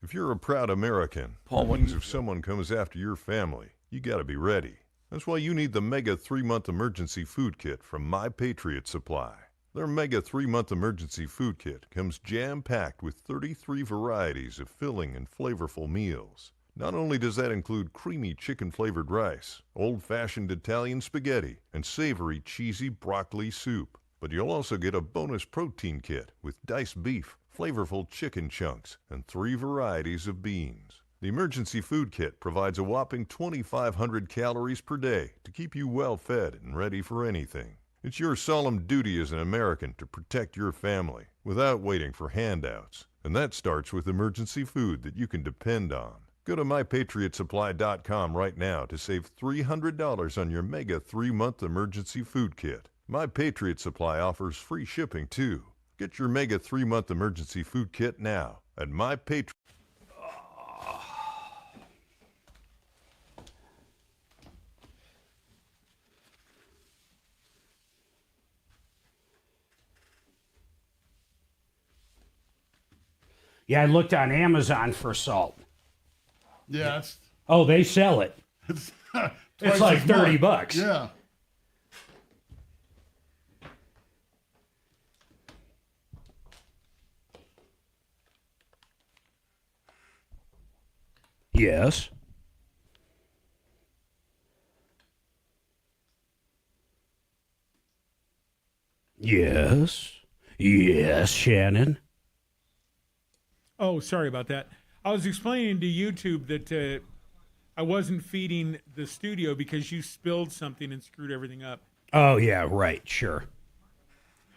If you're a proud American, that means if someone comes after your family, you got to be ready. That's why you need the Mega 3-Month Emergency Food Kit from My Patriot Supply. Their Mega 3-Month Emergency Food Kit comes jam-packed with 33 varieties of filling and flavorful meals. Not only does that include creamy chicken-flavored rice, old-fashioned Italian spaghetti, and savory cheesy broccoli soup, but you'll also get a bonus protein kit with diced beef, flavorful chicken chunks, and 3 varieties of beans. The Emergency Food Kit provides a whopping 2,500 calories per day to keep you well-fed and ready for anything. It's your solemn duty as an American to protect your family without waiting for handouts. And that starts with emergency food that you can depend on. Go to MyPatriotSupply.com right now to save $300 on your Mega 3-Month Emergency Food Kit. My Patriot Supply offers free shipping, too. Get your Mega 3-Month Emergency Food Kit now at MyPatriot. Yeah, I looked on Amazon for salt. Yeah. Oh, they sell it. It's like $30. Yeah. Yes. Yes. Yes, Shannon. Oh, sorry about that. I was explaining to YouTube that I wasn't feeding the studio because you spilled something and screwed everything up. Oh, yeah, right, sure.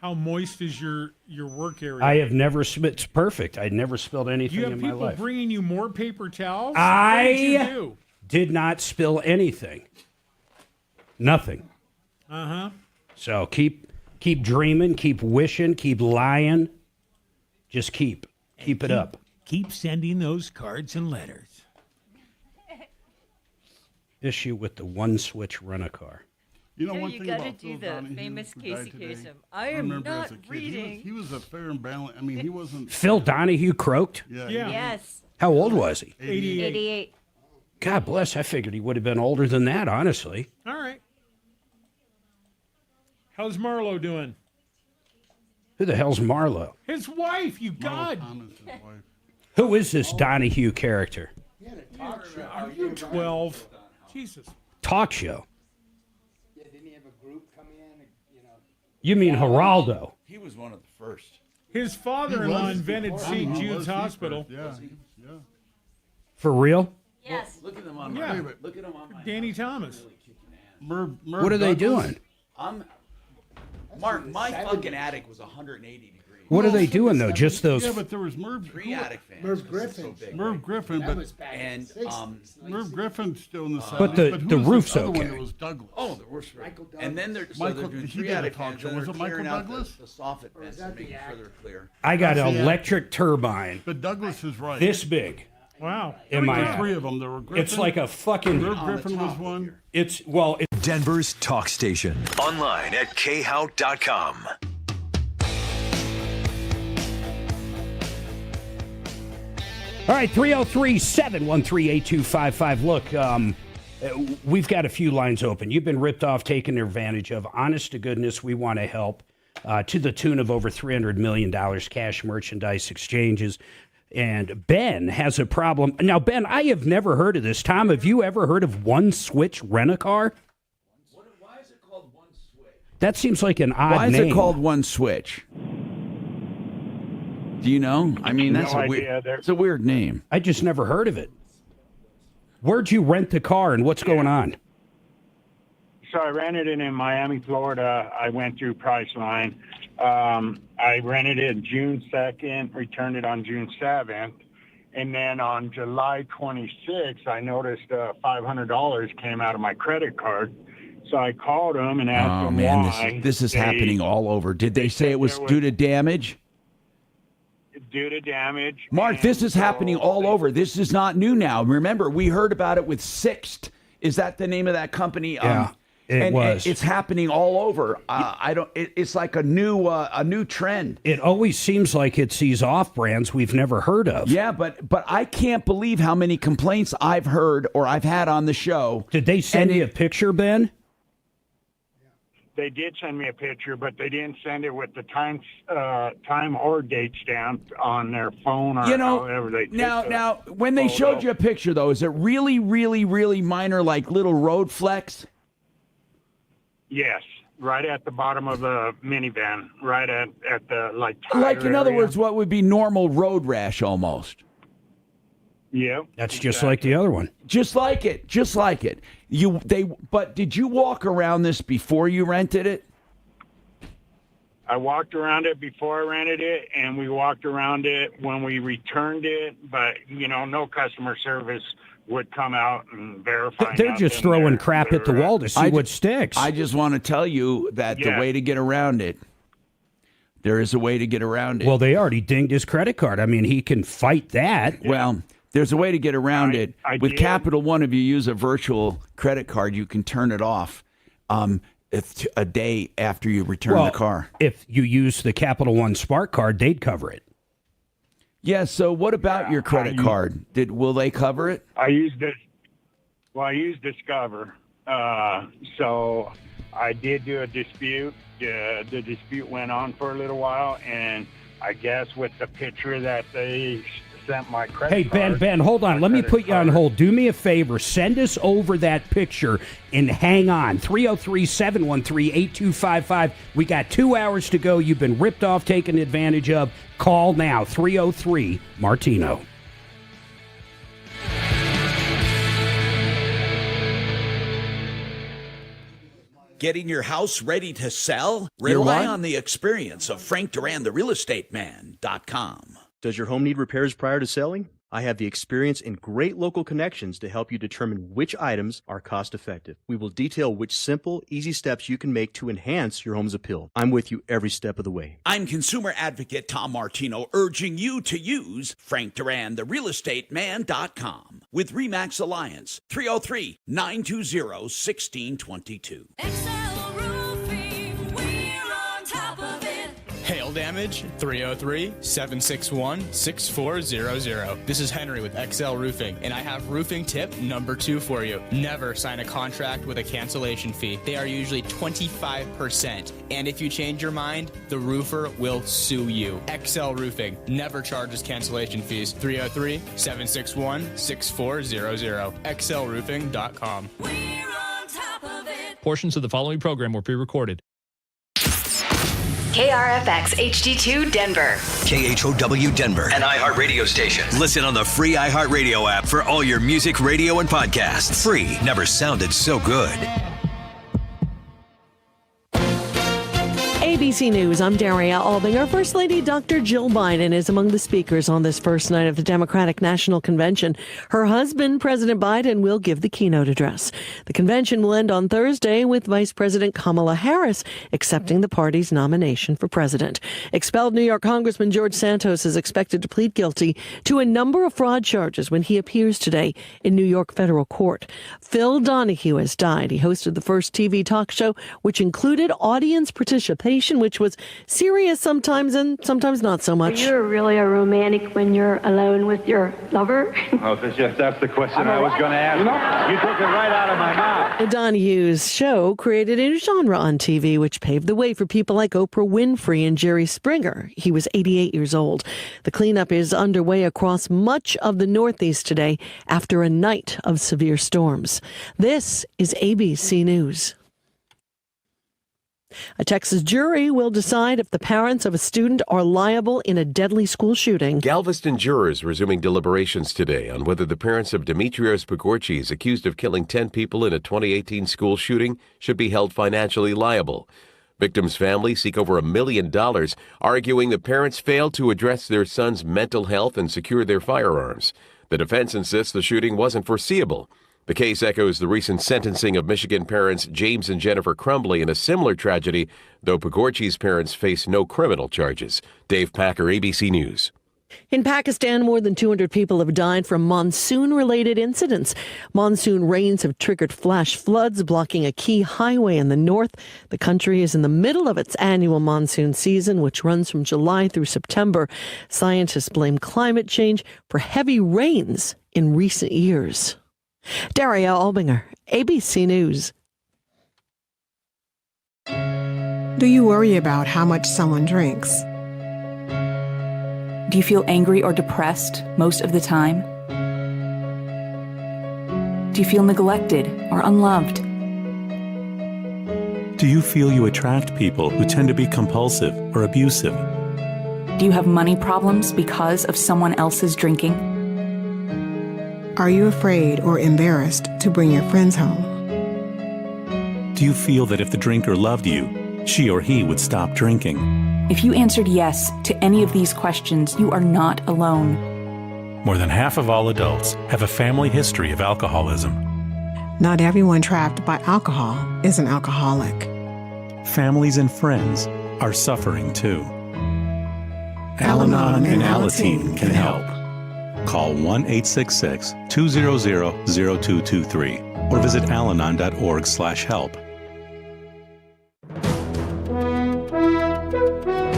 How moist is your work area? I have never, it's perfect. I'd never spilled anything in my life. You have people bringing you more paper towels? I What did you do? did not spill anything. Nothing. Uh-huh. So keep dreaming, keep wishing, keep lying. Just keep it up. Keep sending those cards and letters. Issue with the one-switch rent-a-car. You know, Yeah, one you thing gotta about do Phil the Donahue, famous who Casey died today, Kasem. I am remember not as a kid, reading. He was a fair and balanced. I mean, he wasn't. Phil Donahue croaked? Yeah. Yes. How old was he? 88. God bless. I figured he would have been older than that, honestly. All right. How's Marlo doing? Who the hell's Marlo? His wife, you God. Who is this Donahue character? Are you 12? Jesus. Talk show. Yeah, didn't he have a group come in? You mean Geraldo? He was one of the first. His father-in-law invented St. Jude's Hospital. Yeah. For real? Yes. Look at them on Yeah. my. Look at them on my. Danny Thomas. What are they doing? Mark, my fucking attic was 180 degrees. What are they doing, though? Just those... Yeah, but there was Merv. 3 attic fans. Merv Griffin. Merv Griffin, That but was back in the 60s. Merv Griffin's still in the 70s. But the who was roof's other one okay. that was Douglas. Oh, the worst. Michael Douglas. And then they're Michael- doing he 3 did a attic talk fans. show. And Was they're it Michael clearing out Douglas? the soffit vents that and the making sure they're clear. I got That's an the electric turbine But Douglas is right. this big Wow. in my There were attic. 3 of them. There were Griffin. It's like a fucking... Merv Griffin was one. It's Denver's talk station. Online at khout.com. All right, 303-713-8255. Look, we've got a few lines open. You've been ripped off, taken advantage of. Honest to goodness, we want to help to the tune of over $300 million cash merchandise exchanges. And Ben has a problem. Now, Ben, I have never heard of this. Tom, have you ever heard of One Switch Rent-A-Car? Why is it called One Switch? That seems like an odd Why is name. it called One Switch? Do you know? I mean, that's No a idea. weird. It's a weird name. I just never heard of it. Where'd you rent the car and what's going on? So I rented it in Miami, Florida. I went through Priceline. I rented it June 2nd, returned it on June 7th. And then on July 26th, I noticed $500 came out of my credit card. So I called them and asked them why. This is happening all over. Did they say it was due to damage? Due to damage. Mark, this is happening all over. This is not new now. Remember, we heard about it with Sixt. Is that the name of that company? Yeah, it was. It's happening all over. It's like a new trend. It always seems like it's these off brands we've never heard of. Yeah, but I can't believe how many complaints I've heard or I've had on the show. Did they send you a picture, Ben? They did send me a picture, but they didn't send it with the time or date stamp on their phone or however they took Now, when they showed you a picture, though, is it really, really, really minor, like little road flecks? Yes, right at the bottom of the minivan, right at the tire Like, in other area. words, what would be normal road rash almost? Yeah. That's just like the other one. Just like it. Just like it. But did you walk around this before you rented it? I walked around it before I rented it, and we walked around it when we returned it, but, no customer service would come out and verify. They're just throwing crap at the wall to see what sticks. I just want to tell you that the way to get around it, there is a way to get around it. Well, they already dinged his credit card. I mean, he can fight that. Well, there's a way to get around it. With Capital One, if you use a virtual credit card, you can turn it off a day after you return the car. If you use the Capital One Spark card, they'd cover it. Yeah, so what about your credit card? Will they cover it? I used Discover. So I did do a dispute. The dispute went on for a little while, and I guess with the picture that they sent my credit Hey, card. Ben, hold on. Let me put you on hold. Do me a favor. Send us over that picture and hang on. 303-713-8255. We got 2 hours to go. You've been ripped off, taken advantage of. Call now. 303-MARTINO. Getting your house ready to sell? Your Rely what? on the experience of Frank Duran, therealestateman.com. Does your home need repairs prior to selling? I have the experience and great local connections to help you determine which items are cost effective. We will detail which simple, easy steps you can make to enhance your home's appeal. I'm with you every step of the way. I'm consumer advocate Tom Martino, urging you to use Frank Duran, therealestateman.com with RE/MAX Alliance, 303-920-1622. Hail damage, 303-761-6400. This is Henry with XL Roofing, and I have roofing tip number 2 for you. Never sign a contract with a cancellation fee. They are usually 25%. And if you change your mind, the roofer will sue you. XL Roofing never charges cancellation fees. 303-761-6400. XLroofing.com. We're on top of it. Portions of the following program were pre-recorded. KRFX HD2 Denver. KHOW Denver, an iHeartRadio station. Listen on the free iHeartRadio app for all your music, radio, and podcasts. Free. Never sounded so good. ABC News, I'm Daria Albinger. First Lady Dr. Jill Biden is among the speakers on this first night of the Democratic National Convention. Her husband, President Biden, will give the keynote address. The convention will end on Thursday with Vice President Kamala Harris accepting the party's nomination for president. Expelled New York Congressman George Santos is expected to plead guilty to a number of fraud charges when he appears today in New York federal court. Phil Donahue has died. He hosted the first TV talk show, which included audience participation, which was serious sometimes and sometimes not so much. You're really a romantic when you're alone with your lover. Oh, that's the question I was going to ask. You took it right out of my mouth. Donahue's show created a genre on TV, which paved the way for people like Oprah Winfrey and Jerry Springer. He was 88 years old. The cleanup is underway across much of the Northeast today after a night of severe storms. This is ABC News. A Texas jury will decide if the parents of a student are liable in a deadly school shooting. Galveston jurors resuming deliberations today on whether the parents of Demetrios Pagorchis, accused of killing 10 people in a 2018 school shooting, should be held financially liable. Victims' families seek over $1 million, arguing the parents failed to address their son's mental health and secure their firearms. The defense insists the shooting wasn't foreseeable. The case echoes the recent sentencing of Michigan parents James and Jennifer Crumbly in a similar tragedy, though Pagorchi's parents face no criminal charges. Dave Packer, ABC News. In Pakistan, more than 200 people have died from monsoon-related incidents. Monsoon rains have triggered flash floods, blocking a key highway in the north. The country is in the middle of its annual monsoon season, which runs from July through September. Scientists blame climate change for heavy rains in recent years. Daria Albinger, ABC News. Do you worry about how much someone drinks? Do you feel angry or depressed most of the time? Do you feel neglected or unloved? Do you feel you attract people who tend to be compulsive or abusive? Do you have money problems because of someone else's drinking? Are you afraid or embarrassed to bring your friends home? Do you feel that if the drinker loved you, she or he would stop drinking? If you answered yes to any of these questions, you are not alone. More than half of all adults have a family history of alcoholism. Not everyone trapped by alcohol is an alcoholic. Families and friends are suffering too. Al-Anon and Alateen can help. Call 1-866-200-0223 or visit alanon.org/help.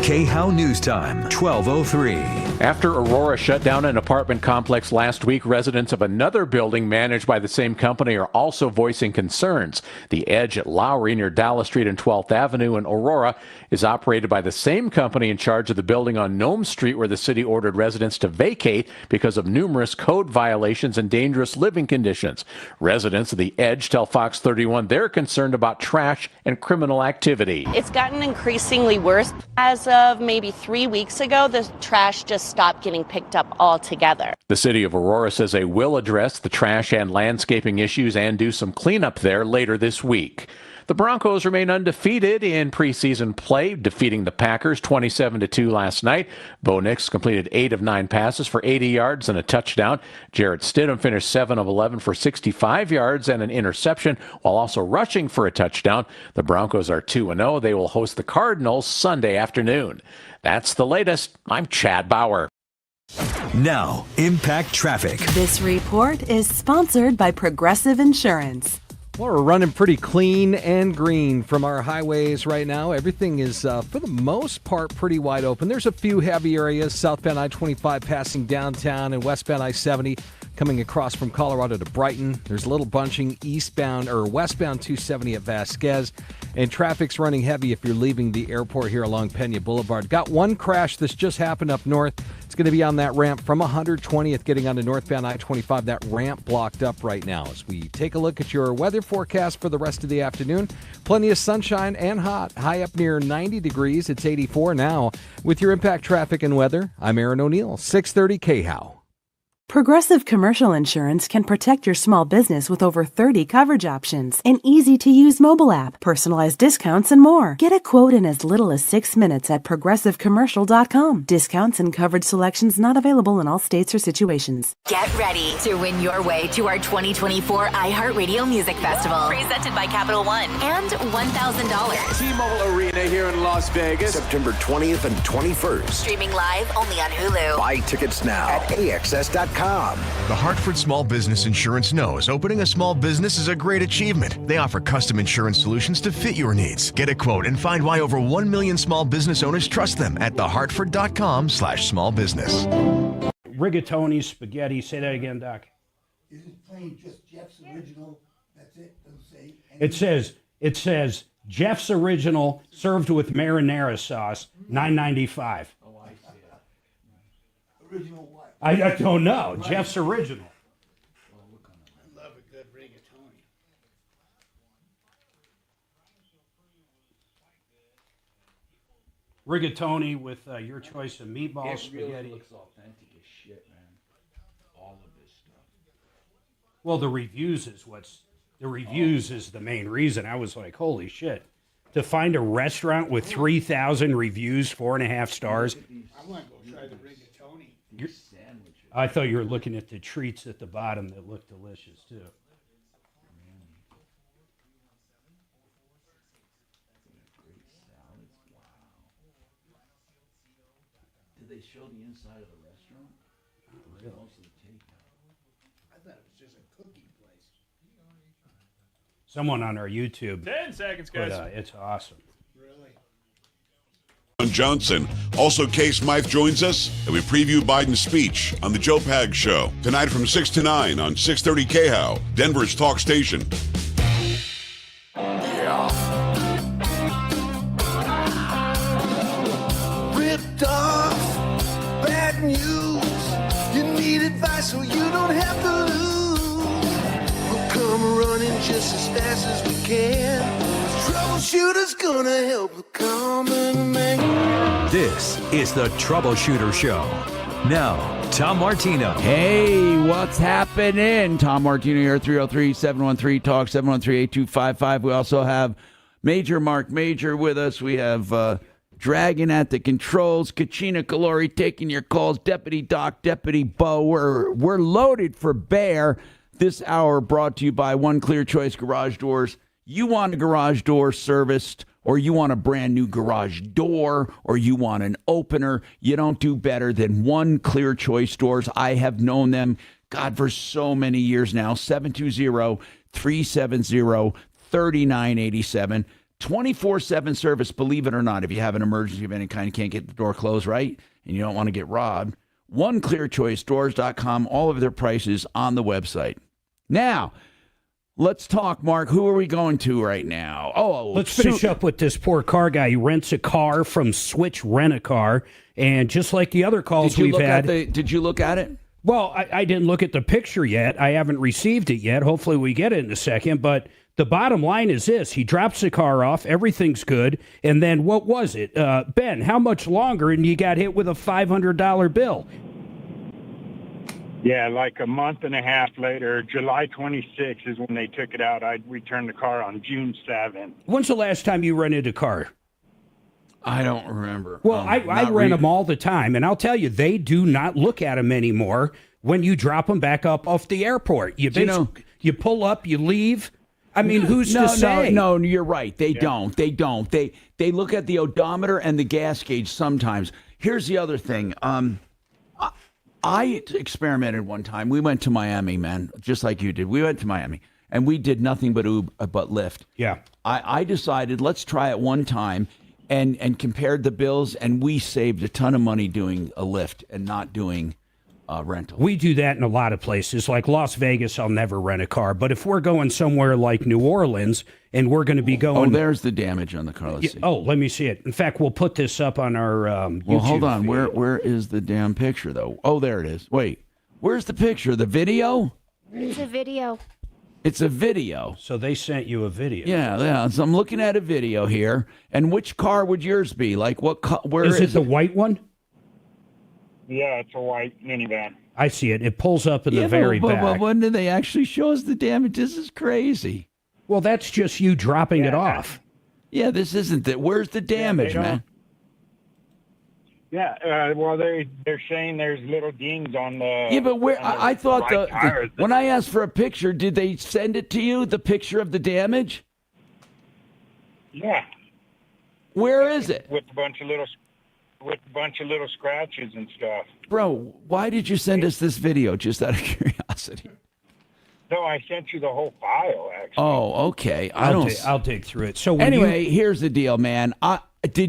KHOW News Time, 12:03. After Aurora shut down an apartment complex last week, residents of another building managed by the same company are also voicing concerns. The Edge at Lowry near Dallas Street and 12th Avenue in Aurora is operated by the same company in charge of the building on Nome Street, where the city ordered residents to vacate because of numerous code violations and dangerous living conditions. Residents of the Edge tell Fox 31 they're concerned about trash and criminal activity. It's gotten increasingly worse. As of maybe 3 weeks ago, the trash just stopped getting picked up altogether. The city of Aurora says they will address the trash and landscaping issues and do some cleanup there later this week. The Broncos remain undefeated in preseason play, defeating the Packers 27-2 last night. Bo Nix completed 8 of 9 passes for 80 yards and a touchdown. Jarrett Stidham finished 7 of 11 for 65 yards and an interception, while also rushing for a touchdown. The Broncos are 2-0. They will host the Cardinals Sunday afternoon. That's the latest. I'm Chad Bauer. Now, Impact Traffic. This report is sponsored by Progressive Insurance. Well, we're running pretty clean and green from our highways right now. Everything is, for the most part, pretty wide open. There's a few heavy areas, southbound I-25 passing downtown and westbound I-70 coming across from Colorado to Brighton. There's a little bunching westbound 270 at Vasquez. And traffic's running heavy if you're leaving the airport here along Pena Boulevard. Got one crash that's just happened up north. It's going to be on that ramp from 120th getting onto northbound I-25. That ramp blocked up right now. As we take a look at your weather forecast for the rest of the afternoon, plenty of sunshine and hot. High up near 90 degrees. It's 84 now. With your Impact Traffic and Weather, I'm Aaron O'Neill, 630 KHOW. Progressive Commercial Insurance can protect your small business with over 30 coverage options, an easy-to-use mobile app, personalized discounts, and more. Get a quote in as little as 6 minutes at progressivecommercial.com. Discounts and coverage selections not available in all states or situations. Get ready to win your way to our 2024 iHeartRadio Music Festival, presented by Capital One, and $1,000. T-Mobile Arena here in Las Vegas, September 20th and 21st. Streaming live only on Hulu. Buy tickets now at AXS.com. The Hartford Small Business Insurance knows opening a small business is a great achievement. They offer custom insurance solutions to fit your needs. Get a quote and find why over 1 million small business owners trust them at thehartford.com/smallbusiness. Rigatoni spaghetti. Say that again, Doc. Is it plain just Jeff's original? That's it? Doesn't say It says Jeff's original served with marinara sauce, $9.95. Oh, I see it. Original what? I don't know. Right. Jeff's original. I love a good rigatoni. Rigatoni with your choice of meatball spaghetti. It really looks authentic as shit, man. All of this stuff. Well, the reviews is the main reason. I was like, holy shit. To find a restaurant with 3,000 reviews, 4.5 stars. I want to go try the rigatoni. Sandwiches. I thought you were looking at the treats at the bottom that look delicious, too. Did they show the inside of the restaurant? Really? Most of the takeout. I thought it was just a cookie place. Someone on our YouTube. 10 seconds, guys. It's awesome. Johnson. Also, Kay Smythe joins us, and we preview Biden's speech on the Joe Pag Show tonight from 6 to 9 on 630 KHOW, Denver's talk station. Ripped off, bad news. You need advice so you don't have to lose. We'll come running just as fast as we can. Troubleshooter's gonna help a common man. This is the Troubleshooter Show. Now, Tom Martino. Hey, what's happening? Tom Martino here, 303-713-TALK, 713-8255. We also have Major Marc Mager with us. We have Dragon at the controls, Kachina Kalori taking your calls, Deputy Doc, Deputy Bo. We're loaded for bear. This hour brought to you by One Clear Choice Garage Doors. You want a garage door serviced, or you want a brand new garage door, or you want an opener, you don't do better than One Clear Choice Doors. I have known them, God, for so many years now. 720-370-3987. 24/7 service, believe it or not. If you have an emergency of any kind, you can't get the door closed right, and you don't want to get robbed, OneClearChoiceDoors.com, all of their prices on the website. Now, let's talk, Mark. Who are we going to right now? Let's finish up with this poor car guy. He rents a car from Switch Rent-A-Car, and just like the other calls we've had. Did you look at it? Well, I didn't look at the picture yet. I haven't received it yet. Hopefully we get it in a second. But the bottom line is this. He drops the car off. Everything's good. And then what was it? Ben, how much longer? And you got hit with a $500 bill. Yeah, like a month and a half later, July 26th is when they took it out. I returned the car on June 7th. When's the last time you rented a car? I don't remember. Well, I rent them all the time, and I'll tell you, they do not look at them anymore when you drop them back up off the airport. You pull up, you leave. I mean, who's to say? No, you're right. They don't. They look at the odometer and the gas gauge sometimes. Here's the other thing. I experimented one time. We went to Miami, man, just like you did. We went to Miami, and we did nothing but Lyft. Yeah. I decided, let's try it one time, and compared the bills, and we saved a ton of money doing a Lyft and not doing rental. We do that in a lot of places. Like Las Vegas, I'll never rent a car. But if we're going somewhere like New Orleans, and we're going to be going... Oh, there's the damage on the car. Let's see. Oh, let me see it. In fact, we'll put this up on our YouTube Well, hold on. feed. Where is the damn picture, though? Oh, there it is. Wait. Where's the picture? The video? It's a video. It's a video. So they sent you a video. Yeah. So I'm looking at a video here. And which car would yours be? Like, what car? Where is it? The white one? Yeah, it's a white minivan. I see it. It pulls up in the very back. But when did they actually show us the damage? This is crazy. Well, that's just you dropping it off. Yeah, this isn't that. Where's the damage, man? Yeah, well, they're saying there's little dings on the... Yeah, but where? I thought right tire. when I asked for a picture, did they send it to you, the picture of the damage? Yeah. Where is it? With a bunch of little scratches and stuff. Bro, why did you send us this video, just out of curiosity? No, I sent you the whole file, actually. Oh, okay. I'll dig through it. So anyway, here's the deal, man. His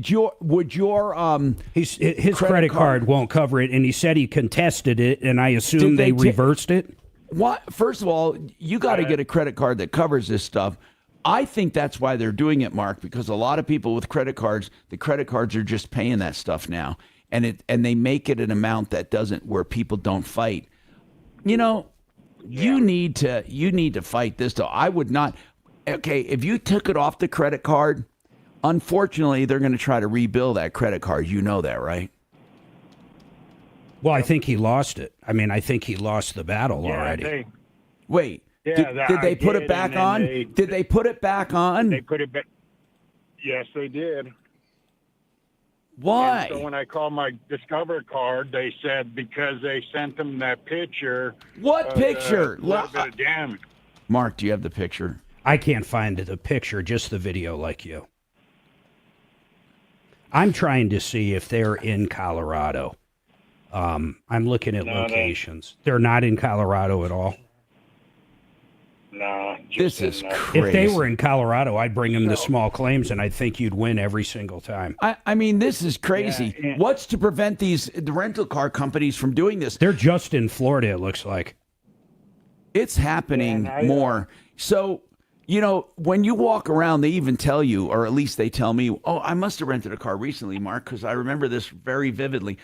credit card won't cover it, and he said he contested it, and I assume they reversed it. What? First of all, you got to get a credit card that covers this stuff. I think that's why they're doing it, Mark, because a lot of people with credit cards, the credit cards are just paying that stuff now, and they make it an amount that doesn't, where people don't fight. You know, you need to fight this though. I would not. Okay, if you took it off the credit card, Unfortunately, they're going to try to rebuild that credit card. You know that, right? Well, I think he lost it. I mean, I think he lost the battle already. Wait, did they put it back on? Did they put it back on? They put it back. Yes, they did. Why? And so when I called my Discover card, they said because they sent them that picture. What picture? A little bit of damage. Mark, do you have the picture? I can't find the picture, just the video like you. I'm trying to see if they're in Colorado. I'm looking at locations. They're not in Colorado at all. No. This is crazy. If they were in Colorado, I'd bring them the small claims, and I think you'd win every single time. I mean, this is crazy. Yeah. What's to prevent the rental car companies from doing this? They're just in Florida, it looks like. It's happening more. So, when you walk around, they even tell you, or at least they tell me, oh, I must have rented a car recently, Mark, because I remember this very vividly.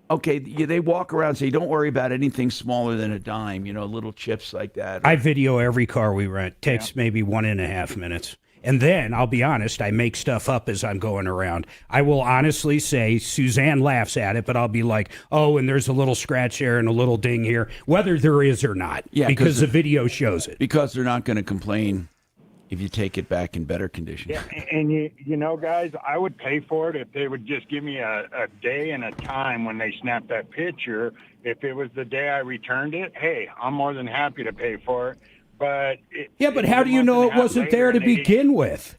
Okay, they walk around and say, don't worry about anything smaller than a dime, little chips like that. I video every car we rent. Takes maybe 1.5 minutes. And then, I'll be honest, I make stuff up as I'm going around. I will honestly say, Suzanne laughs at it, but I'll be like, oh, and there's a little scratch there and a little ding here, whether there is or not, because the video shows it. Because they're not going to complain if you take it back in better condition. Yeah, and you know, guys, I would pay for it if they would just give me a day and a time when they snapped that picture. If it was the day I returned it, hey, I'm more than happy to pay for it. But but how do you know it wasn't there to begin with?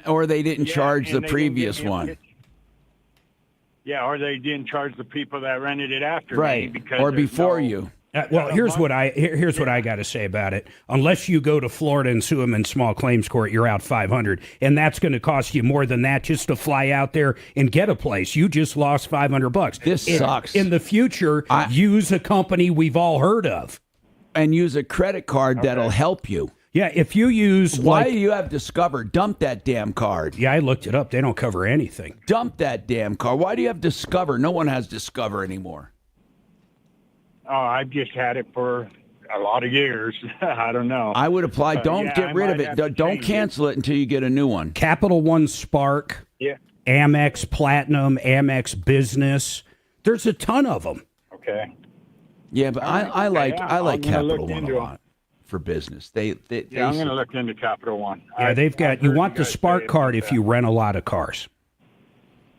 Or they didn't charge the previous one. Yeah, or they didn't charge the people that rented it after right. me. Because or before you. Well, here's what I got to say about it. Unless you go to Florida and sue them in small claims court, you're out $500, and that's going to cost you more than that just to fly out there and get a place. You just lost $500. This sucks. In the future, use a company we've all heard of, and use a credit card that'll help you. Yeah, if you use Why do you have Discover? Dump that damn card. Yeah, I looked it up. They don't cover anything. Dump that damn card. Why do you have Discover? No one has Discover anymore. Oh, I've just had it for a lot of years. I don't know. I would apply. Don't get rid of it. Don't cancel it until you get a new one. Capital One Spark. Yeah. Amex Platinum, Amex Business. There's a ton of them. Okay. Yeah, but I like Capital One a lot for business. They I'm going to look into Capital One. Yeah, they've got. You want the Spark card if you rent a lot of cars.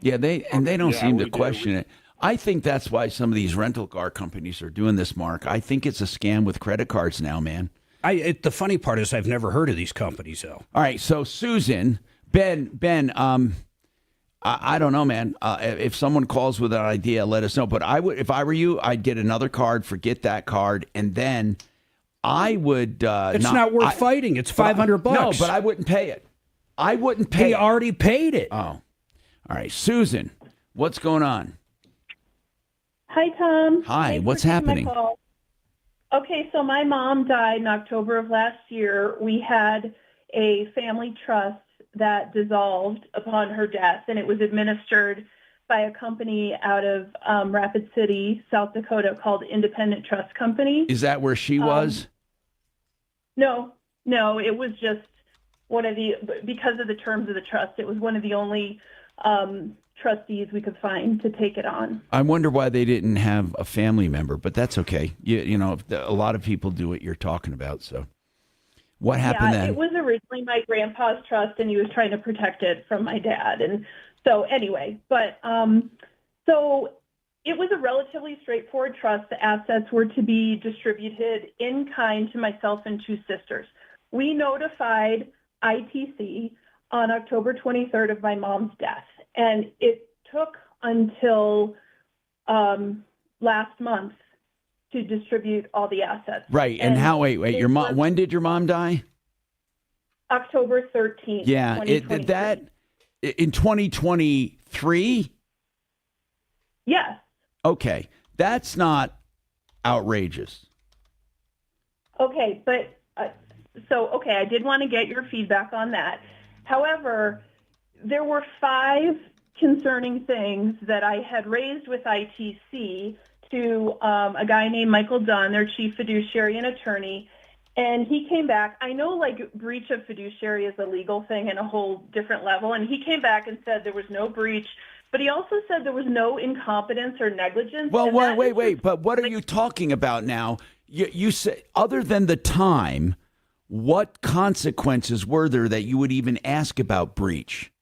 Yeah, they don't seem to question it. I think that's why some of these rental car companies are doing this, Mark. I think it's a scam with credit cards now, man. The funny part is I've never heard of these companies, though. All right, so Susan, Ben, I don't know, man. If someone calls with an idea, let us know. But I would, if I were you, I'd get another card, forget that card, and then I would. It's not worth fighting. It's $500. No, but I wouldn't pay it. I wouldn't pay. He already paid it. Oh, all right, Susan, what's going on? Hi, Tom. Hi, Thanks what's for taking happening? my call. Okay, so my mom died in October of last year. We had a family trust that dissolved upon her death, and it was administered by a company out of Rapid City, South Dakota, called Independent Trust Company. Is that where she was? No, it was just one of the, because of the terms of the trust, it was one of the only trustees we could find to take it on. I wonder why they didn't have a family member, but that's okay. You know, a lot of people do what you're talking about. So what happened then? It was originally my grandpa's trust, and he was trying to protect it from my dad. And so anyway, but so it was a relatively straightforward trust. The assets were to be distributed in kind to myself and two sisters. We notified ITC on October 23rd of my mom's death. And it took until last month to distribute all the assets. Right. And how, wait, your mom, when did your mom die? October 13th. Yeah. That in 2023? Yes. Okay. That's not outrageous. Okay. But I did want to get your feedback on that. However, there were 5 concerning things that I had raised with ITC to a guy named Michael Dunn, their chief fiduciary and attorney, And he came back. I know, like, breach of fiduciary is a legal thing and a whole different level. And he came back and said there was no breach, but he also said there was no incompetence or negligence. Well, wait. But what are you talking about now? You say, other than the time, what consequences were there that you would even ask about breach?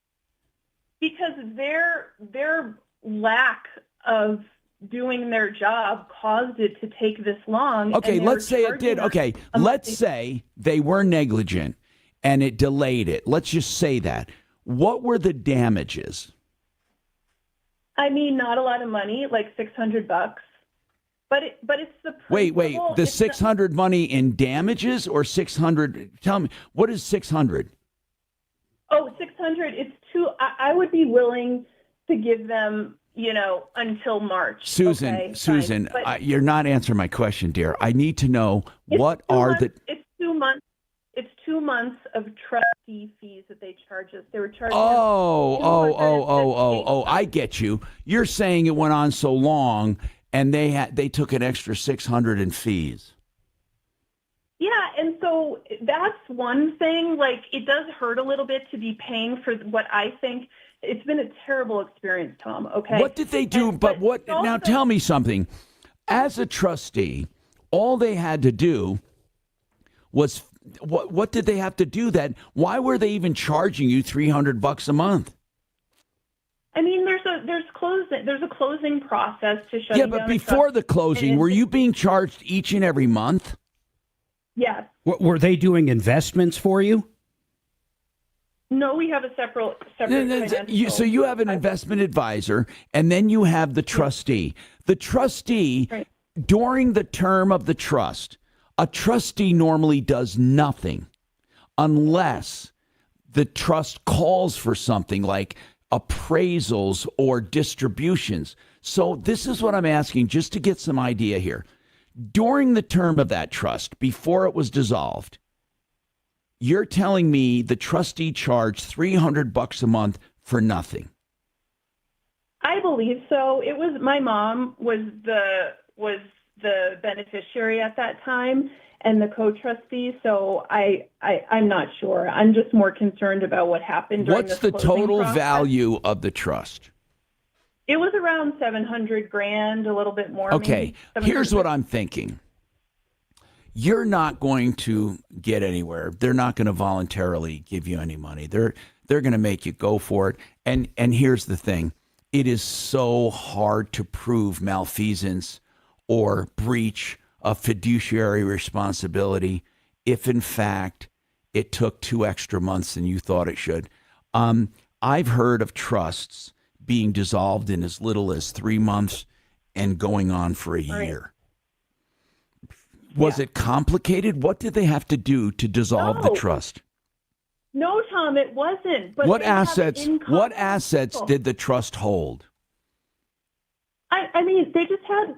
Because their lack of doing their job caused it to take this long. Okay, let's say it did. Okay, let's say they were negligent and it delayed it. Let's just say that. What were the damages? I mean, not a lot of money, like $600. But it's the Wait, the 600 money in damages or 600? Tell me, what is 600? Oh, 600. It's too. I would be willing to give them, until March. Susan, okay, Susan, but you're not answering my question, dear. I need to know what are the. It's 2 months. It's 2 months of trustee fees that they charge us. They were charging. Oh! I get you. You're saying it went on so long, and they took an extra 600 in fees. Yeah, and so that's one thing. Like, it does hurt a little bit to be paying for what I think. It's been a terrible experience, Tom, okay? What did they do? Now tell me something. As a trustee, all they had to do was, what did they have to do that? Why were they even charging you $300 a month? I mean, there's a closing process to shut down. Yeah, but before the closing, were you being charged each and every month? Yes. Were they doing investments for you? No, we have a separate financial. So you have an investment advisor, and then you have the trustee. The trustee, right. During the term of the trust, a trustee normally does nothing unless the trust calls for something like appraisals or distributions. So this is what I'm asking, just to get some idea here. During the term of that trust, before it was dissolved, you're telling me the trustee charged $300 a month for nothing? I believe so. It was, my mom was the beneficiary at that time and the co-trustee. So I'm not sure. I'm just more concerned about what happened during What's the total process. Value of the trust? It was around $700,000, a little bit more. Okay, here's what I'm thinking. You're not going to get anywhere. They're not going to voluntarily give you any money. They're going to make you go for it. And here's the thing. It is so hard to prove malfeasance or breach of fiduciary responsibility if, in fact, it took 2 extra months than you thought it should. I've heard of trusts being dissolved in as little as 3 months and going on for a year. Was it complicated? What did they have to do to dissolve the trust? No, Tom, it wasn't. But what assets did the trust hold? I mean, they just had,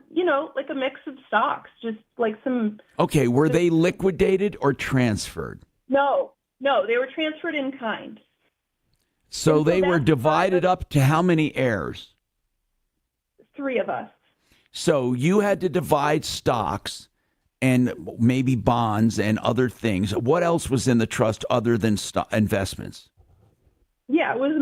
like a mix of stocks, just like some. Okay, were they liquidated or transferred? No, they were transferred in kind. So they were divided up to how many heirs? 3 of us. So you had to divide stocks and maybe bonds and other things. What else was in the trust other than investments? Yeah, it was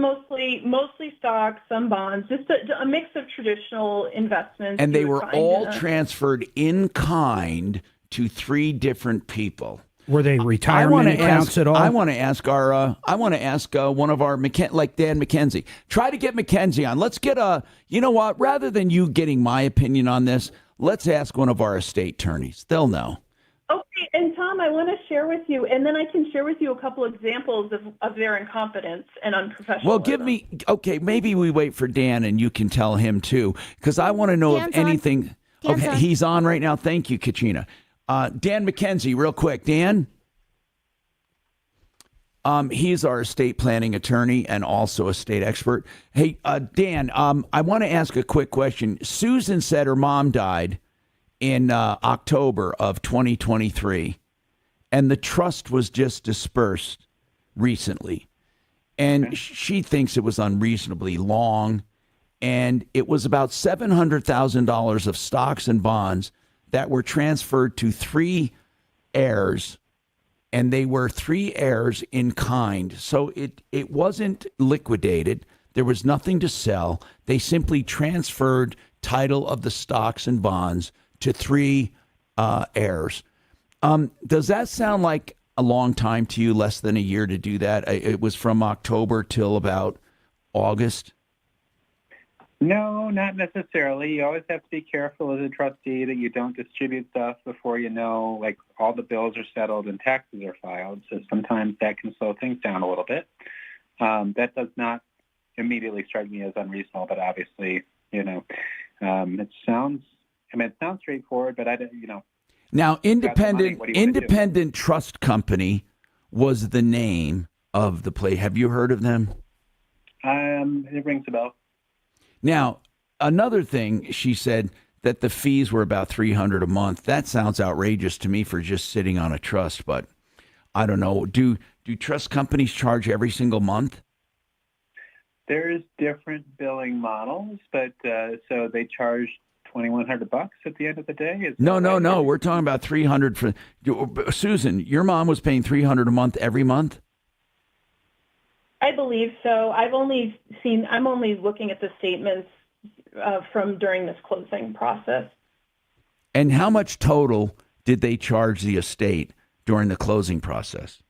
mostly stocks, some bonds, just a mix of traditional investments. And they were all transferred in kind to 3 different people. Were they retirement accounts at all? I want to ask one of our like Dan McKenzie. Try to get McKenzie on. Let's get you know what? Rather than you getting my opinion on this, let's ask one of our estate attorneys. They'll know. Okay, and Tom, I want to share with you, and then I can share with you a couple examples of their incompetence and unprofessionalism. Well, maybe we wait for Dan and you can tell him too, because I want to know if anything. Okay, he's on right now. Thank you, Kachina. Dan McKenzie, real quick. Dan? He's our estate planning attorney and also a state expert. Hey, Dan, I want to ask a quick question. Susan said her mom died in October of 2023, and the trust was just dispersed recently. And she thinks it was unreasonably long, and it was about $700,000 of stocks and bonds that were transferred to 3 heirs and they were 3 heirs in kind. So it wasn't liquidated. There was nothing to sell. They simply transferred title of the stocks and bonds to 3 heirs. Does that sound like a long time to you, less than a year to do that? It was from October till about August? No, not necessarily. You always have to be careful as a trustee that you don't distribute stuff before you know, like, all the bills are settled and taxes are filed. So sometimes that can slow things down a little bit. That does not immediately strike me as unreasonable, but obviously, it sounds straightforward, but Now, Independent Trust Company was the name of the play. Have you heard of them? It rings a bell. Now, another thing, she said that the fees were about $300 a month. That sounds outrageous to me for just sitting on a trust, but I don't know. Do trust companies charge every single month? There's different billing models, but so they charge $2,100 at the end of the day. No. We're talking about $300 for Susan. Your mom was paying $300 a month every month. I believe so. I'm only looking at the statements from during this closing process. And how much total did they charge the estate during the closing process?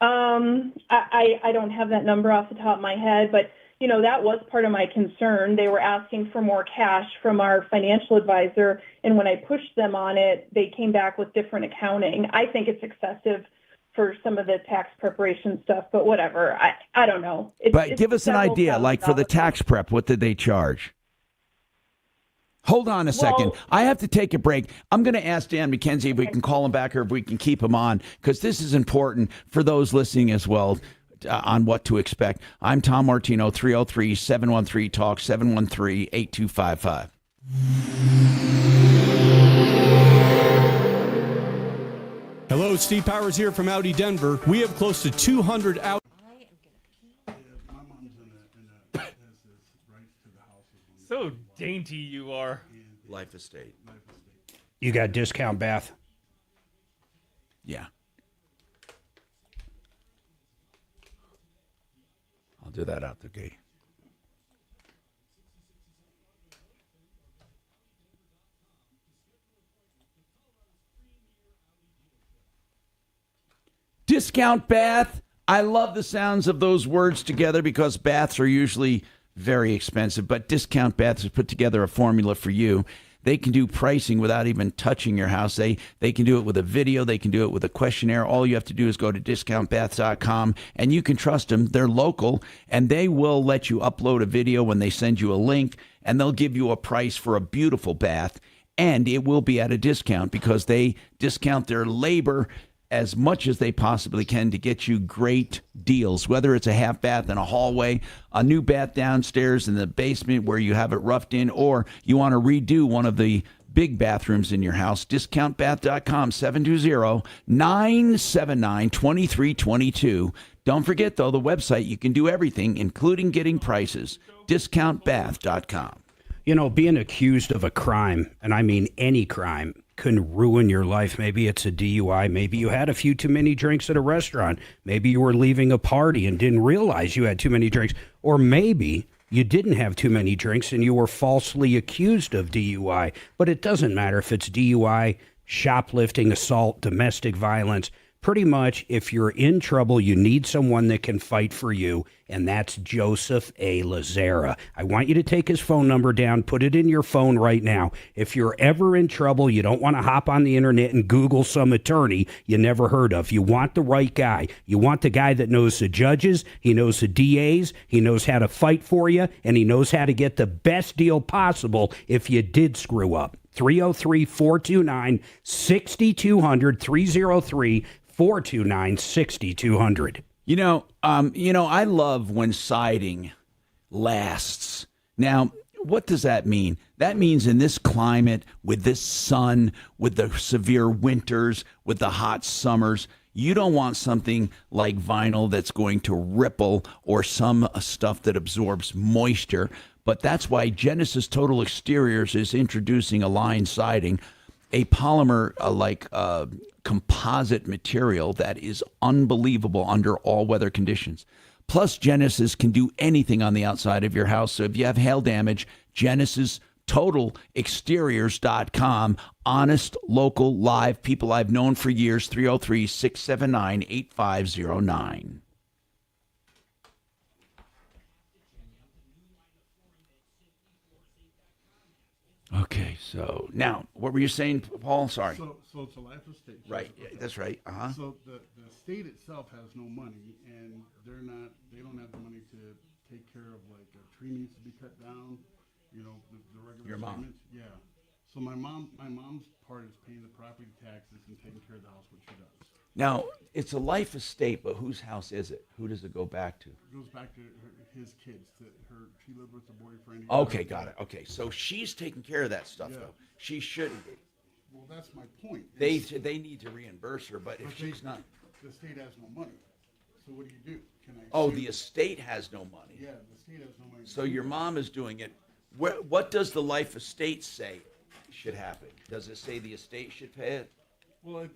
I don't have that number off the top of my head, but that was part of my concern. They were asking for more cash from our financial advisor, and when I pushed them on it, they came back with different accounting. I think it's excessive for some of the tax preparation stuff, but whatever. I don't know. But give us an idea, like for the tax prep, what did they charge? Hold on a second. I have to take a break. I'm going to ask Dan McKenzie if we can call him back or if we can keep him on, because this is important for those listening as well on what to expect. I'm Tom Martino, 303-713-TALK, 713-8255. Hello, Steve Powers here from Audi Denver. We have close to 200 Audi. So dainty you are. Life Estate. You got discount bath? Yeah. I'll do that out the gate. Discount bath. I love the sounds of those words together because baths are usually very expensive, but Discount Baths has put together a formula for you. They can do pricing without even touching your house. They can do it with a video. They can do it with a questionnaire. All you have to do is go to discountbaths.com, and you can trust them. They're local, and they will let you upload a video when they send you a link, and they'll give you a price for a beautiful bath, and it will be at a discount because they discount their labor as much as they possibly can to get you great deals, whether it's a half bath in a hallway, a new bath downstairs in the basement where you have it roughed in, or you want to redo one of the big bathrooms in your house. Discountbath.com, 720-979-2322. Don't forget, though, the website, you can do everything, including getting prices. Discountbath.com. Being accused of a crime, and I mean any crime, can ruin your life. Maybe it's a DUI. Maybe you had a few too many drinks at a restaurant. Maybe you were leaving a party and didn't realize you had too many drinks. Or maybe you didn't have too many drinks and you were falsely accused of DUI. But it doesn't matter if it's DUI, shoplifting, assault, domestic violence. Pretty much, if you're in trouble, you need someone that can fight for you, and that's Joseph A. Lazara. I want you to take his phone number down, put it in your phone right now. If you're ever in trouble, you don't want to hop on the internet and Google some attorney you never heard of. You want the right guy. You want the guy that knows the judges, he knows the DAs, he knows how to fight for you, and he knows how to get the best deal possible if you did screw up. 303-429-6200, 303-429-6200. I love when siding lasts. Now, what does that mean? That means in this climate, with this sun, with the severe winters, with the hot summers, you don't want something like vinyl that's going to ripple or some stuff that absorbs moisture. But that's why Genesis Total Exteriors is introducing a line siding a polymer composite material that is unbelievable under all weather conditions. Plus, Genesis can do anything on the outside of your house. So if you have hail damage, Genesis TotalExteriors.com. Honest, local, live people I've known for years. 303-679-8509. Okay, so now, what were you saying, Paul? Sorry. So it's a life estate. Right, yeah, that's right. Uh-huh. So the state itself has no money, and they don't have the money to take care of, like, a tree needs to be cut down, the regular Your mom. payments. Yeah. So my mom's part is paying the property taxes and taking care of the house, which she does. Now, it's a life estate, but whose house is it? Who does it go back to? It goes back to his kids. She lived with a boyfriend. Okay, got it. Okay, so she's taking care of that stuff, though. She shouldn't be. Well, that's my point. They need to reimburse her, but if she's not... The state has no money. So what do you do? The estate has no money. Yeah, the state has no money. So your mom is doing it. What does the life estate say should happen? Does it say the estate should pay it? Well,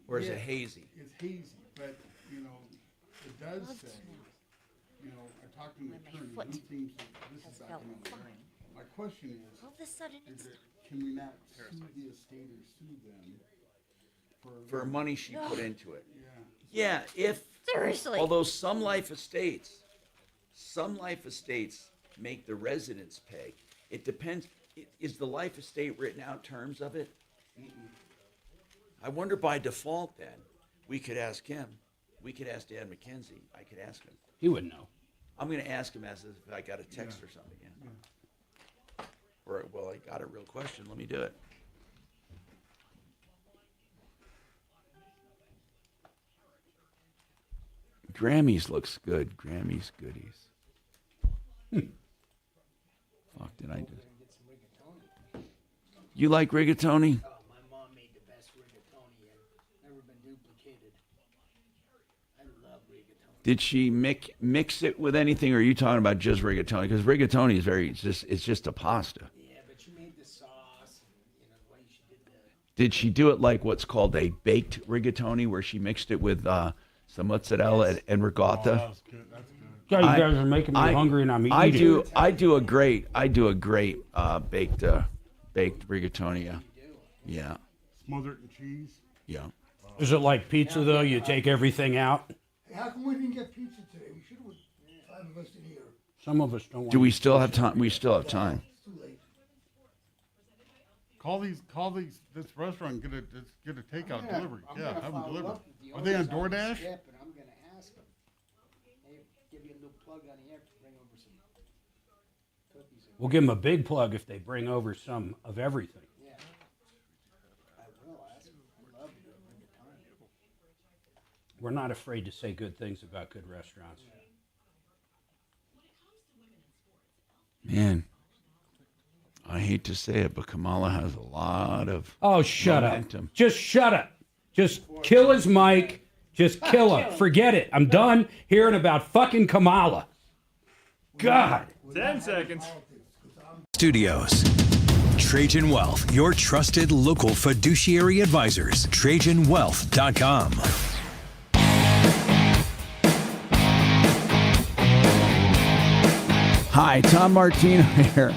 or is it hazy? It's hazy, but, it does say, I talked to an attorney, who thinks that this is back in the day. My question is, can we not sue the estate or sue them for money she put into it? Yeah. Yeah, Seriously. Although some life estates make the residents pay. It depends. Is the life estate written out terms of it? I wonder by default then, we could ask him. We could ask Dan McKenzie. I could ask him. He wouldn't know. I'm going to ask him as if I got a text or something. Yeah. Or, I got a real question. Let me do it. Grammys looks good. Grammys goodies. Fuck, did I just... You like rigatoni? Oh, my mom made the best rigatoni and never been duplicated. I love rigatoni. Did she mix it with anything, or are you talking about just rigatoni? Because rigatoni is it's just a pasta. Yeah, but she made the sauce and the way she did the... Did she do it like what's called a baked rigatoni, where she mixed it with some mozzarella and ricotta? Oh, that's good. That's good. God, you guys are making me hungry, and I'm eating. I do a great baked rigatoni. Yeah. Smothered in cheese. Yeah. Is it like pizza though? You take everything out. Hey, how come we didn't get pizza today? We should have 5 of us in here. Some of us don't want. Do we still have time? We still have time. It's too late. Call this restaurant and get a takeout delivery. I'm Yeah, gonna have them follow delivered. up with the Are they on owners the DoorDash? ship, and I'm going to ask them. Hey, give you a little plug on the air to bring over some cookies. We'll give them a big plug if they bring over some of everything. Yeah. I will ask them. I love your rigatoni. We're not afraid to say good things about good restaurants. Man, I hate to say it, but Kamala has a lot of Shut momentum. up. Just shut up. Just kill his mic. Just kill him. Forget it. I'm done hearing about fucking Kamala. God. 10 seconds. Studios. Trajan Wealth, your trusted local fiduciary advisors. TrajanWealth.com. Hi, Tom Martino here.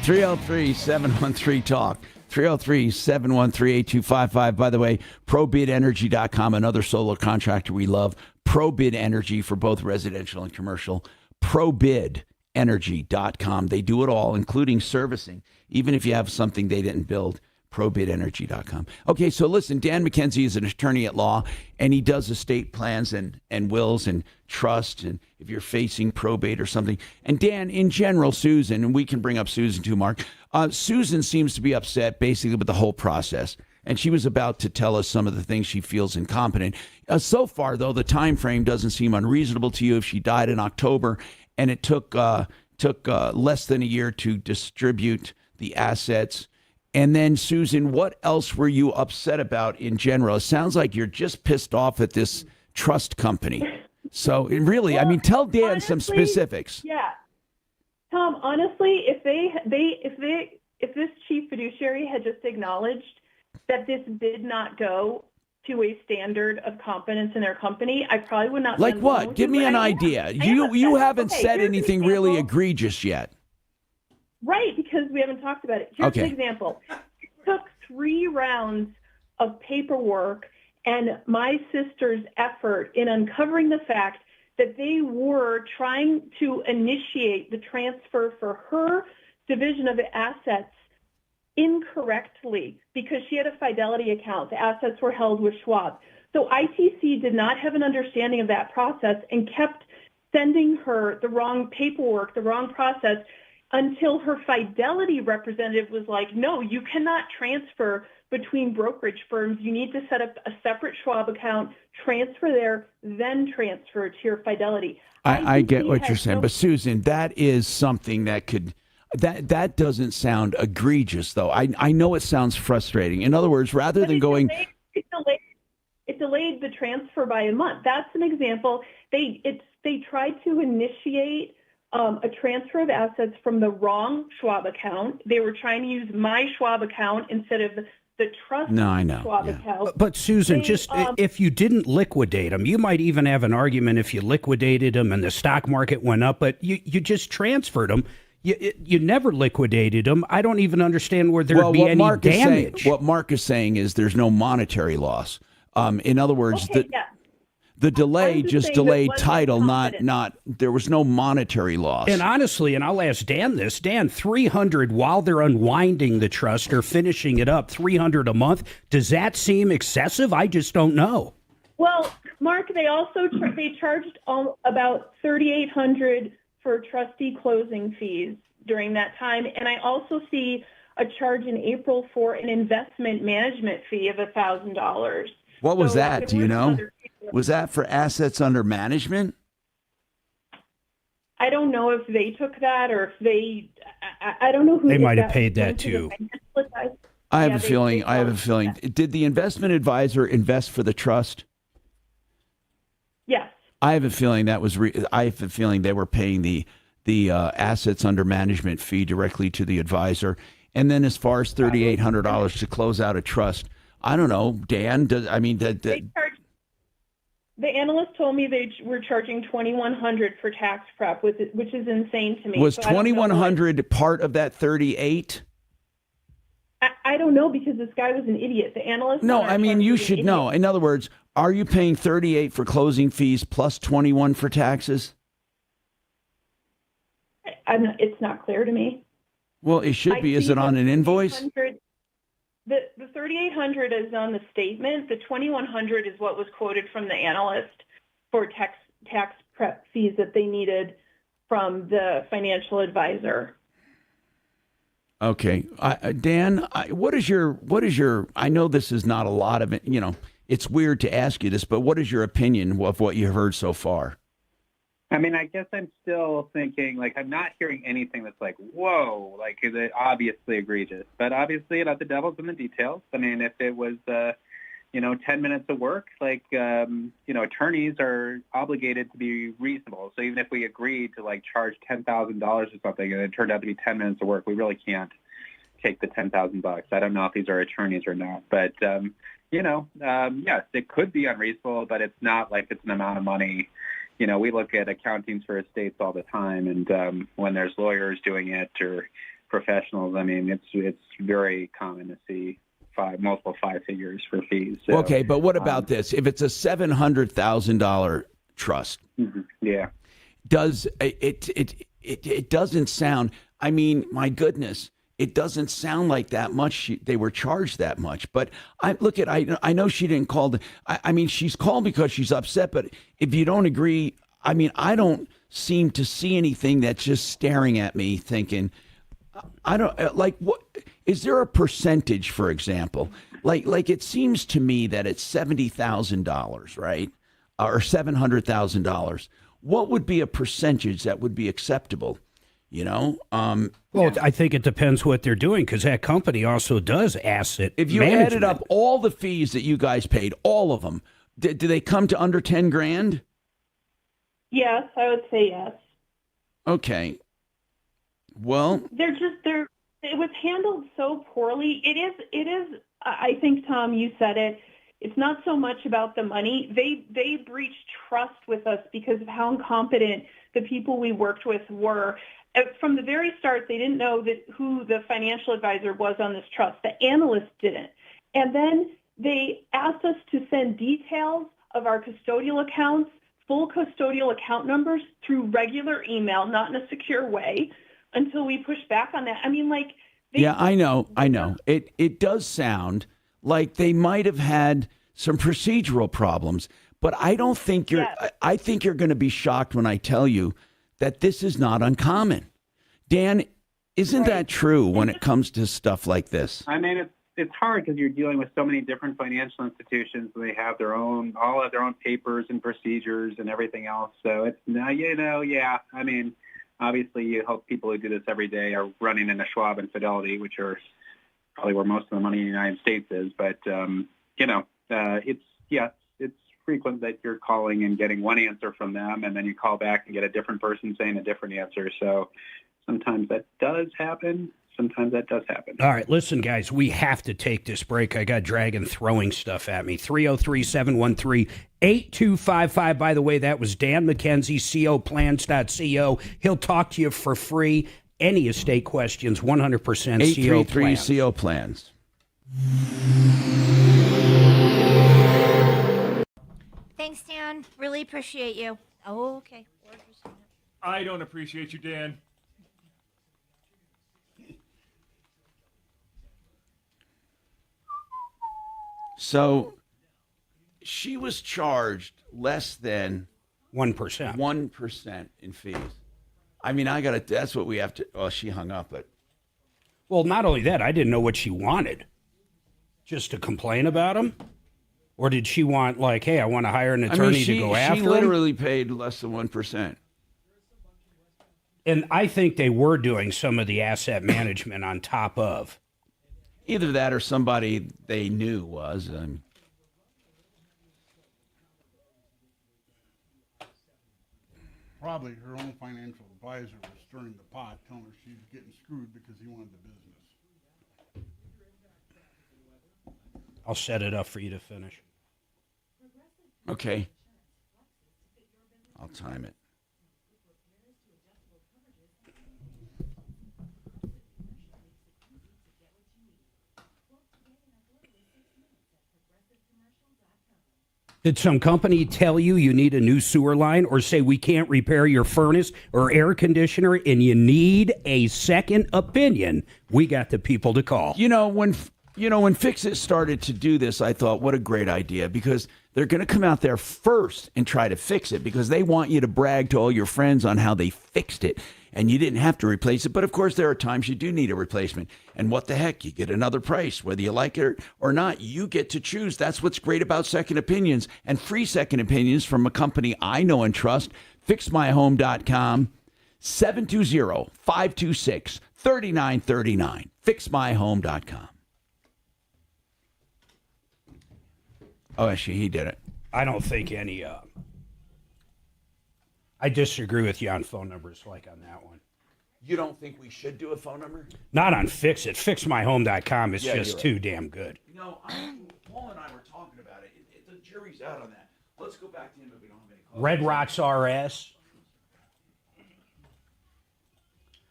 303-713-TALK. 303-713-8255. By the way, ProBidEnergy.com, another solar contractor we love. ProBid Energy for both residential and commercial. ProBidEnergy.com. They do it all, including servicing, even if you have something they didn't build. ProBidEnergy.com. Okay, so listen, Dan McKenzie is an attorney at law, and he does estate plans and wills and trust, and if you're facing probate or something. And Dan, in general, Susan, and we can bring up Susan too, Mark, Susan seems to be upset basically with the whole process. And she was about to tell us some of the things she feels incompetent. So far, though, the time frame doesn't seem unreasonable to you. If she died in October and it took less than a year to distribute the assets. And then, Susan, what else were you upset about in general? It sounds like you're just pissed off at this trust company. So really, well, I mean, tell Dan honestly, some specifics. Yeah. Tom, honestly, if this chief fiduciary had just acknowledged that this did not go to a standard of competence in their company, I probably would not. Like send what? someone Give to, me but an I am. idea. I am You upset. haven't Okay, said here's an anything really example. egregious yet. Right, because we haven't talked about it. Here's Okay. an example. It took 3 rounds of paperwork and my sister's effort in uncovering the fact that they were trying to initiate the transfer for her division of assets incorrectly because she had a Fidelity account. The assets were held with Schwab. So ITC did not have an understanding of that process and kept sending her the wrong paperwork, the wrong process, until her Fidelity representative was like, no, you cannot transfer between brokerage firms. You need to set up a separate Schwab account, transfer there, then transfer to your Fidelity. I get ITC what has you're saying, no- but Susan, that is something that could that doesn't sound egregious though. I know it sounds frustrating. In other words, rather than going It delayed the transfer by a month. That's an example. They tried to initiate a transfer of assets from the wrong Schwab account. They were trying to use my Schwab account instead of the trust Schwab account. But Susan, if you didn't liquidate them, you might even have an argument if you liquidated them and the stock market went up, but you just transferred them. You never liquidated them. I don't even understand where there'd be any damage. What Mark is saying is there's no monetary loss. In other words, the delay just delayed title, not there was no monetary loss. And honestly, and I'll ask Dan this, Dan, $300 while they're unwinding the trust or finishing it up, $300 a month. Does that seem excessive? I just don't know. Well, Mark, they also they charged about $3,800 for trustee closing fees during that time, and I also see a charge in April for an investment management fee of $1,000. What was that? Do you know? Was that for assets under management? I don't know if they took that or if they. I don't know who they might have that paid that too. I have a feeling. I have a feeling. Did the investment advisor invest for the trust? Yes. I have a feeling that was. I have a feeling they were paying the assets under management fee directly to the advisor, and then as far as $3,800 to close out a trust, I don't know. Dan, the analyst told me they were charging $2,100 for tax prep, which is insane to me. Was So I don't know $2,100 part of that 38? I don't know because this guy was an idiot. The analyst. No, on our I mean trust you was an should idiot. know. In other words, are you paying 38 for closing fees plus 21 for taxes? It's not clear to me. Well, it should be. Is see it on an invoice? The $3,800 is on the statement. The $2,100 is what was quoted from the analyst for tax prep fees that they needed from the financial advisor. Okay, Dan, what is your? I know this is not a lot of it. You know, it's weird to ask you this, but what is your opinion of what you've heard so far? I mean, I guess I'm still thinking, like, I'm not hearing anything that's like, whoa, like, is it obviously egregious? But obviously, the devil's in the details. I mean, if it was, 10 minutes of work, like, attorneys are obligated to be reasonable. So even if we agreed to, like, charge $10,000 or something and it turned out to be 10 minutes of work, we really can't take the $10,000. I don't know if these are attorneys or not. But, yes, it could be unreasonable, but it's not like it's an amount of money. You know, we look at accountings for estates all the time, and when there's lawyers doing it or professionals, I mean, it's very common to see multiple five figures for fees. So, okay, but what about this? If it's a $700,000 trust, yeah, does it doesn't sound? I mean, my goodness. It doesn't sound like that much. They were charged that much. But I know she didn't call. I mean, she's called because she's upset. But if you don't agree, I mean, I don't seem to see anything that's just staring at me thinking, I don't like what. Is there a percentage, for example? Like it seems to me that it's $70,000, right? Or $700,000. What would be a percentage that would be acceptable? You know, well, I think it depends what they're doing because that company also does asset. If you management. added up all the fees that you guys paid, all of them, do they come to under 10 grand? Yes, I would say yes. Okay. Well, It was handled so poorly. It is I think, Tom, you said it. It's not so much about the money. They breached trust with us because of how incompetent the people we worked with were. From the very start, they didn't know who the financial advisor was on this trust. The analyst didn't. And then they asked us to send details of our custodial accounts, full custodial account numbers through regular email, not in a secure way, until we pushed back on that. I mean, like... Yeah, I know. It does sound like they might have had some procedural problems, but I don't think you're... Yes. I think you're going to be shocked when I tell you that this is not uncommon. Dan, isn't that true when it comes to stuff like this? I mean, it's hard because you're dealing with so many different financial institutions. They have all of their own papers and procedures and everything else. So it's, yeah. I mean, obviously you hope people who do this every day are running into Schwab and Fidelity, which are probably where most of the money in the United States is. But, it's frequent that you're calling and getting one answer from them, and then you call back and get a different person saying a different answer. So sometimes that does happen. Sometimes that does happen. All right, listen, guys, we have to take this break. I got Dragon throwing stuff at me. 303-713-8255. By the way, that was Dan McKenzie, coplans.co. He'll talk to you for free. Any estate questions, 100% CO Plans. 833 CO Plans. Thanks, Dan. Really appreciate you. Oh, okay. I don't appreciate you, Dan. So she was charged less than 1%. 1% in fees. I mean, that's what we have to. Well, she hung up, but. Well, not only that, I didn't know what she wanted. Just to complain about him? Or did she want, like, hey, I want to hire an attorney to go after him? She literally paid less than 1%. And I think they were doing some of the asset management on top of. Either that or somebody they knew was. Probably her own financial advisor was stirring the pot, telling her she's getting screwed because he wanted the business. I'll set it up for you to finish. Okay. I'll time it. Did some company tell you need a new sewer line or say we can't repair your furnace or air conditioner and you need a second opinion? We got the people to call. When Fix-It started to do this, I thought, what a great idea, because they're going to come out there first and try to fix it because they want you to brag to all your friends on how they fixed it and you didn't have to replace it. But of course, there are times you do need a replacement. And what the heck? You get another price. Whether you like it or not, you get to choose. That's what's great about second opinions and free second opinions from a company I know and trust, fixmyhome.com, 720-526-3939, fixmyhome.com. Oh, actually, he did it. I don't think any... I disagree with you on phone numbers like on that one. You don't think we should do a phone number? Not on Fix-It. Fixmyhome.com is just right. too damn good. Paul and I were talking about it. The jury's out on that. Let's go back to him if we don't have any calls. Red Rocks RS.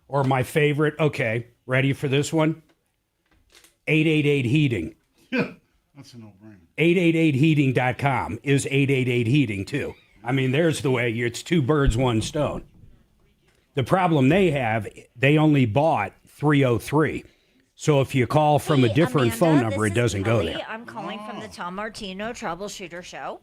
Or my favorite, okay, ready for this one? 888 Heating. That's a no-brainer. 888heating.com is 888 Heating, too. I mean, there's the way. It's two birds, one stone. The problem they have, they only bought 303. So if you call from a different phone number, it doesn't go there. I'm calling from the Tom Martino Troubleshooter Show.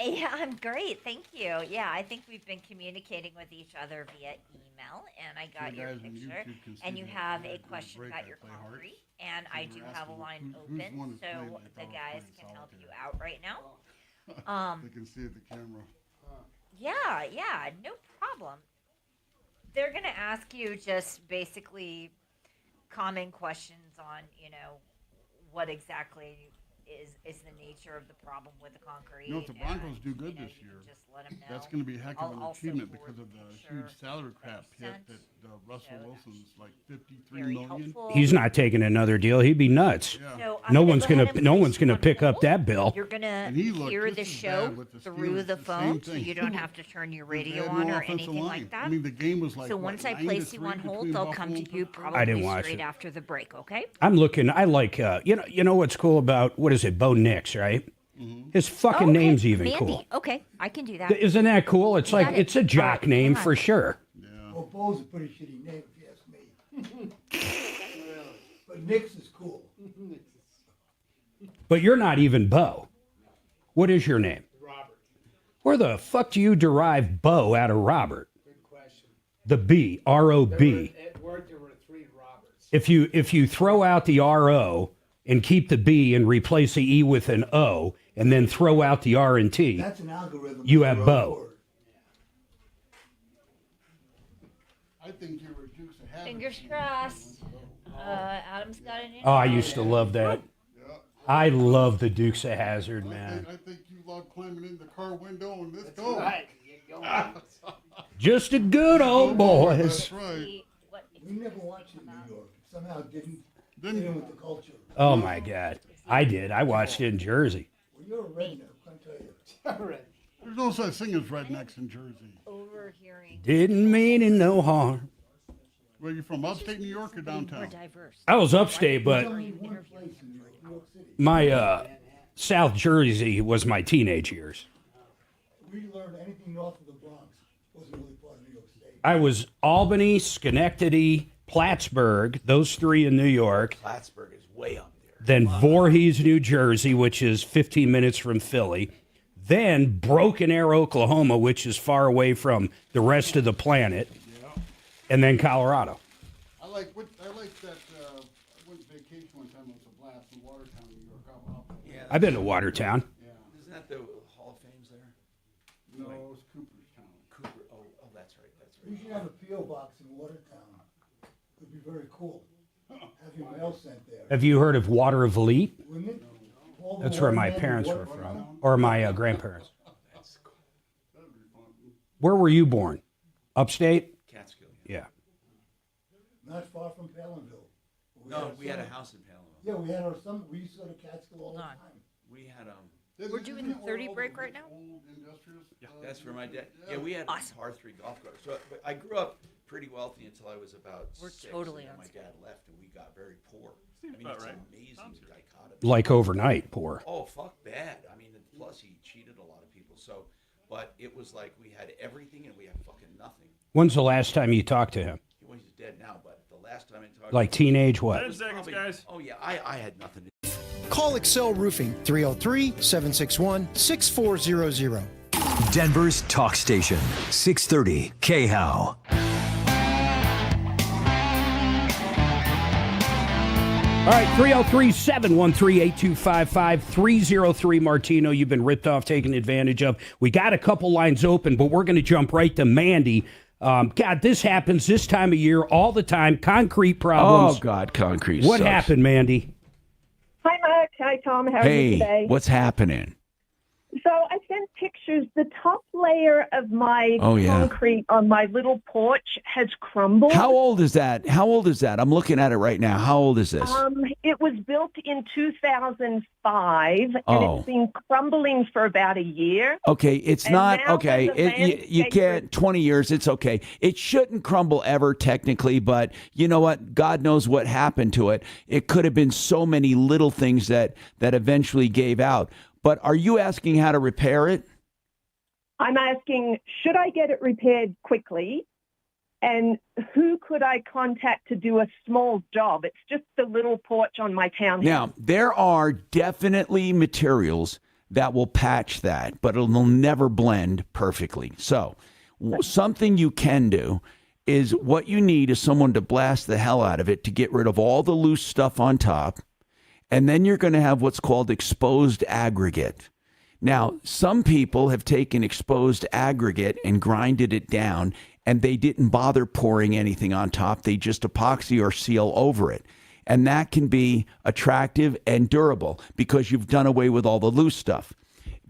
Yeah, I'm great. Thank you. Yeah, I think we've been communicating with each other via email, and I got your picture. And you have a question about your concrete, and I do have a line open, so the guys can help you out right now. They can see the camera. Yeah, no problem. They're going to ask you just basically common questions on, what exactly is the nature of the problem with the concrete. You know, if the Broncos do good this year, just let them know. that's going to be a heck of an I'll also achievement forward because of the the picture huge salary cap hit sent that Russell Wilson's like $53 Very million. helpful. He's not taking another deal. He'd be nuts. So I'm No gonna one's go ahead gonna and no place one's gonna you on pick up hold. that bill. You're gonna And he looked hear just the as show bad with the through Steelers, the the phone, same so thing. you don't have to turn your They radio had on no or offensive anything line. like that. I mean, the game was like, so what, once I 9-3 place you on hold, between they'll come Buffalo to you and Pittsburgh? probably didn't watch straight it. after the break. Okay. I'm looking. I like you know what's cool about what is it? Bo Nix, right? His fucking name's even Mandy. cool. Okay, I can do that. Isn't that cool? It's You like got it. it's a jock All right, name hang on. for sure. Well, Bo's a pretty shitty name, if you ask me. But Nick's is cool. But you're not even Bo. What is your name? Robert. Where the fuck do you derive Bo out of Robert? Good question. The B, R-O-B. At work, there were 3 Roberts. If you throw out the R-O and keep the B and replace the E with an O, and then throw out the R and T, That's an algorithm. you have Bo. I think you were Dukes of Hazzard. Fingers crossed. Adam's got an. Oh, I used to love that. I love the Dukes of Hazzard, man. I think you love climbing in the car window and let's go. Right. Just a good old boys. That's right. We never watched it in New York. Somehow didn't fit in with the culture. Oh my God, I did. I watched it in Jersey. Well, you're a redneck, I tell you. There's no such thing as rednecks in Jersey. Overhearing. Didn't mean it no harm. Where you from, upstate New York or downtown? I was upstate, but Only one place in New York City. my South Jersey was my teenage years. We learned anything north of the Bronx wasn't really part of New York State. I was Albany, Schenectady, Plattsburgh, those 3 in New York. Plattsburgh is way up there. Then Voorhees, New Jersey, which is 15 minutes from Philly. Then Broken Arrow, Oklahoma, which is far away from the rest of the planet. And then Colorado. I like that. I went vacation one time. It was a blast in Watertown, New York. Yeah, I've been to Watertown. Yeah. Isn't that the Hall of Fame's there? No, it was Cooperstown. Cooper. Oh, that's right. That's We right. should have a P.O. box in Watertown. It would be very cool. Have your mail sent there. Have you heard of Water of Elite? Wouldn't it? All the That's where my watermen, parents were waterfront. from, or my grandparents. That'd be fun. Where were you born? Upstate? Catskill. Yeah. Not far from Palinville. No, we had a house in Palinville. Yeah, we had our summer. We used to go to Catskill all the time. We had We're doing the 30 break right now. Yeah, that's for my dad. Yeah, we had a par 3 golf course. So but I grew up pretty wealthy until I was about We're 6. totally and on then my dad left, and we got very poor. Seems I mean, about it's right. amazing dichotomy. Like overnight poor. Oh, fuck bad. I mean, plus he cheated a lot of people. So, but it was like we had everything and we had fucking nothing. When's the last time you talked to him? Well, he's dead now, but the last time I talked Like to him, teenage what? 10 seconds, guys. Oh yeah, I had nothing to Call Excel Roofing 303-761-6400. Denver's talk station, 630 KHOW. All right, 303-713-8255, 303 Martino. You've been ripped off, taken advantage of. We got a couple lines open, but we're going to jump right to Mandy. God, this happens this time of year all the time. Concrete problems. Oh, God, concrete What sucks. happened, Mandy? Hi, Mark. Hi, Tom. How are you today? What's happening? So I sent pictures. The top layer of my concrete on my little porch has crumbled. How old is that? I'm looking at it right now. How old is this? It was built in 2005, and Oh. it's been crumbling for about a year. Okay, it's And not now okay. when the You can't 20 years. It's okay. It shouldn't crumble ever technically, but you know what? God knows what happened to it. It could have been so many little things that eventually gave out. But are you asking how to repair it? I'm asking, should I get it repaired quickly? And who could I contact to do a small job? It's just the little porch on my townhouse. Now, there are definitely materials that will patch that, but it'll never blend perfectly. So something you can do is what you need is someone to blast the hell out of it to get rid of all the loose stuff on top. And then you're going to have what's called exposed aggregate. Now, some people have taken exposed aggregate and grinded it down, and they didn't bother pouring anything on top. They just epoxy or seal over it. And that can be attractive and durable because you've done away with all the loose stuff.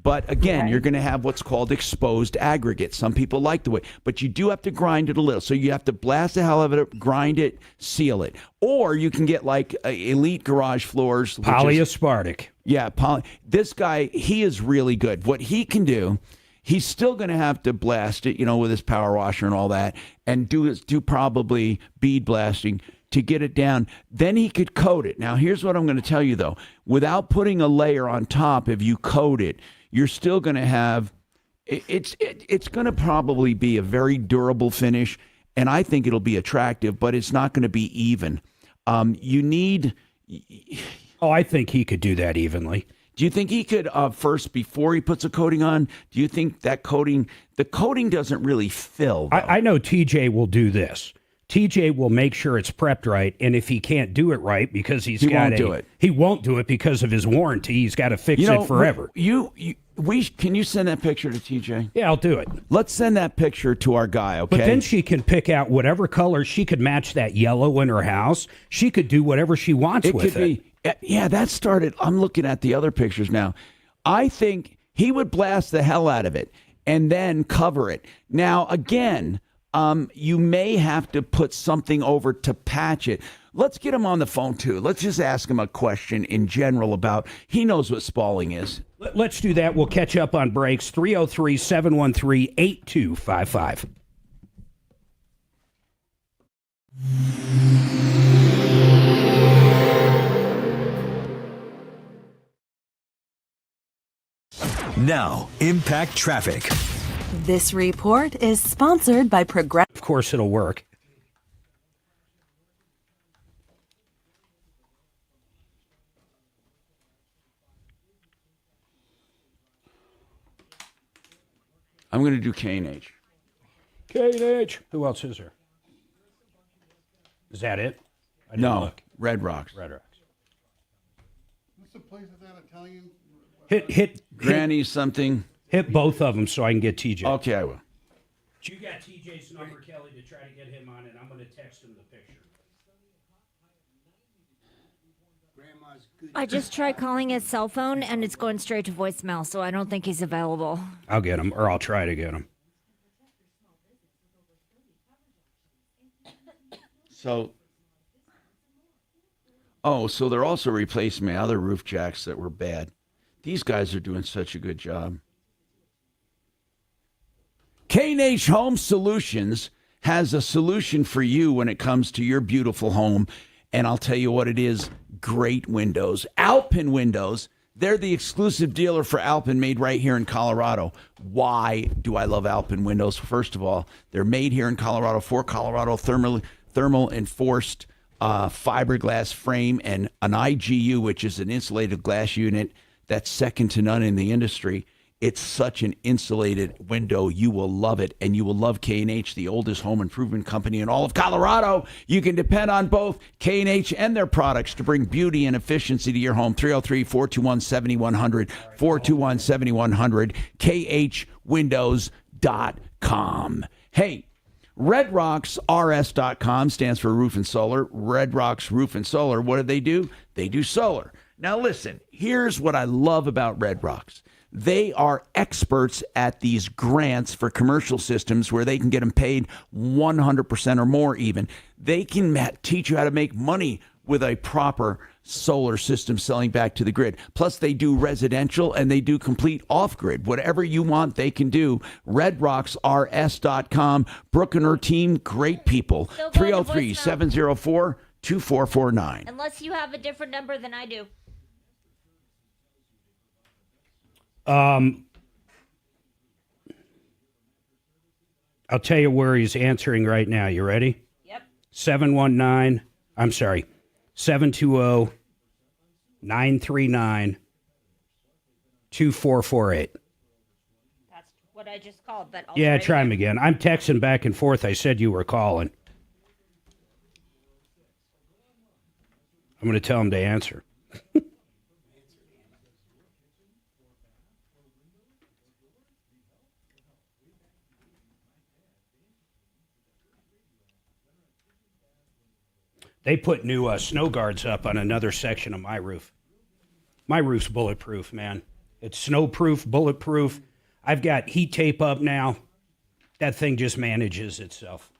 But again, you're going to have what's called exposed aggregate. Some people like the way, but you do have to grind it a little. So you have to blast the hell out of it, grind it, seal it. Or you can get like Elite Garage Floors. Polyaspartic. This guy, he is really good. What he can do, he's still going to have to blast it, with his power washer and all that, and do probably bead blasting to get it down. Then he could coat it. Now, here's what I'm going to tell you, though. Without putting a layer on top, if you coat it, you're still going to have, it's going to probably be a very durable finish, and I think it'll be attractive, but it's not going to be even. You need... Oh, I think he could do that evenly. Do you think he could first, before he puts a coating on, do you think that the coating doesn't really fill? I know TJ will do this. TJ will make sure it's prepped right, and if he can't do it right because he won't do it because of his warranty. He's got to fix it forever. Can you send that picture to TJ? Yeah, I'll do it. Let's send that picture to our guy, okay? But then she can pick out whatever color. She could match that yellow in her house. She could do whatever she wants with it. Yeah, that started. I'm looking at the other pictures now. I think he would blast the hell out of it and then cover it. Now, again, you may have to put something over to patch it. Let's get him on the phone, too. Let's just ask him a question in general about, he knows what spalling is. Let's do that. We'll catch up on breaks. 303-713-8255. Now, Impact Traffic. This report is sponsored by Progressive. Of course, it'll work. I'm going to do K&H. K&H. Who else is there? Is that it? No, Red Rocks. Red Rocks. What's the place of that Italian? Hit Granny something. Hit both of them so I can get TJ. Okay, I will. You got TJ's number, Kelly, to try to get him on, and I'm going to text him the picture. I just tried calling his cell phone, and it's going straight to voicemail, so I don't think he's available. I'll get him, or I'll try to get him. So they're also replacing my other roof jacks that were bad. These guys are doing such a good job. K&H Home Solutions has a solution for you when it comes to your beautiful home. And I'll tell you what it is. Great windows. Alpin Windows. They're the exclusive dealer for Alpin, made right here in Colorado. Why do I love Alpin Windows? First of all, they're made here in Colorado for Colorado, thermal enforced fiberglass frame and an IGU, which is an insulated glass unit that's second to none in the industry. It's such an insulated window. You will love it, and you will love K&H, the oldest home improvement company in all of Colorado. You can depend on both K&H and their products to bring beauty and efficiency to your home. 303-421-7100, 421-7100, khwindows.com. Hey, RedRocksRS.com stands for Roof and Solar. Red Rocks Roof and Solar. What do? They do solar. Now listen, here's what I love about Red Rocks. They are experts at these grants for commercial systems where they can get them paid 100% or more even. They can teach you how to make money with a proper solar system selling back to the grid. Plus, they do residential and they do complete off-grid. Whatever you want, they can do. RedRocksRS.com. Brooke and her team, great people. 303-704-2449. Unless you have a different number than I do. I'll tell you where he's answering right now. You ready? Yep. 720-939. That's what I just called. But yeah, try him again. I'm texting back and forth. I said you were calling. I'm going to tell him to answer. They put new snow guards up on another section of my roof. My roof's bulletproof, man. It's snowproof, bulletproof. I've got heat tape up now. That thing just manages itself.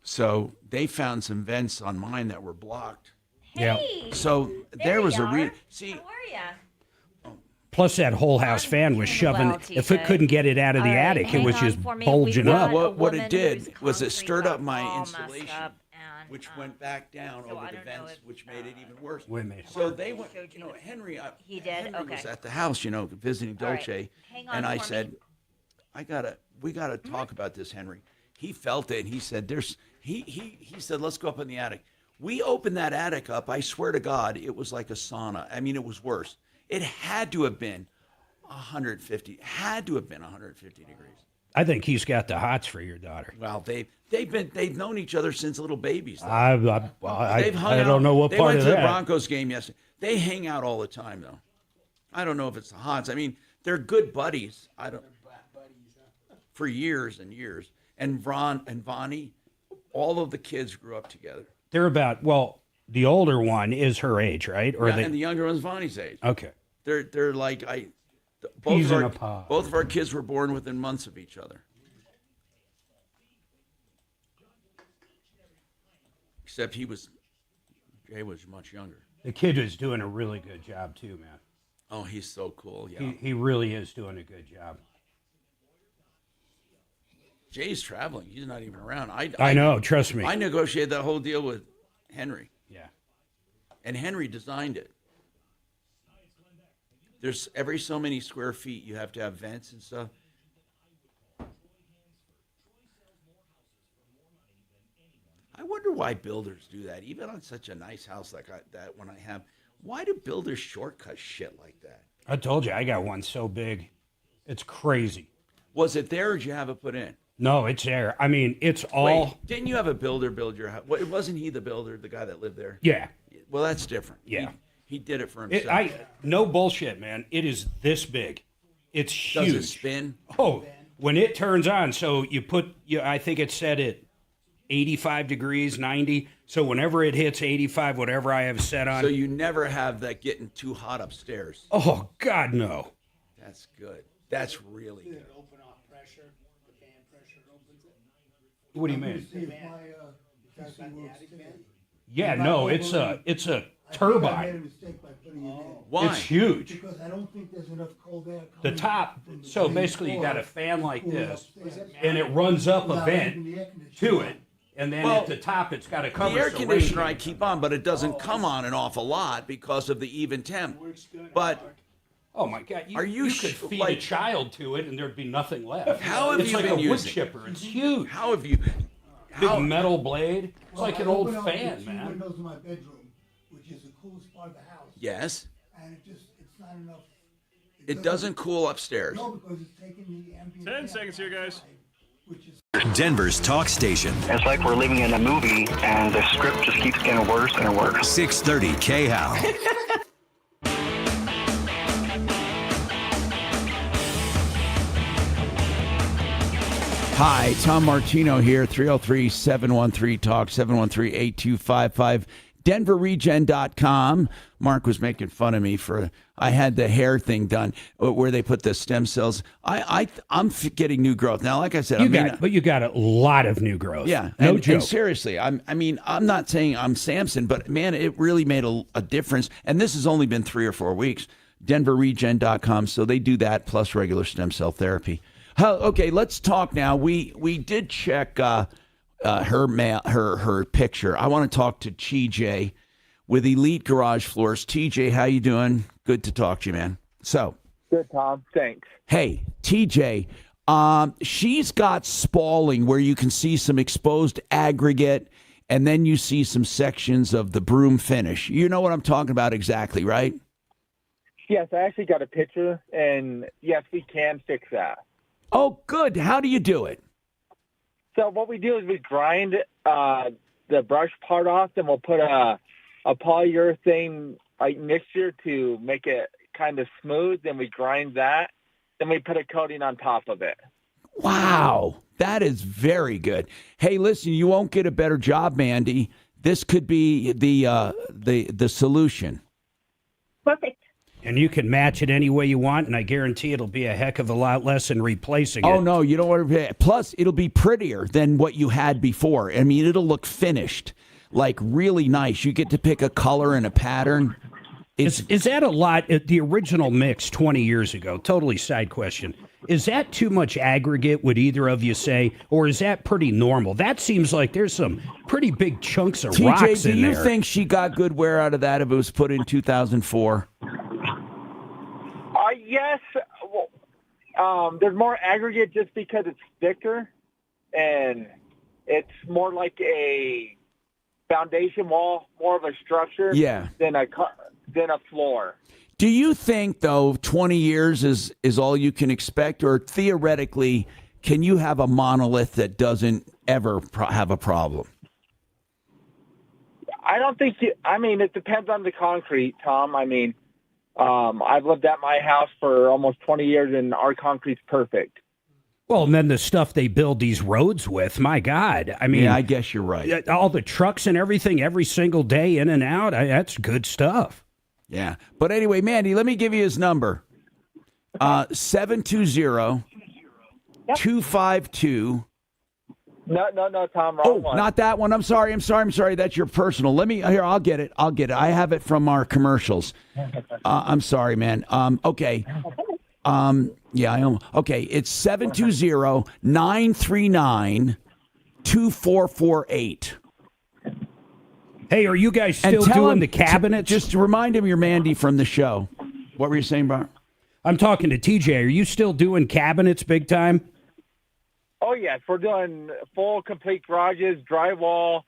So they found some vents on mine that were blocked. Hey, So there was a see. How are ya? Plus, that whole house fan was shoving. Well, If it couldn't get it out of the All right, attic, it hang was on just for me. bulging We've up. got What a it woman did whose was it concrete stirred up got my all messed insulation, up, and, which went back down so over I the don't know vents, if, which made it even worse. Wait a minute. So they went. Henry. He did? Henry Okay. was at the house, visiting All right. Dolce, Hang on and I for said, me. we gotta talk about this, Henry. He felt it, and he said, he said, let's go up in the attic. We opened that attic up. I swear to God, it was like a sauna. I mean, it was worse. It had to have been 150. Had to have been 150 degrees. I think he's got the hots for your daughter. Well, they've known each other since little babies. I don't know what they part went of to that. the Broncos game yesterday. They hang out all the time, though. I don't know if it's the hots. I mean, they're good buddies. For years and years. And Ron and Vonnie, all of the kids grew up together. They're about, the older one is her age, right? Or And the younger one's Vonnie's age. Okay. They're like Peas in a pod. both of our kids were born within months of each other. Except Jay was much younger. The kid is doing a really good job too, man. Oh, he's so cool. Yeah. He really is doing a good job. Jay's traveling. He's not even around. I know. Trust me. I negotiated that whole deal with Henry. Yeah. And Henry designed it. There's every so many square feet you have to have vents and stuff. I wonder why builders do that, even on such a nice house like that one I have. Why do builders shortcut shit like that? I told you, I got one so big. It's crazy. Was it there or did you have it put in? No, it's there. I mean, it's all... Wait, didn't you have a builder build your house? Wasn't he the builder, the guy that lived there? Yeah. Well, that's different. Yeah. He did it for himself. No bullshit, man. It is this big. It's huge. Does it spin? Oh, when it turns on, so I think it's set at 85 degrees, 90. So whenever it hits 85, whatever I have set on. So you never have that getting too hot upstairs? Oh, God, no. That's good. That's really good. Open off pressure, the fan pressure opens it. What do you mean? See if my actually works today. Yeah, no, it's a turbine. I made a mistake by putting it in. Why? It's huge. Because I don't think there's enough cold air The coming top, from the so main basically you floor got a fan like cooling this, upstairs. and it runs up a Without vent having the air conditioner to on. it, and then Well, at the top it's got a cover. The air so conditioner I rain- keep on, but it doesn't come on an awful lot because of the even temp. But Oh my God! Are you could feed a like- child to it, and there'd be nothing left. How have it's you like been a wood using it? chipper. It's huge. How have you? Big metal blade. It's Well, like an I old open up fan, the two man. windows in my bedroom, which is the coolest part of the house. Yes. And it's not enough. It doesn't cool upstairs. No, because it's taking the ambient 10 air seconds here, guys. which is Denver's talk station. It's like we're living in a movie, and the script just keeps getting worse and worse. 630 KHAL. Hi, Tom Martino here, 303-713-TALK, 713-8255, denverregen.com. Mark was making fun of me for, I had the hair thing done where they put the stem cells. I'm getting new growth. Now, like I said, But you got a lot of new growth. yeah, no and joke. seriously, I'm not saying I'm Samson, but man, it really made a difference. And this has only been 3 or 4 weeks. denverregen.com, so they do that plus regular stem cell therapy. Okay, let's talk now. We did check her picture. I want to talk to TJ with Elite Garage Floors. TJ, how you doing? Good to talk to you, man. So good, Tom. Thanks. Hey, TJ, she's got spalling where you can see some exposed aggregate, and then you see some sections of the broom finish. You know what I'm talking about exactly, right? Yes, I actually got a picture, and yes, we can fix that. Oh, good. How do you do it? So what we do is we grind the brush part off, then we'll put a polyurethane like mixture to make it kind of smooth. Then we grind that. Then we put a coating on top of it. Wow, that is very good. Hey, listen, you won't get a better job, Mandy, this could be the solution. Perfect. And you can match it any way you want, and I guarantee it'll be a heck of a lot less than replacing it. Oh, no, you don't want to. Plus, it'll be prettier than what you had before. I mean, it'll look finished, like really nice. You get to pick a color and a pattern. Is that a lot? The original mix 20 years ago, totally side question. Is that too much aggregate, would either of you say, or is that pretty normal? That seems like there's some pretty big chunks of rocks in there. TJ, do you think she got good wear out of that if it was put in 2004? Yes. Well, there's more aggregate just because it's thicker, and it's more like a foundation wall, more of a structure than a floor. Do you think, though, 20 years is all you can expect, or theoretically, can you have a monolith that doesn't ever have a problem? I don't think it depends on the concrete, Tom. I mean, I've lived at my house for almost 20 years, and our concrete's perfect. Well, and then the stuff they build these roads with, my God. I mean, yeah, I guess you're right. All the trucks and everything every single day in and out, that's good stuff. Yeah. But anyway, Mandy, let me give you his number. 720-252. No, Tom, wrong one. Not that one. I'm sorry. That's your personal. I'll get it. I have it from our commercials. I'm sorry, man. Okay. Yeah, I am. Okay, it's 720-939-2448. Hey, are you guys still doing the cabinets? Just remind him you're Mandy from the show. What were you saying, Bart? I'm talking to TJ. Are you still doing cabinets big time? Oh, yes. We're doing full, complete garages, drywall,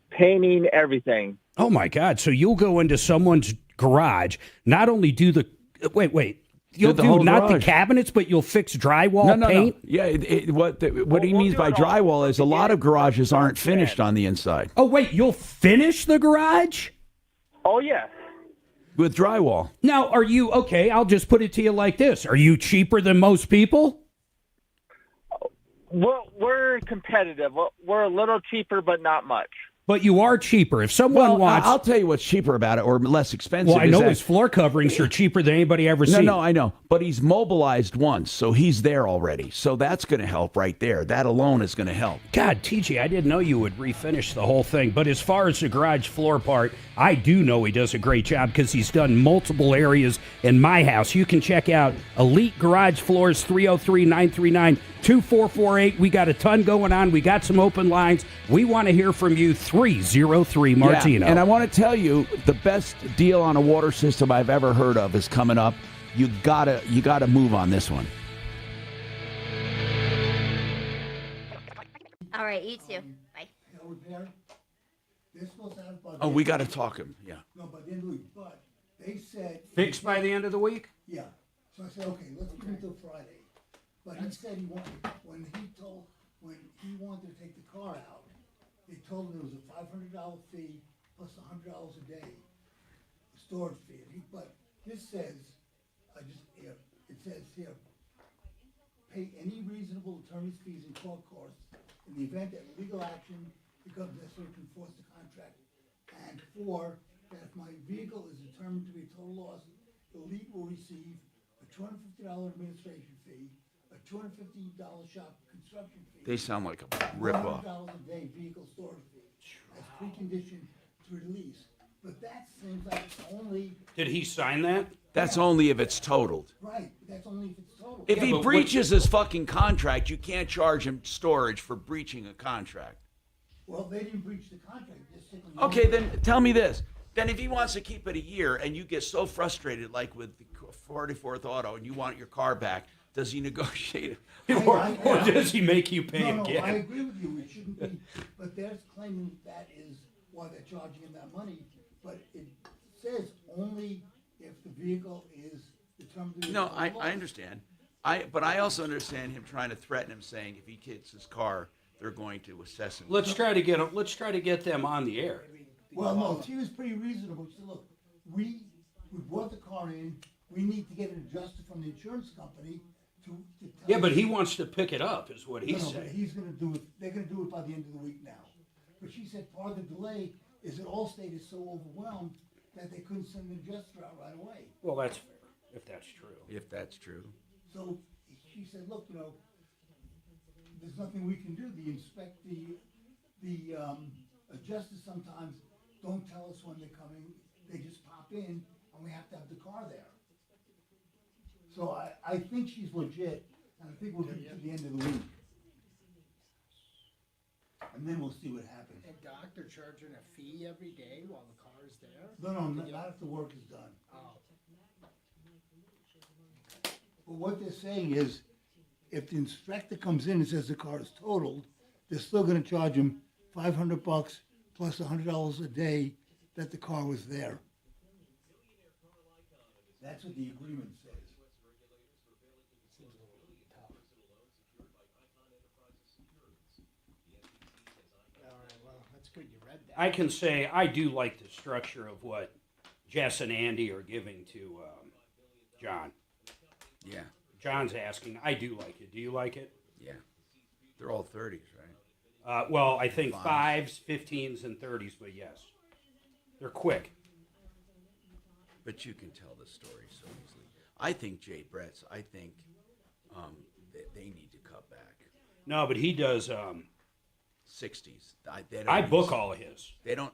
painting, everything. Oh, my God. So you'll go into someone's garage, not only do the... Wait. You'll do not the cabinets, but you'll fix drywall, paint? No. Yeah, what he means by drywall is a lot of garages aren't finished on the inside. Oh, wait, you'll finish the garage? Oh, yeah. With drywall. Now, are you... Okay, I'll just put it to you like this. Are you cheaper than most people? Well, we're competitive. We're a little cheaper, but not much. But you are cheaper. If someone wants... I'll tell you what's cheaper about it, or less expensive. Well, I know his floor coverings are cheaper than anybody ever seen. No, I know. But he's mobilized once, so he's there already. So that's going to help right there. That alone is going to help. God, TJ, I didn't know you would refinish the whole thing. But as far as the garage floor part, I do know he does a great job because he's done multiple areas in my house. You can check out Elite Garage Floors, 303-939-2448. We got a ton going on. We got some open lines. We want to hear from you. 303 Martino. Yeah, and I want to tell you, the best deal on a water system I've ever heard of is coming up. You gotta move on this one. All right, you too. Bye. Oh, we got to talk him. Yeah. No, by the end of the week. But they said fixed by the end of the week. Yeah. So I said, okay, let's do it till Friday. But he said he wanted when he wanted to take the car out. They told him it was a $500 fee plus $100 a day storage fee. But this says, it says here, pay any reasonable attorney's fees and court costs in the event that legal action becomes necessary to enforce the contract. And 4, that if my vehicle is determined to be a total loss, Elite will receive a $250 administration fee, a $250 shop construction fee. They sound like a ripoff. $100 a day vehicle storage fee as precondition to release. But that seems like it's only... Did he sign that? That's only if it's totaled. Right, but that's only if it's totaled. If he breaches his fucking contract, you can't charge him storage for breaching a contract. Well, they didn't breach the contract. Okay, then tell me this. Then if he wants to keep it a year and you get so frustrated, like with the 44th Auto, and you want your car back, does he negotiate it? Or does he make you pay again? I agree with you. It shouldn't be. But they're claiming that is why they're charging him that money. But it says only if the vehicle is determined to be No, I understand. But I also understand him trying to threaten him, saying if he hits his car, they're going to assess him. Let's try to get them on the air. Well, no, she was pretty reasonable. She said, look, we brought the car in. We need to get it adjusted from the insurance company to yeah, but he wants to pick it up, is what he's saying. But he's going to do it. They're going to do it by the end of the week now. But she said part of the delay is that Allstate is so overwhelmed that they couldn't send the adjuster out right away. Well, that's fair, if that's true. If that's true. So she said, look, there's nothing we can do. The adjusters sometimes don't tell us when they're coming. They just pop in, and we have to have the car there. So I think she's legit, and I think we'll get to the end of the week. And then we'll see what happens. And doctor charging a fee every day while the car is there? No, not if the work is done. Oh. But what they're saying is, if the inspector comes in and says the car is totaled, they're still gonna charge him $500 plus $100 a day that the car was there. That's what the agreement says. Good, you read that. I can say I do like the structure of what Jess and Andy are giving to John. Yeah. John's asking. I do like it. Do you like it? Yeah. They're all 30s, right? Well, I think 5s, 15s, and 30s, but yes. They're quick. But you can tell the story so easily. I think Jay Brett's, they need to cut back. No, but he does... 60s. I book all of his. They don't.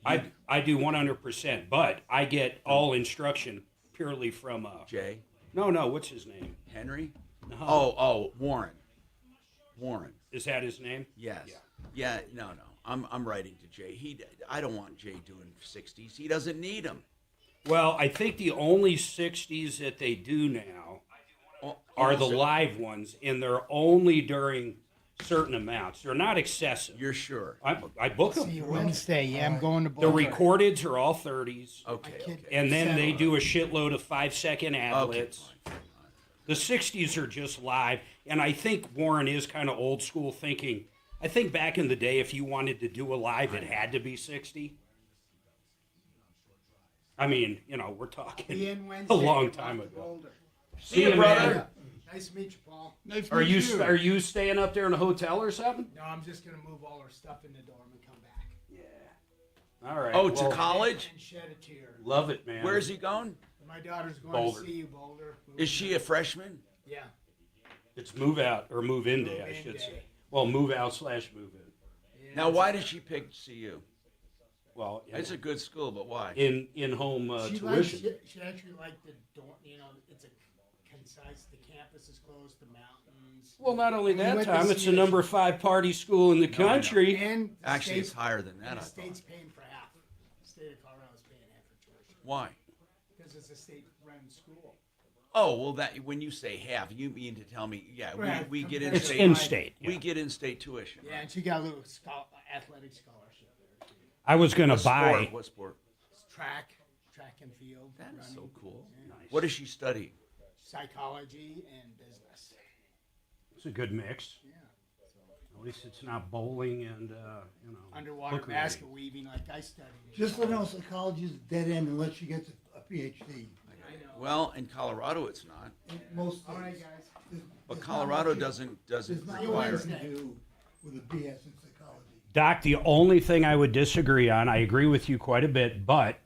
I do 100%, but I get all instruction purely from Jay. No, what's his name? Henry. No. Oh, Warren. Warren. Is that his name? Yes. Yeah. No. I'm writing to Jay. I don't want Jay doing 60s. He doesn't need them. Well, I think the only 60s that they do now are the live ones, and they're only during certain amounts. They're not excessive. You're sure? I book them. See you Wednesday. Yeah, I'm going to The recordeds are all 30s. Okay. And then they do a shitload of 5-second ad-lits. The 60s are just live. And I think Warren is kind of old school thinking. I think back in the day, if you wanted to do a live, it had to be 60. I mean, we're talking a long time ago. See you, brother. Nice to meet you, Paul. Nice to Are meet you. Are you staying up there in a hotel or something? No, I'm just going to move all our stuff in the dorm and come back. Yeah. All right. Oh, to college? And shed a tear. Love it, man. Where's he going? My daughter's going Boulder. to CU Boulder. Is she a freshman? Yeah. It's move out or move in day, I should say. Well, move out / move in. Now, why did she pick CU? Well, it's a good school, but why? In home tuition. She actually liked the dorm. It's a concise. The campus is close. The mountains. Well, not only that, Tom, it's the number 5 party school in the country. And actually, it's higher than that. The state's paying for half. The state of Colorado's paying half for tuition. Why? Because it's a state-run school. Oh, well, that when you say half, you mean to tell me, we get in it's state. In-state. We get in-state tuition. Yeah, and she got a little athletic scholarship there, too. I was going to buy. What sport? Track and field. That's running. so cool. Yeah. Nice. What does she study? Psychology and business. It's a good mix. Yeah. At least it's not bowling and, underwater hookery. basket weaving like I studied. Just let her know psychology is a dead end unless she gets a PhD. I know. Well, in Colorado, it's not. In most All right, states. guys. But Colorado doesn't There's not require much it. to do with a BS in psychology. Doc, the only thing I would disagree on, I agree with you quite a bit, but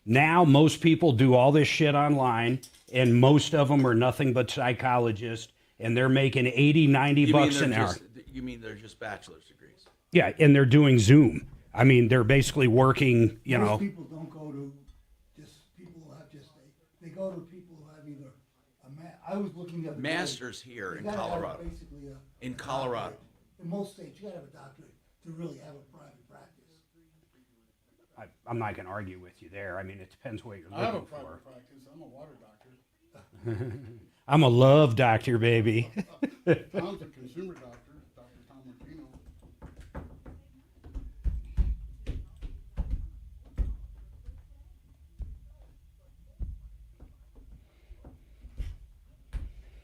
now most people do all this shit online, and most of them are nothing but psychologists, and they're making $80-90 an hour. You mean they're just bachelor's degrees? Yeah, and they're doing Zoom. I mean, they're basically working, Most people don't go to just people who have they go to people who have either I was looking at masters here in Colorado. Basically in Colorado. In most states, you got to have a doctorate to really have a private practice. I'm not going to argue with you there. I mean, it depends what you're I have a looking for. private practice. I'm a water doctor. I'm a love doctor, baby. Tom's a consumer doctor, Dr. Tom Martino.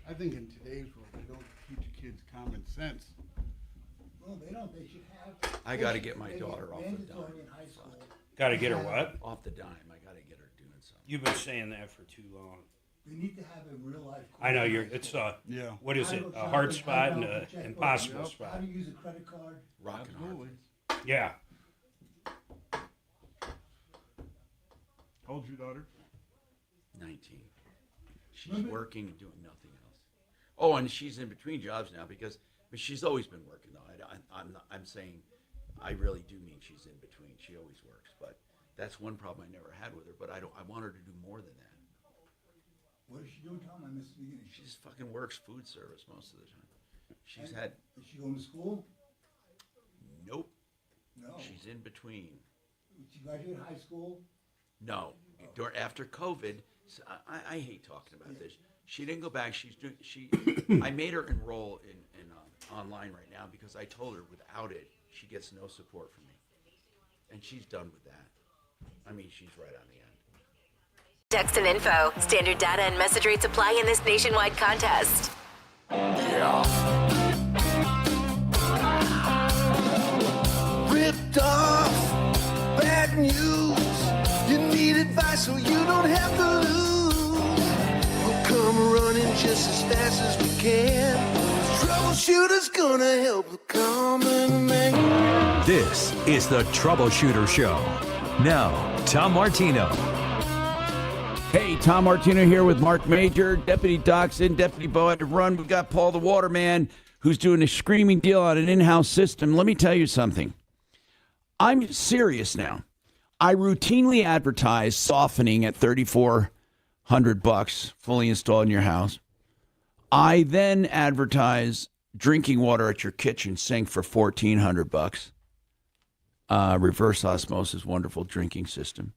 I think in today's world, they don't teach kids common sense. No, they don't. They should have. I got to get my daughter off the mandatory dime. in high school. Got to get her what? Off the dime. I got to get her doing something. You've been saying that for too long. They need to have a real life. I know it's what is it? A hard spot and an impossible spot. How to use a credit card. Rock and hard. Yeah. How old's your daughter? 19. She's working, doing nothing else. Oh, and she's in between jobs now because she's always been working, though. I'm saying I really do mean she's in between. She always works, but that's one problem I never had with her. But I want her to do more than that. What is she doing, Tom? I missed the beginning. She just fucking works food service most of the time. She's And had. Is she going to school? Nope. No. She's in between. Did she graduate high school? No. After COVID, I hate talking about this. She didn't go back. I made her enroll in online right now because I told her without it, she gets no support from me. And she's done with that. I mean, she's right on the end. Text and info. Standard data and message rates apply in this nationwide contest. Ripped off, bad news. You need advice so you don't have to lose. We'll come running just as fast as we can. Troubleshooter's gonna help the common man. This is the Troubleshooter Show. Now, Tom Martino. Hey, Tom Martino here with Marc Mager, Deputy Dachshund, Deputy Bo had to run. We've got Paul the Waterman, who's doing a screaming deal on an in-house system. Let me tell you something. I'm serious now. I routinely advertise softening at $3,400 fully installed in your house. I then advertise drinking water at your kitchen sink for $1,400. Reverse osmosis, wonderful drinking system.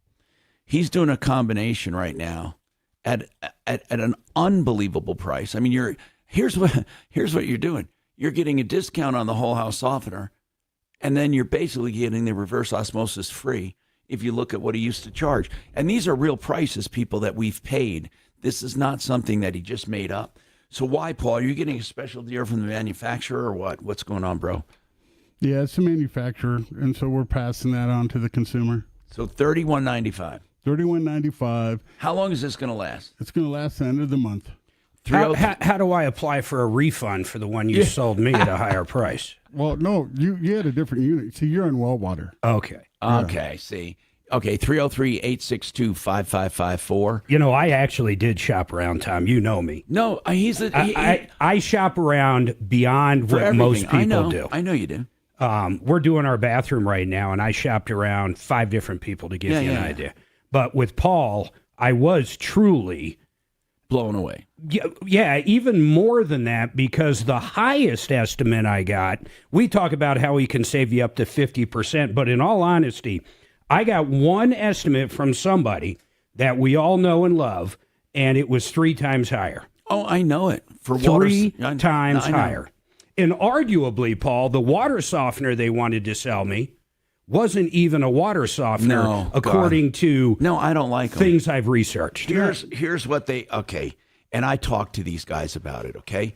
He's doing a combination right now at an unbelievable price. I mean, here's what you're doing. You're getting a discount on the whole house softener, and then you're basically getting the reverse osmosis free if you look at what he used to charge. And these are real prices, people, that we've paid. This is not something that he just made up. So why, Paul? Are you getting a special deal from the manufacturer or what? What's going on, bro? Yeah, it's the manufacturer, and so we're passing that on to the consumer. So $31.95. $31.95. How long is this going to last? It's going to last the end of the month. How do I apply for a refund for the one you sold me at a higher price? Well, no, you had a different unit. See, you're in well water. Okay. Okay, see. Okay, 303-862-5554. You know, I actually did shop around, Tom. You know me. No, I shop around beyond what most people do. I know you do. We're doing our bathroom right now, and I shopped around 5 different people to give you an idea. But with Paul, I was truly blown away. Yeah, even more than that, because the highest estimate I got, we talk about how he can save you up to 50%, but in all honesty, I got one estimate from somebody that we all know and love, and it was 3 times higher. Oh, I know it. For water, 3 water, times higher. And arguably, Paul, the water softener they wanted to sell me wasn't even a water softener, according to I don't like things I've researched. Here's what and I talked to these guys about it, okay?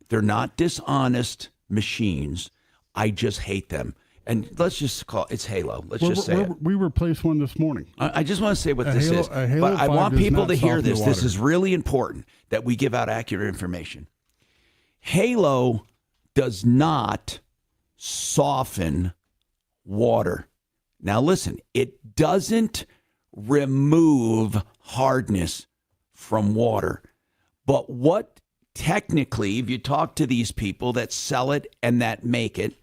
They're not dishonest machines. I just hate them. And let's just call it's Halo. Let's say it. We replaced one this morning. I just want to say what this is. But I want people to hear this. This is really important that we give out accurate information. Halo does not soften water. Now listen, it doesn't remove hardness from water. But what technically, if you talk to these people that sell it and that make it,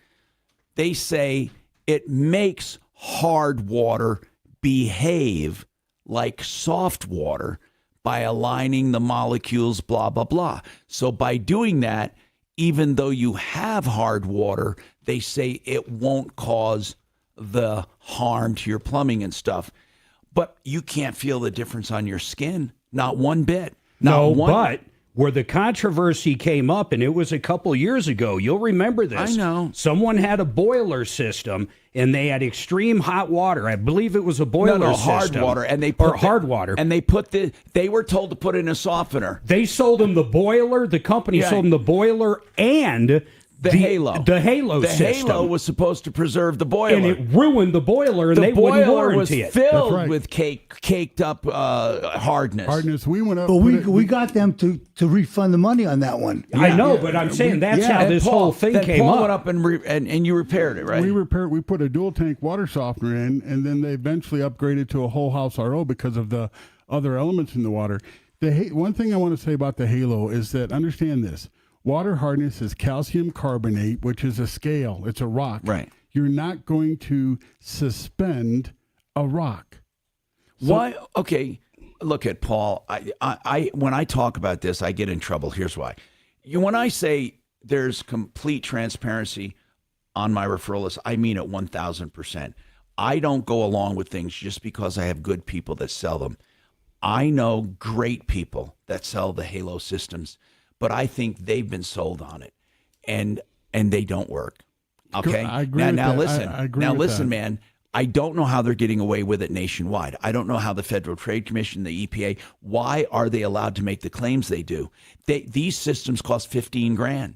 they say it makes hard water behave like soft water by aligning the molecules, blah, blah, blah. So by doing that, even though you have hard water, they say it won't cause the harm to your plumbing and stuff. But you can't feel the difference on your skin. Not one bit. But where the controversy came up, and it was a couple years ago, you'll remember this. I know. Someone had a boiler system, and they had extreme hot water. I believe it was a boiler system. Hard water. And they put hard water. And they were told to put in a softener. They sold them the boiler. The company sold them the boiler and The Halo. The Halo The system. Halo was supposed to preserve the boiler. And it ruined the boiler, and they wouldn't warranty it. The boiler was filled with caked up hardness. We went up. But we got them to refund the money on that one. I know, but I'm saying that's how this whole thing came Paul up. went up and you repaired it, right? We put a dual tank water softener in, and then they eventually upgraded to a whole house RO because of the other elements in the water. One thing I want to say about the Halo is that, understand this. Water hardness is calcium carbonate, which is a scale. It's a rock. Right. You're not going to suspend a rock. Why? Okay, look at Paul. I when I talk about this, I get in trouble. Here's why. When I say there's complete transparency on my referral list, I mean it 1,000%. I don't go along with things just because I have good people that sell them. I know great people that sell the Halo systems, but I think they've been sold on it, and they don't work. Okay. I agree. Now listen. I agree now with listen, that. man. I don't know how they're getting away with it nationwide. I don't know how the Federal Trade Commission, the EPA, why are they allowed to make the claims they do? These systems cost $15,000,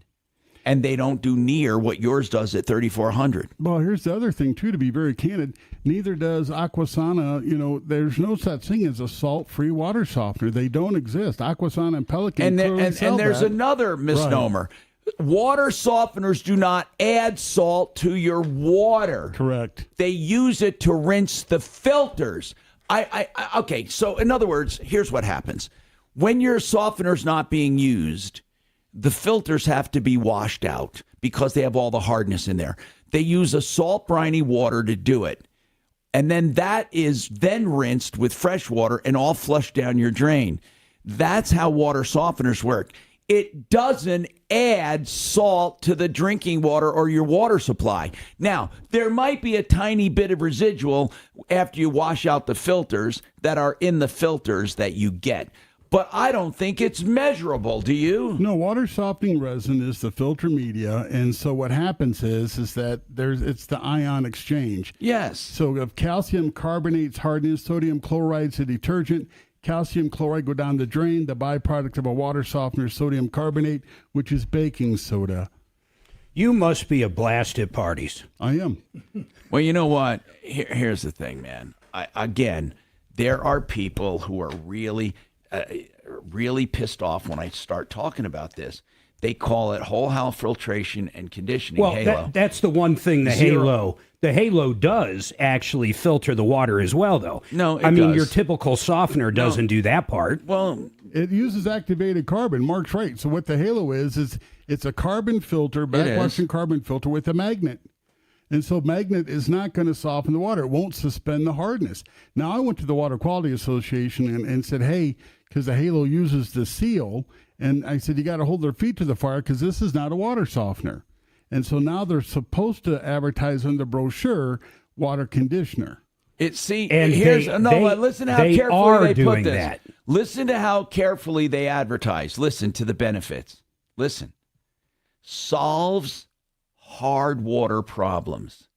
and they don't do near what yours does at $3,400. Well, here's the other thing too. To be very candid, neither does Aquasana. There's no such thing as a salt-free water softener. They don't exist. Aquasana and Pelican And there's another misnomer. Right. Water softeners do not add salt to your water. Correct. They use it to rinse the filters. Okay, so in other words, here's what happens. When your softener's not being used, the filters have to be washed out because they have all the hardness in there. They use a salt briny water to do it. And then that is then rinsed with fresh water and all flushed down your drain. That's how water softeners work. It doesn't add salt to the drinking water or your water supply. Now, there might be a tiny bit of residual after you wash out the filters that are in the filters that you get. But I don't think it's measurable. Do you? No, water softening resin is the filter media, and so what happens is that it's the ion exchange. Yes. So if calcium carbonates hardness, sodium chloride's a detergent. Calcium chloride go down the drain. The byproduct of a water softener is sodium carbonate, which is baking soda. You must be a blast at parties. I am. Well, you know what? Here's the thing, man. Again, there are people who are really pissed off when I start talking about this. They call it whole house filtration and conditioning. Well, Halo. that's the one thing the Halo does actually filter the water as well, though. No, I mean, your typical softener doesn't do that part. Well, it uses activated carbon. Mark's right. So what the Halo is it's a carbon filter, backwashing carbon filter with a magnet. And so magnet is not going to soften the water. It won't suspend the hardness. Now, I went to the Water Quality Association and said, hey, because the Halo uses the seal, and I said, you got to hold their feet to the fire because this is not a water softener. And so now they're supposed to advertise on the brochure water conditioner. Listen to how carefully they put this. Listen to how carefully they advertise. Listen to the benefits. Listen. Solves hard water problems.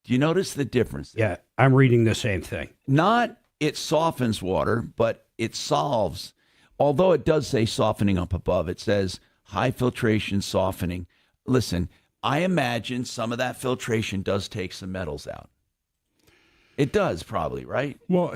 Do you notice the difference? Yeah, I'm reading the same thing. Not it softens water, but it solves. Although it does say softening up above, it says high filtration softening. Listen, I imagine some of that filtration does take some metals out. It does probably, right? Well,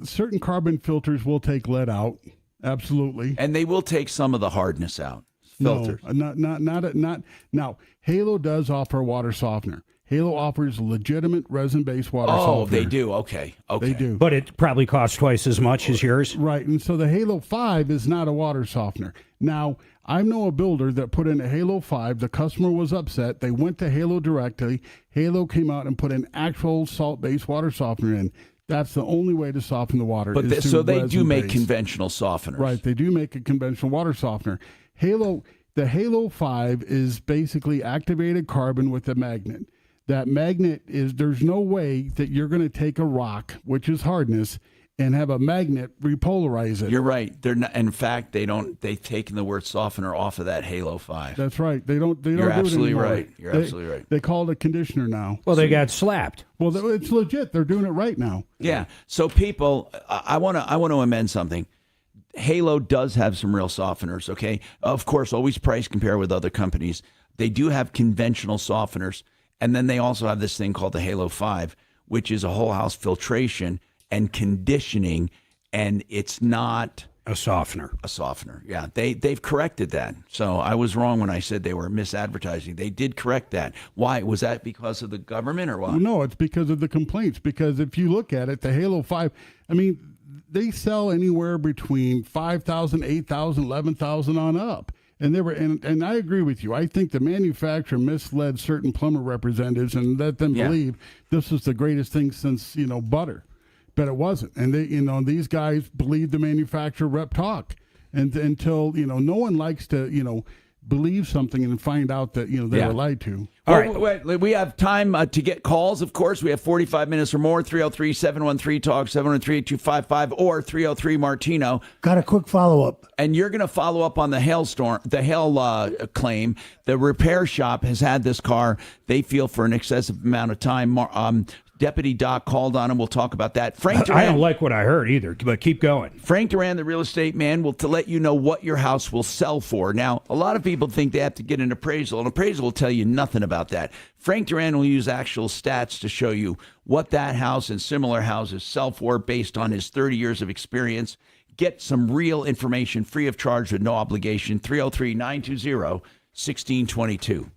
certain carbon filters will take lead out. Absolutely. And they will take some of the hardness out. Filters. No, not. Now, Halo does offer a water softener. Halo offers legitimate resin-based water softener. Oh, they do. Okay. They do. But it probably costs twice as much as yours. Right. And so the Halo 5 is not a water softener. Now, I know a builder that put in a Halo 5. The customer was upset. They went to Halo directly. Halo came out and put an actual salt-based water softener in. That's the only way to soften the water. But so they do make conventional softeners. Right. They do make a conventional water softener. The Halo 5 is basically activated carbon with a magnet. That magnet there's no way that you're going to take a rock, which is hardness, and have a magnet repolarize it. You're right. They're not, in fact, they've taken the word softener off of that Halo 5. That's right. They don't You're do it absolutely anymore. right. You're absolutely right. They call it a conditioner now. Well, they got slapped. Well, it's legit. They're doing it right now. Yeah. So people, I want to amend something. Halo does have some real softeners, okay? Of course, always price compare with other companies. They do have conventional softeners. And then they also have this thing called the Halo 5, which is a whole house filtration and conditioning. And it's not a softener. A softener. Yeah. They've corrected that. So I was wrong when I said they were misadvertising. They did correct that. Why? Was that because of the government or what? No, it's because of the complaints. Because if you look at it, the Halo 5, I mean, they sell anywhere between 5,000, 8,000, 11,000 on up. And they were, and I agree with you. I think the manufacturer misled certain plumber representatives and let them believe this was the greatest thing since, butter. But it wasn't. And they, these guys believed the manufacturer rep talk. And until, no one likes to, believe something and find out that, they were lied to. All right. Wait, we have time to get calls, of course. We have 45 minutes or more. 303-713-TALK, 713-8255, or 303-MARTINO. Got a quick follow-up. And you're going to follow up on the hail claim. The repair shop has had this car, they feel, for an excessive amount of time. Deputy Doc called on him. We'll talk about that. Frank Duran, I don't like what I heard either, but keep going. Frank Duran, the real estate man, will to let you know what your house will sell for. Now, a lot of people think they have to get an appraisal. An appraisal will tell you nothing about that. Frank Duran will use actual stats to show you what that house and similar houses sell for based on his 30 years of experience. Get some real information free of charge with no obligation. 303-920-1622.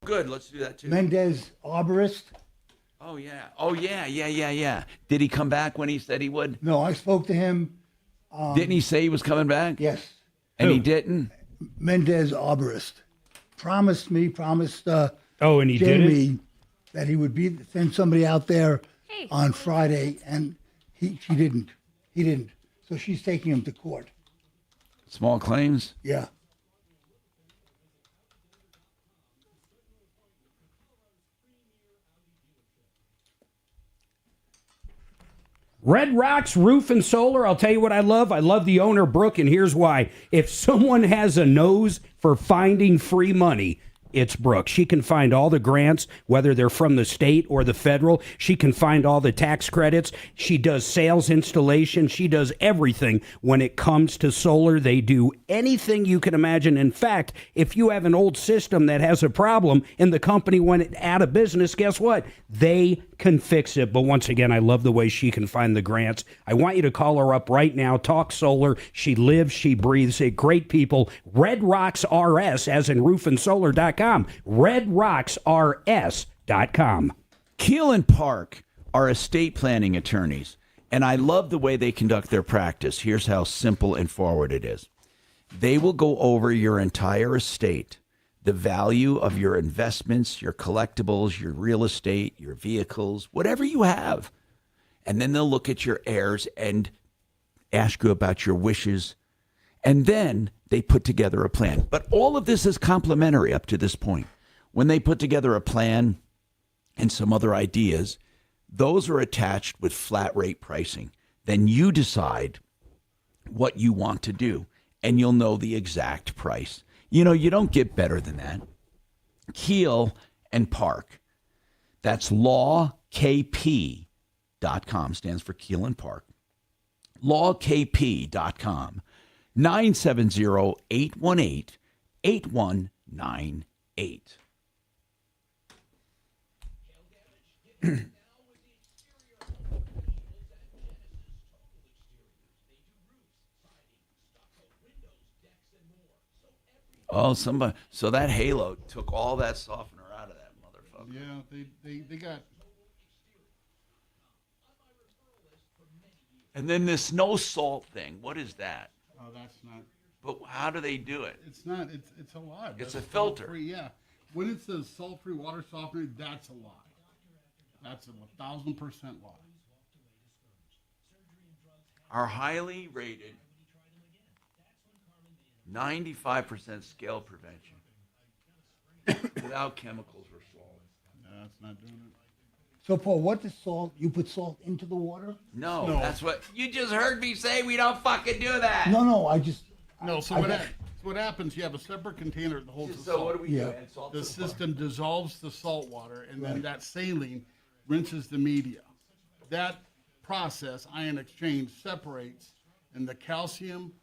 Good, let's do that too. Mendez Arborist. Oh yeah. Did he come back when he said he would? No, I spoke to him. Didn't he say he was coming back? Yes. And he didn't? Mendez Arborist. Promised and he Jamie didn't? that he would send somebody out there on Friday, and she didn't. He didn't. So she's taking him to court. Small claims? Yeah. Red Rocks Roof and Solar, I'll tell you what I love. I love the owner, Brooke, and here's why. If someone has a nose for finding free money, it's Brooke. She can find all the grants, whether they're from the state or the federal. She can find all the tax credits. She does sales installation. She does everything when it comes to solar. They do anything you can imagine. In fact, if you have an old system that has a problem and the company went out of business, guess what? They can fix it. But once again, I love the way she can find the grants. I want you to call her up right now. Talk solar. She lives, she breathes it. Great people. Red Rocks RS, as in roofandsolar.com. RedRocksRS.com. Keel and Park are estate planning attorneys, and I love the way they conduct their practice. Here's how simple and forward it is. They will go over your entire estate, the value of your investments, your collectibles, your real estate, your vehicles, whatever you have. And then they'll look at your heirs and ask you about your wishes. And then they put together a plan. But all of this is complimentary up to this point. When they put together a plan and some other ideas, those are attached with flat rate pricing. Then you decide what you want to do, and you'll know the exact price. You don't get better than that. Keel and Park. That's lawkp.com. Stands for Keel and Park. lawkp.com. 970-818-8198. Oh, somebody. So that Halo took all that softener out of that motherfucker. Yeah, they got. And then this no salt thing. What is that? Oh, that's not. But how do they do it? It's not. It's a lie. It's a filter. Salt-free, yeah. When it says salt-free water softener, that's a lie. That's a 1,000% lie. Our highly rated 95% scale prevention without chemicals or salt. No, that's not doing it. So, Paul, what does salt? You put salt into the water? No, that's what you just heard me say. We don't fucking do that. No, I just. No, so what happens, you have a separate container that holds the salt. So what do we do? Add salt the to system dissolves the salt water, and then that saline rinses the media. That process, ion exchange, separates, and the calcium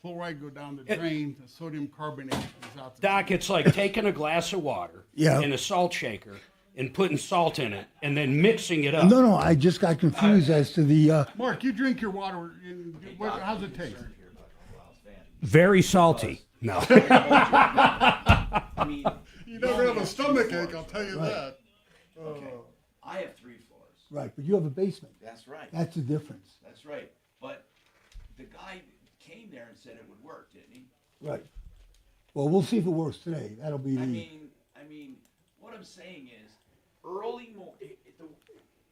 chloride go down the drain, the sodium carbonate is out the Doc, it's like taking a glass of water Yeah. in a salt shaker and putting salt in it and then mixing it up. No, I just got confused as to the. Mark, you drink your water. How's it taste? Very salty. No. I mean, you never have a stomach ache, I'll tell you that. Okay. I have 3 floors. Right, but you have a basement. That's right. That's the difference. That's right. But the guy came there and said it would work, didn't he? Right. Well, we'll see if it works today. That'll be the. I mean, what I'm saying is, early morning,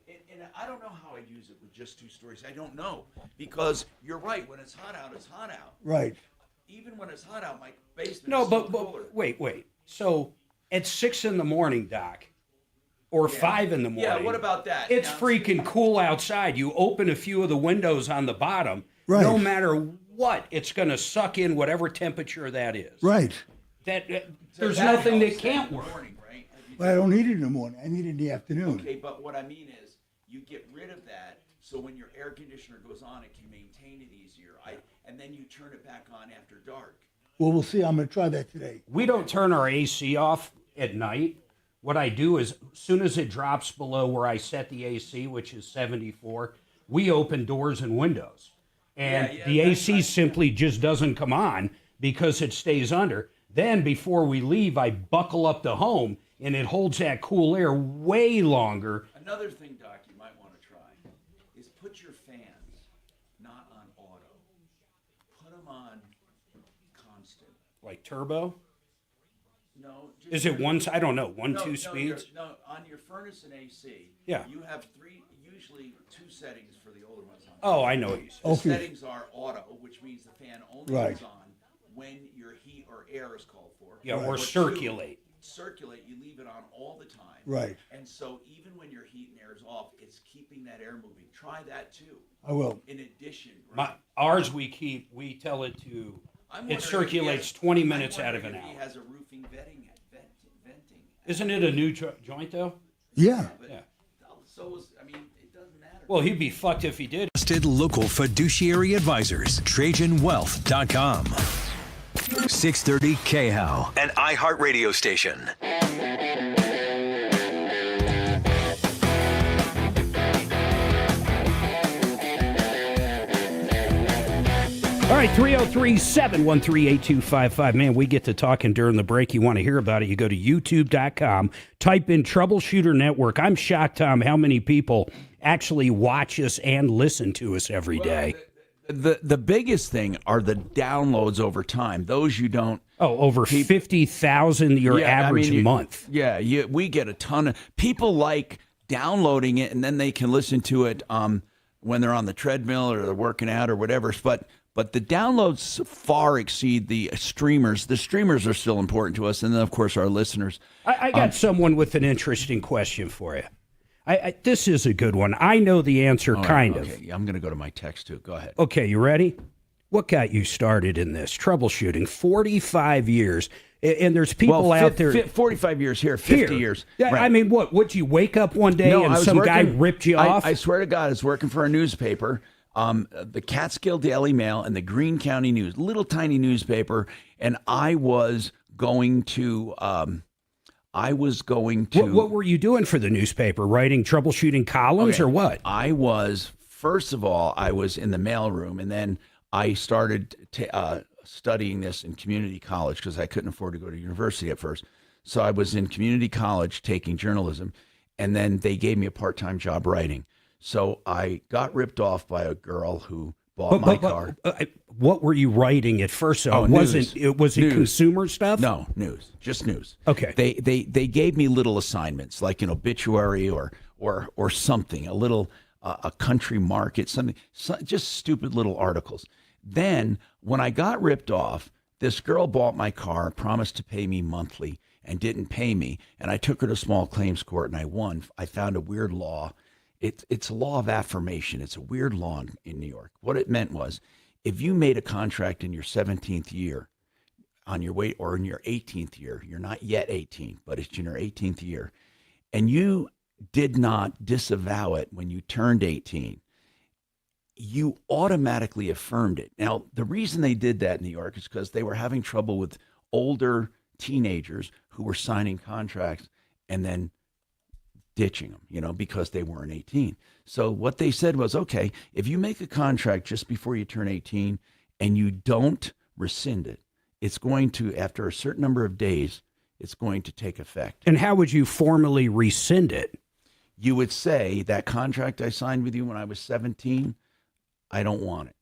and I don't know how I'd use it with just 2 stories. I don't know, because you're right. When it's hot out, it's hot out. Right. Even when it's hot out, my basement. No, is still but cooler. wait. So at 6 a.m, Doc, or 5 a.m. Yeah, what about that? It's Now, freaking cool outside. You open a few of the windows on the bottom. Right. No matter what, it's going to suck in whatever temperature that is. Right. There's nothing that can't work. But I don't need it in the morning. I need it in the afternoon. Okay, but what I mean is, you get rid of that, so when your air conditioner goes on, it can maintain it easier. And then you turn it back on after dark. Well, we'll see. I'm going to try that today. We don't turn our AC off at night. What I do is, as soon as it drops below where I set the AC, which is 74, we open doors and windows. And the AC simply just doesn't come on because it stays under. Then before we leave, I buckle up the home, and it holds that cool air way longer. Another thing, Doc, you might want to try is put your fans not on auto. Put them on constant. Like turbo? No. Just Is it one? I don't know. One, no, 2 speeds? No, on your furnace and AC, Yeah. you have usually 2 settings for the older ones. Oh, I know what you said. The settings are auto, which means the fan only Right. goes on when your heat or air is called for. Yeah, or circulate. Circulate, you leave it on all the time. Right. And so even when your heat and air is off, it's keeping that air moving. Try that too. I will. In addition, Ours we tell it to, it circulates 20 minutes out of an hour. He has a roofing venting. Isn't it a new joint though? Yeah. Yeah. So it doesn't matter. Well, he'd be fucked if he did. Trusted local fiduciary advisors. TrajanWealth.com. 630 KHOW, an iHeartRadio station. All right, 303-713-8255. Man, we get to talking during the break. You want to hear about it, you go to youtube.com, type in Troubleshooter Network. I'm shocked, Tom, how many people actually watch us and listen to us every day. The biggest thing are the downloads over time. Those you don't. Oh, over 50,000 your average month. Yeah, we get a ton of people like downloading it, and then they can listen to it when they're on the treadmill or they're working out or whatever. But the downloads far exceed the streamers. The streamers are still important to us, and then of course our listeners. I got someone with an interesting question for you. This is a good one. I know the answer, kind of. I'm going to go to my text too. Go ahead. Okay, you ready? What got you started in this troubleshooting? 45 years, and there's people out there. 45 years here, 50 years. Yeah, right. I mean, what? Would you wake up one day and some guy ripped you off? I swear to God, I was working for a newspaper, the Catskill Daily Mail and the Greene County News, little tiny newspaper, and I was going to. What were you doing for the newspaper? Writing troubleshooting columns or what? I was, first of all, I was in the mailroom, and then I started studying this in community college because I couldn't afford to go to university at first. So I was in community college taking journalism, and then they gave me a part-time job writing. So I got ripped off by a girl who bought my car. What were you writing at first? So was it consumer stuff? No, news, just news. Okay. They gave me little assignments like an obituary or something, a little a country market, something, just stupid little articles. Then when I got ripped off, this girl bought my car, promised to pay me monthly, and didn't pay me. And I took her to small claims court and I won. I found a weird law. It's a law of affirmation. It's a weird law in New York. What it meant was, if you made a contract in your 17th year, on your way, or in your 18th year, you're not yet 18, but it's in your 18th year, and you did not disavow it when you turned 18, you automatically affirmed it. Now, the reason they did that in New York is because they were having trouble with older teenagers who were signing contracts and then ditching them, because they weren't 18. So what they said was, okay, if you make a contract just before you turn 18 and you don't rescind it, it's going to, after a certain number of days, it's going to take effect. And how would you formally rescind it? You would say, that contract I signed with you when I was 17, I don't want it.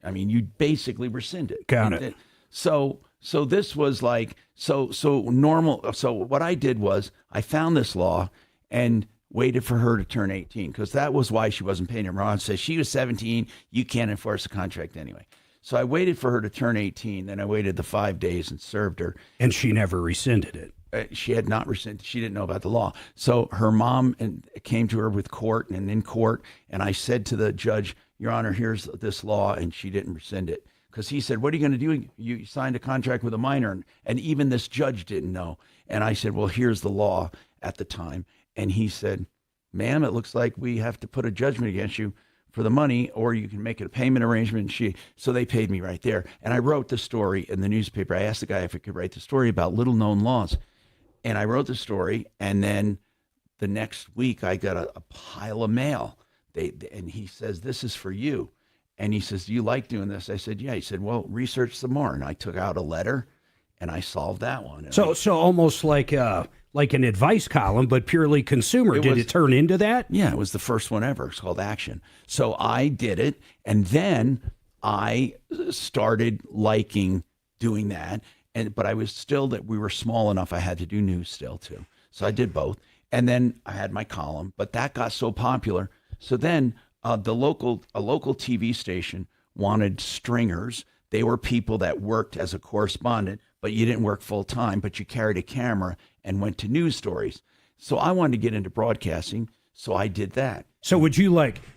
I mean, you basically rescind it. Got it. So this was like, so normal. So what I did was I found this law and waited for her to turn 18, because that was why she wasn't paying him. Ron says she was 17. You can't enforce a contract anyway. So I waited for her to turn 18. Then I waited the 5 days and served her. And she never rescinded it. She had not rescinded. She didn't know about the law. So her mom came to her with court and in court. And I said to the judge, Your Honor, here's this law. And she didn't rescind it. Because he said, what are you going to do? You signed a contract with a minor. And even this judge didn't know. And I said, well, here's the law at the time. And he said, ma'am, it looks like we have to put a judgment against you for the money, or you can make it a payment arrangement. So they paid me right there. And I wrote the story in the newspaper. I asked the guy if he could write the story about little known laws. And I wrote the story. And then the next week I got a pile of mail. And he says, this is for you. And he says, do you like doing this? I said, yeah. He said, well, research some more. And I took out a letter and I solved that one. So almost like an advice column, but purely consumer. Did it turn into that? Yeah, it was the first one ever. It's called Action. So I did it, and then I started liking doing that. But I was still we were small enough. I had to do news still too. So I did both, and then I had my column. But that got so popular. So then a local TV station wanted stringers. They were people that worked as a correspondent, but you didn't work full time, but you carried a camera and went to news stories. So I wanted to get into broadcasting, so I did that. So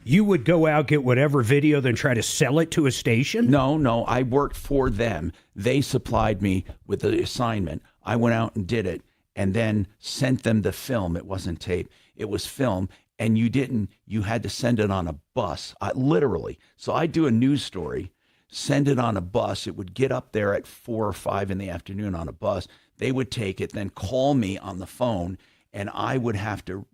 you would go out, get whatever video, then try to sell it to a station? No, I worked for them. They supplied me with the assignment. I went out and did it and then sent them the film. It wasn't tape. It was film. And you had to send it on a bus, literally. So I do a news story, send it on a bus. It would get up there at 4 or 5 in the afternoon on a bus. They would take it, then call me on the phone, and I would have to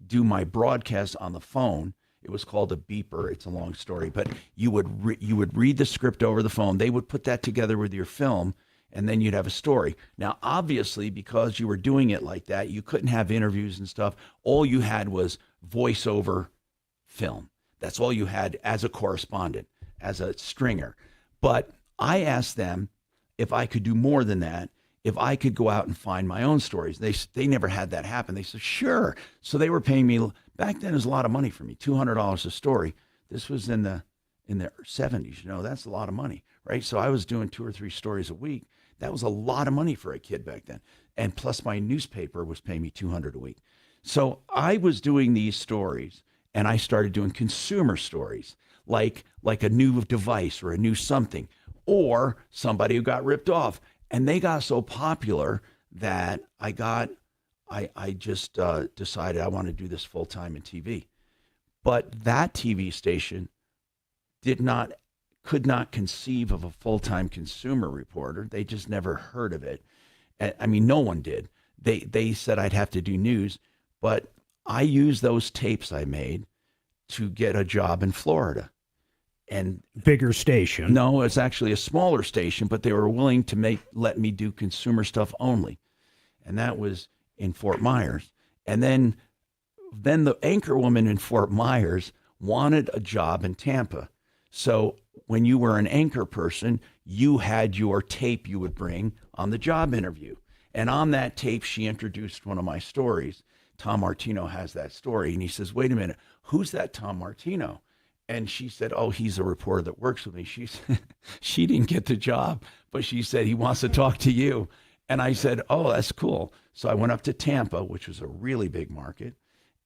do my broadcast on the phone. It was called a beeper. It's a long story, but you would read the script over the phone. They would put that together with your film, and then you'd have a story. Now, obviously, because you were doing it like that, you couldn't have interviews and stuff. All you had was voiceover film. That's all you had as a correspondent, as a stringer. But I asked them if I could do more than that, if I could go out and find my own stories. They never had that happen. They said, sure. So they were paying me, back then it was a lot of money for me, $200 a story. This was in the 70s, that's a lot of money, right? So I was doing 2 or 3 stories a week. That was a lot of money for a kid back then. And plus my newspaper was paying me $200 a week. So I was doing these stories, and I started doing consumer stories, like a new device or a new something, or somebody who got ripped off. And they got so popular that I just decided I want to do this full time in TV. But that TV station could not conceive of a full time consumer reporter. They just never heard of it. I mean, no one did. They said I'd have to do news, but I used those tapes I made to get a job in Florida. And bigger station. No, it's actually a smaller station, but they were willing to let me do consumer stuff only. And that was in Fort Myers. And then the anchor woman in Fort Myers wanted a job in Tampa. So when you were an anchor person, you had your tape you would bring on the job interview. And on that tape, she introduced one of my stories. Tom Martino has that story. And he says, wait a minute, who's that Tom Martino? And she said, oh, he's a reporter that works with me. She didn't get the job, but she said, he wants to talk to you. And I said, oh, that's cool. So I went up to Tampa, which was a really big market,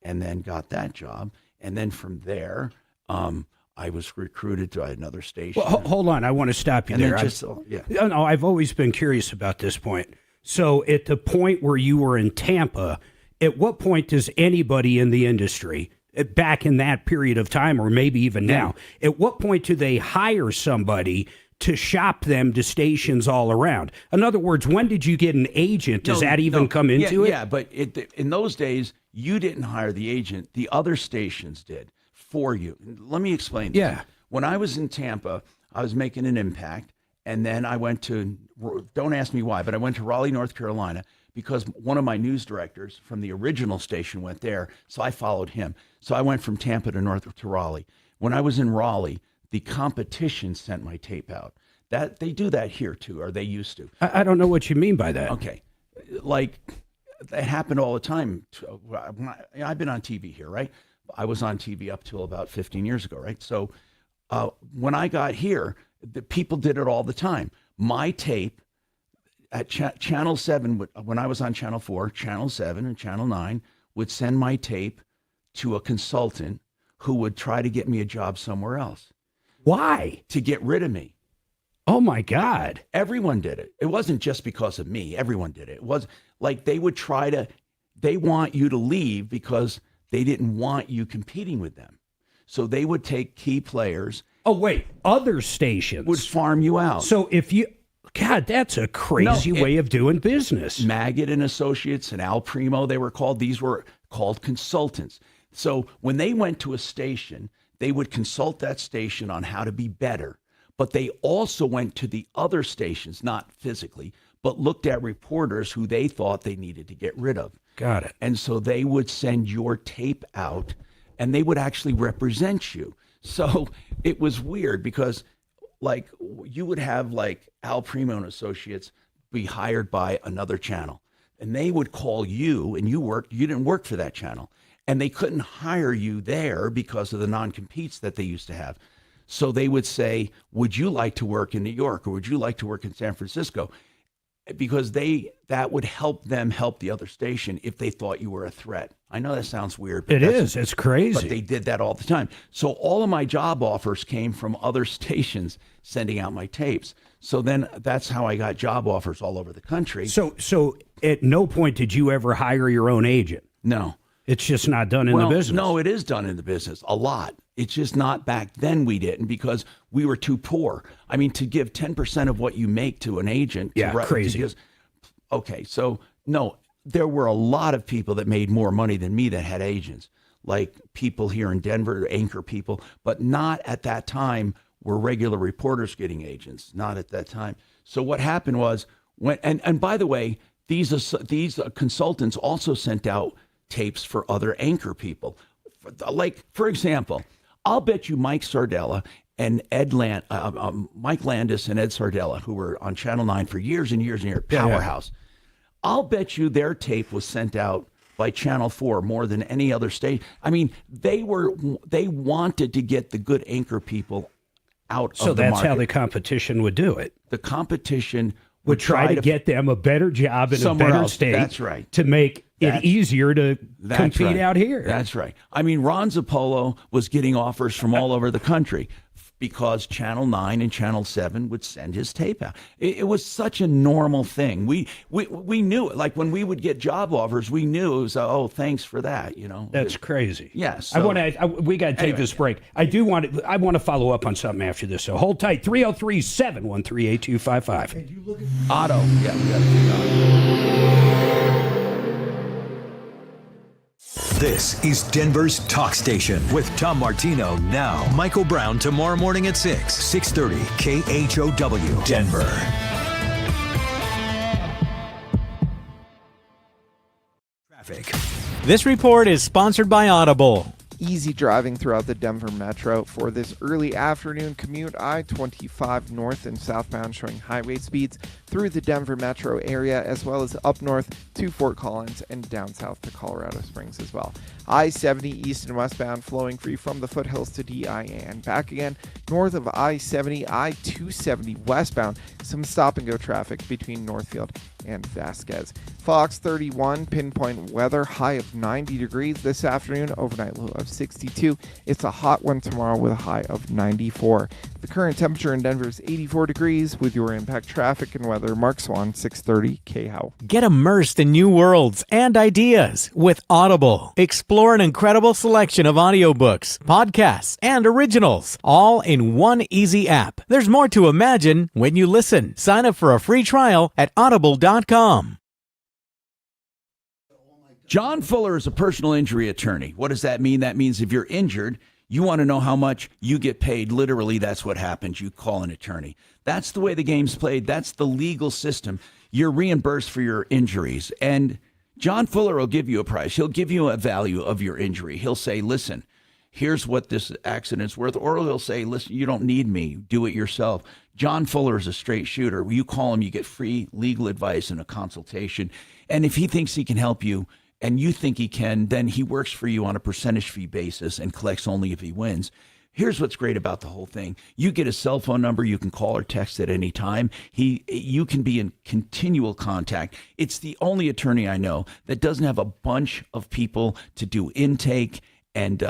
and then got that job. And then from there, I was recruited to another station. Well, hold on. I want to stop you there. No, I've always been curious about this point. So at the point where you were in Tampa, at what point does anybody in the industry back in that period of time, or maybe even now. At what point do they hire somebody to shop them to stations all around? In other words, when did you get an agent? Does that even come into it? Yeah, but in those days, you didn't hire the agent. The other stations did for you. Let me explain this. Yeah. When I was in Tampa, I was making an impact, and then I went to, don't ask me why, but I went to Raleigh, North Carolina, because one of my news directors from the original station went there, so I followed him. So I went from Tampa to Raleigh. When I was in Raleigh, the competition sent my tape out. That they do that here too, or they used to. I don't know what you mean by that. Okay, like it happened all the time. I've been on TV here, right? I was on TV up till about 15 years ago, right? So when I got here, the people did it all the time. My tape at Channel 7, when I was on Channel 4, Channel 7 and Channel 9 would send my tape to a consultant who would try to get me a job somewhere else. Why? To get rid of me. Oh, my God. Everyone did it. It wasn't just because of me. Everyone did it. It was like they would they want you to leave because they didn't want you competing with them. So they would take key players. Oh, wait. Other stations would farm you out. So if you... God, that's a crazy way of doing business. Maggot and Associates and Al Primo, they were called. These were called consultants. So when they went to a station, they would consult that station on how to be better. But they also went to the other stations, not physically, but looked at reporters who they thought they needed to get rid of. Got it. And so they would send your tape out, and they would actually represent you. So it was weird because, like, you would have, like, Al Primo and Associates be hired by another channel, and they would call you, and you didn't work for that channel, and they couldn't hire you there because of the non-competes that they used to have. So they would say, would you like to work in New York, or would you like to work in San Francisco? Because that would help them help the other station if they thought you were a threat. I know that sounds weird. But It's crazy. But they did that all the time. So all of my job offers came from other stations sending out my tapes. So then that's how I got job offers all over the country. So at no point did you ever hire your own agent? No. It's just not done in the business. No, it is done in the business a lot. It's just not back then we didn't because we were too poor. I mean, to give 10% of what you make to an agent. Crazy. Okay, so no, there were a lot of people that made more money than me that had agents, like people here in Denver, anchor people, but not at that time were regular reporters getting agents, not at that time. So what happened was, and by the way, these consultants also sent out tapes for other anchor people. Like, for example, I'll bet you Mike Sardella and Mike Landis and Ed Sardella, who were on Channel 9 for years and years and years, powerhouse. I'll bet you their tape was sent out by Channel 4 more than any other state. I mean, they wanted to get the good anchor people out of the market. So that's how the competition would do it. The competition would try to get them a better job in a better state. That's right. To make it easier to compete out here. That's right. I mean, Ron Zappolo was getting offers from all over the country because Channel 9 and Channel 7 would send his tape out. It was such a normal thing. We knew it. Like when we would get job offers, we knew it was, oh, thanks for that, you know. That's crazy. Yes. Yeah, we got to take this break. I want to follow up on something after this. So hold tight. 303-713-8255. Otto. Yeah, we got to take Otto. This is Denver's Talk Station with Tom Martino now. Michael Brown tomorrow morning at 6:30 KHOW Denver. Traffic. This report is sponsored by Audible. Easy driving throughout the Denver metro for this early afternoon commute. I-25 north and southbound showing highway speeds through the Denver metro area, as well as up north to Fort Collins and down south to Colorado Springs as well. I-70 east and westbound flowing free from the foothills to DIA and back again. North of I-70, I-270 westbound, some stop and go traffic between Northfield and Vasquez. Fox 31 pinpoint weather, high of 90 degrees this afternoon, overnight low of of 62. It's a hot one tomorrow with a high of 94. The current temperature in Denver is 84 degrees. With your impact traffic and weather, Mark Swan, 630 KHOW. Get immersed in new worlds and ideas with Audible. Explore an incredible selection of audiobooks, podcasts, and originals, all in one easy app. There's more to imagine when you listen. Sign up for a free trial at audible.com. John Fuller is a personal injury attorney. What does that mean? That means if you're injured, you want to know how much you get paid. Literally, that's what happens. You call an attorney. That's the way the game's played. That's the legal system. You're reimbursed for your injuries. And John Fuller will give you a price. He'll give you a value of your injury. He'll say, listen, here's what this accident's worth. Or he'll say, listen, you don't need me. Do it yourself. John Fuller is a straight shooter. When you call him, you get free legal advice and a consultation. And if he thinks he can help you, and you think he can, then he works for you on a percentage fee basis and collects only if he wins. Here's what's great about the whole thing. You get a cell phone number. You can call or text at any time. You can be in continual contact. It's the only attorney I know that doesn't have a bunch of people to do intake and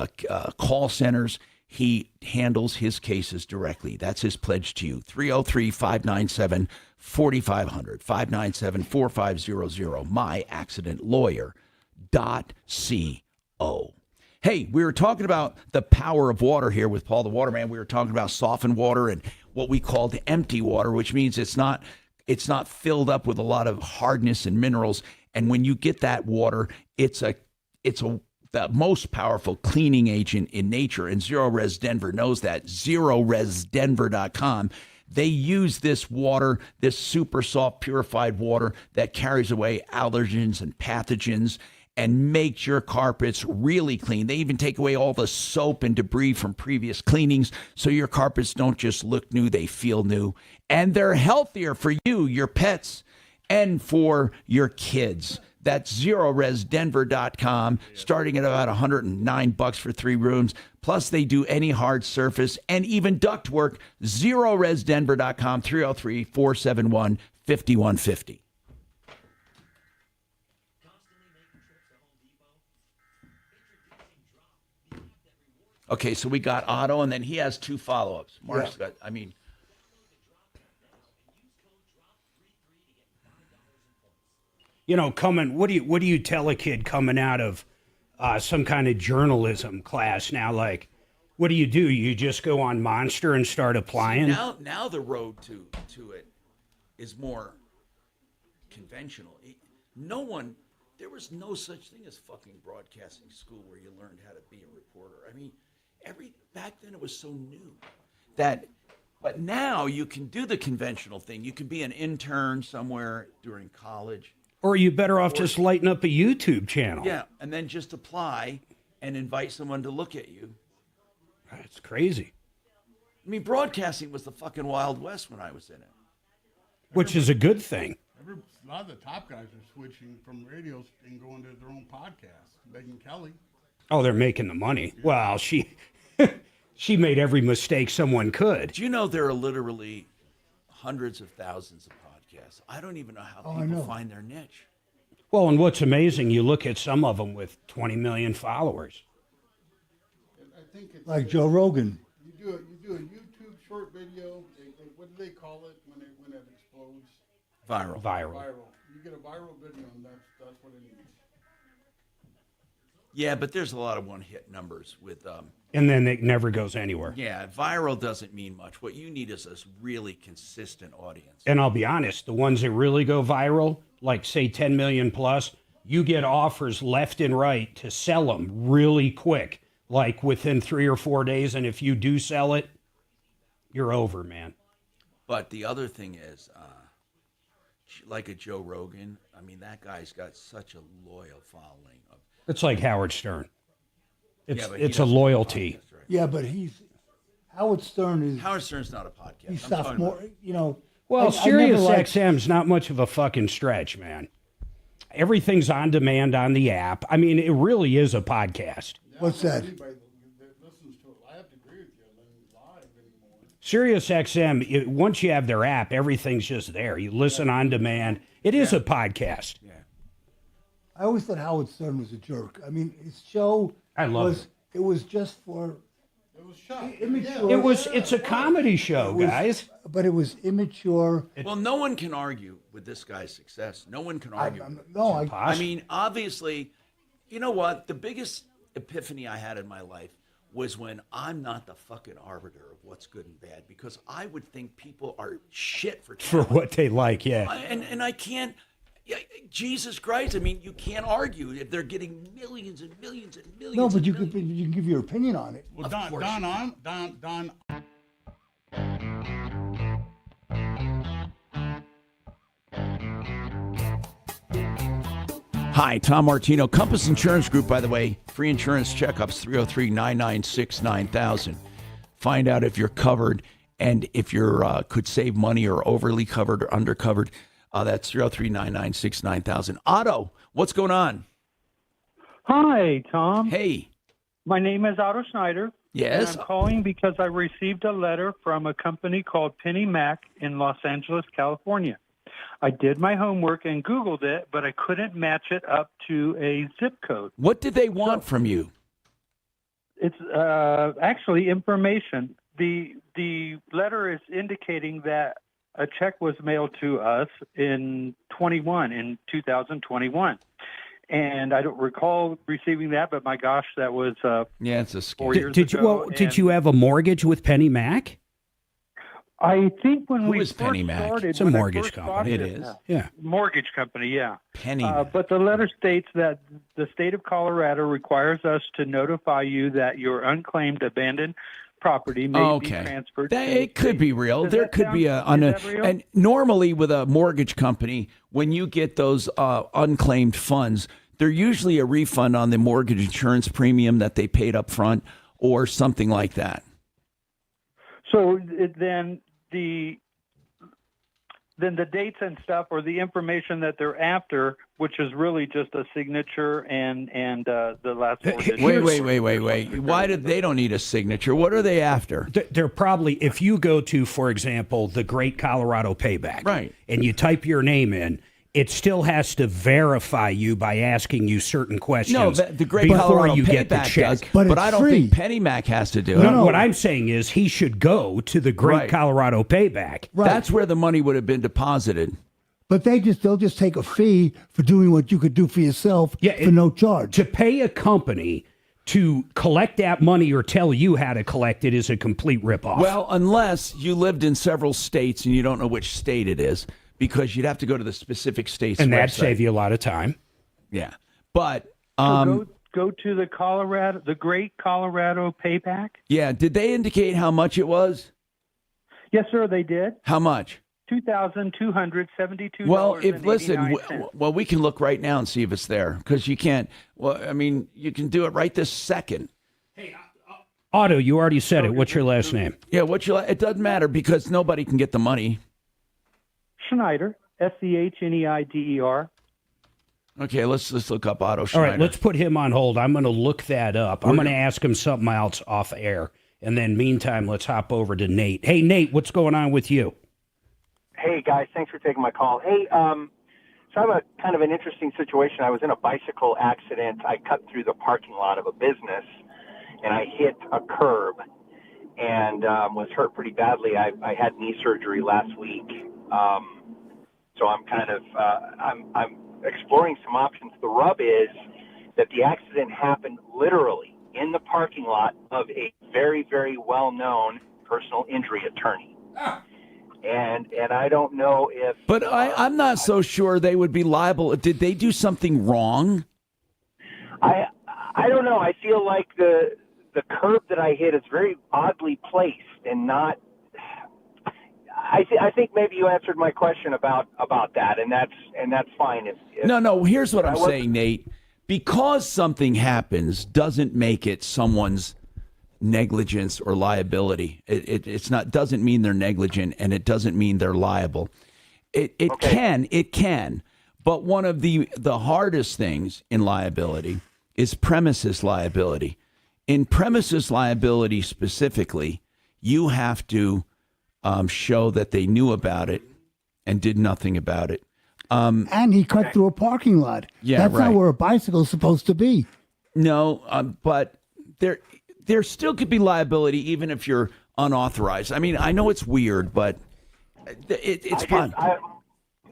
call centers. He handles his cases directly. That's his pledge to you. 303-597-4500, 597-4500, myaccidentlawyer.co. Hey, we were talking about the power of water here with Paul the Waterman. We were talking about softened water and what we called empty water, which means it's not filled up with a lot of hardness and minerals. And when you get that water, it's the most powerful cleaning agent in nature. And Zero Res Denver knows that. ZeroResDenver.com. They use this water, this super soft purified water that carries away allergens and pathogens and makes your carpets really clean. They even take away all the soap and debris from previous cleanings so your carpets don't just look new, they feel new. And they're healthier for you, your pets, and for your kids. That's ZeroResDenver.com, starting at about $109 for 3 rooms. Plus, they do any hard surface and even duct work. ZeroResDenver.com, 303-471-5150. Okay, so we got Otto, and then he has 2 follow-ups. Mark's got, You know, what do you tell a kid coming out of some kind of journalism class now? Like, what do? You just go on Monster and start applying? See, now the road to it is more conventional. There was no such thing as fucking broadcasting school where you learned how to be a reporter. I mean, back then it was so new but now you can do the conventional thing. You can be an intern somewhere during college. Or are you better off just lighting up a YouTube channel? Yeah, and then just apply and invite someone to look at you. That's crazy. I mean, broadcasting was the fucking Wild West when I was in it. Which is a good thing. A lot of the top guys are switching from radios and going to their own podcast. Megyn Kelly. Oh, they're making the money. Well, she made every mistake someone could. Do you know there are literally hundreds of thousands of podcasts? I don't even know how people find their niche. Well, and what's amazing, you look at some of them with 20 million followers. I think it's like Joe Rogan. You do a YouTube short video. What do they call it when it explodes? Viral. You get a viral video, and that's what it is. Yeah, but there's a lot of one-hit numbers with. And then it never goes anywhere. Yeah, viral doesn't mean much. What you need is a really consistent audience. And I'll be honest, the ones that really go viral, like say 10 million plus, you get offers left and right to sell them really quick, like within 3 or 4 days. And if you do sell it, you're over, man. But the other thing is, like a Joe Rogan, I mean, that guy's got such a loyal following. It's like Howard Stern. It's a loyalty. Podcast, right? Yeah, but Howard Stern's not a podcast. He's sophomore, Well, Sirius XM's not much of a fucking stretch, man. Everything's on demand on the app. I mean, it really is a podcast. What's that? Sirius XM, once you have their app, everything's just there. You listen on demand. It is a podcast. I always thought Howard Stern was a jerk. I mean, his show It was just for immature. It's a comedy show, guys. But it was immature. Well, no one can argue with this guy's success. No one can argue. I mean, obviously, you know what? The biggest epiphany I had in my life was when I'm not the fucking arbiter of what's good and bad, because I would think people are shit for what they like, yeah. And I can't. Jesus Christ! I mean, you can't argue if they're getting millions and millions and millions. No, but you can give your opinion on it. Well, Don. Hi, Tom Martino, Compass Insurance Group, by the way. Free insurance checkups, 303-996-9000. Find out if you're covered and if you're could save money or overly covered or undercovered. That's 303-996-9000. Otto, what's going on? Hi, Tom. Hey. My name is Otto Schneider. Yes. And I'm calling because I received a letter from a company called Penny Mac in Los Angeles, California. I did my homework and Googled it, but I couldn't match it up to a zip code. What did they want from you? It's actually information. The letter is indicating that a check was mailed to us in 2021. And I don't recall receiving that, but my gosh, that was it's a 4 years ago. Did you have a mortgage with Penny Mac? I think when Who we is first Penny Mac? started, It's a when I mortgage first company. bought It is. Yeah. Mortgage company, yeah. Penny But the letter states that the state of Colorado requires us to notify you that your unclaimed abandoned property may be transferred. It could be real. Does There that could sound- be is that real? and normally with a mortgage company, when you get those unclaimed funds, they're usually a refund on the mortgage insurance premium that they paid up front or something like that. So then the dates and stuff, or the information that they're after, which is really just a signature and the last four digits. Wait. Why did they don't need a signature? What are they after? They're probably, if you go to, for example, the Great Colorado Payback, right, and you type your name in, it still has to verify you by asking you certain questions. No, the Great before Colorado you get the Payback check. does, but I don't think Penny Mac has to do it. No, what I'm saying is he should go to the Great Colorado Payback. Right. That's where the money would have been deposited. But they'll just take a fee for doing what you could do for yourself for no charge. To pay a company to collect that money or tell you how to collect it is a complete ripoff. Well, unless you lived in several states and you don't know which state it is, because you'd have to go to the specific state's and website. that'd save you a lot of time. Yeah, but So go to the Great Colorado Payback. Yeah, did they indicate how much it was? Yes, sir, they did. How much? $2,272. Well, well, we can look right now and see if it's there, because you can't. Well, I mean, you can do it right this second. Otto, you already said it. What's your last name? Yeah, it doesn't matter because nobody can get the money. Schneider, Schneider. Okay, let's look up Otto Schneider. All right, let's put him on hold. I'm going to look that up. I'm going to ask him something else off air. And then meantime, let's hop over to Nate. Hey, Nate, what's going on with you? Hey, guys, thanks for taking my call. Hey, so I have a kind of an interesting situation. I was in a bicycle accident. I cut through the parking lot of a business, and I hit a curb and was hurt pretty badly. I had knee surgery last week. So I'm kind of I'm exploring some options. The rub is that the accident happened literally in the parking lot of a very, very well-known personal injury attorney. And I don't know if... But I'm not so sure they would be liable. Did they do something wrong? I don't know. I feel like the curb that I hit is very oddly placed and not... I think maybe you answered my question about that, and that's fine. If No. Here's what I'm saying, Nate. Because something happens doesn't make it someone's negligence or liability. It's not. Doesn't mean they're negligent, and it doesn't mean they're liable. It can. But one of the hardest things in liability is premises liability. In premises liability specifically, you have to show that they knew about it and did nothing about it. And he cut through a parking lot. Yeah, That's right. not where a bicycle is supposed to be. No, but there still could be liability even if you're unauthorized. I mean, I know it's weird, but it's fun.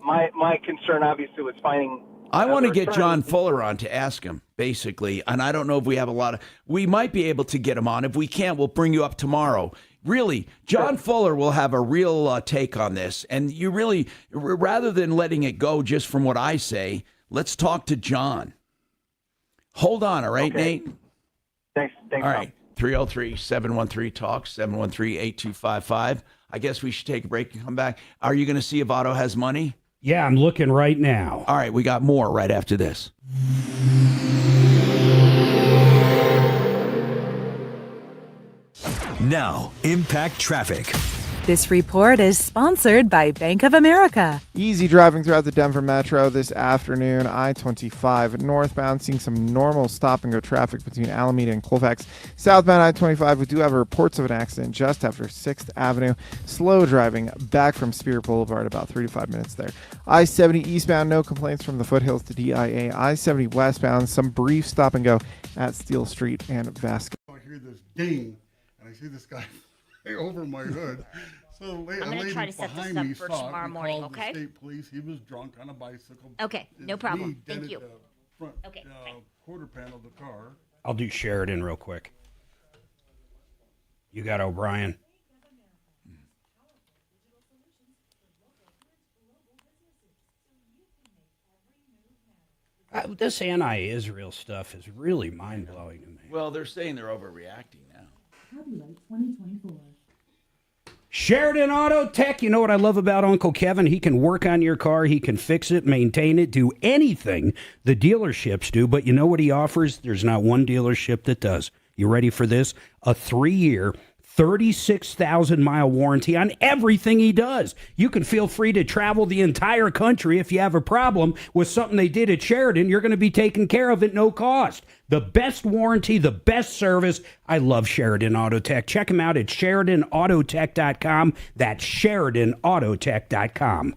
My concern obviously was finding. I want to get John Fuller on to ask him, basically, and I don't know if we have we might be able to get him on. If we can't, we'll bring you up tomorrow. Really, John Fuller will have a real take on this, and you really, rather than letting it go just from what I say, let's talk to John. Hold on, all right, okay. Nate? Thanks. All right, 303-713-TALK, 713-8255. I guess we should take a break and come back. Are you going to see if Otto has money? Yeah, I'm looking right now. All right, we got more right after this. Now, Impact Traffic. This report is sponsored by Bank of America. Easy driving throughout the Denver Metro this afternoon. I-25 northbound, seeing some normal stop-and-go traffic between Alameda and Colfax. Southbound I-25, we do have reports of an accident just after 6th Avenue. Slow driving back from Spirit Boulevard, about 3 to 5 minutes there. I-70 eastbound, no complaints from the foothills to DIA. I-70 westbound, some brief stop-and-go at Steel Street and Vasquez. I hear this ding, and I see this guy over my hood. So I'm going to try to set this up for tomorrow morning, okay? The state police. He was drunk on a bicycle. Okay, no problem. Thank you. The front, okay. quarter panel of the car. I'll do Sheridan real quick. You got O'Brien. This anti-Israel stuff is really mind-blowing to me. Well, they're saying they're overreacting now. Copyright 2024. Sheridan Auto Tech, you know what I love about Uncle Kevin? He can work on your car, he can fix it, maintain it, do anything the dealerships do, but you know what he offers? There's not one dealership that does. You ready for this? A 3-year, 36,000-mile warranty on everything he does. You can feel free to travel the entire country. If you have a problem with something they did at Sheridan, you're going to be taken care of at no cost. The best warranty, the best service. I love Sheridan Auto Tech. Check him out at SheridanAutoTech.com. That's SheridanAutoTech.com.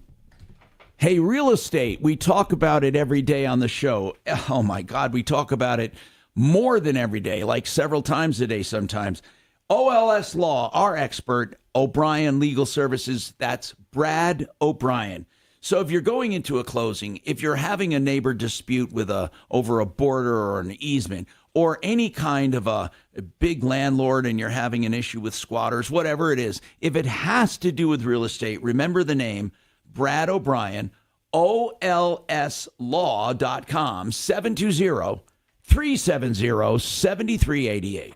Hey, real estate, we talk about it every day on the show. Oh, my God, we talk about it more than every day, like several times a day sometimes. OLS Law, our expert, O'Brien Legal Services, that's Brad O'Brien. So if you're going into a closing, if you're having a neighbor dispute with over a border or an easement, or any kind of a big landlord and you're having an issue with squatters, whatever it is, if it has to do with real estate, remember the name, Brad O'Brien, olslaw.com, 720-370-7388.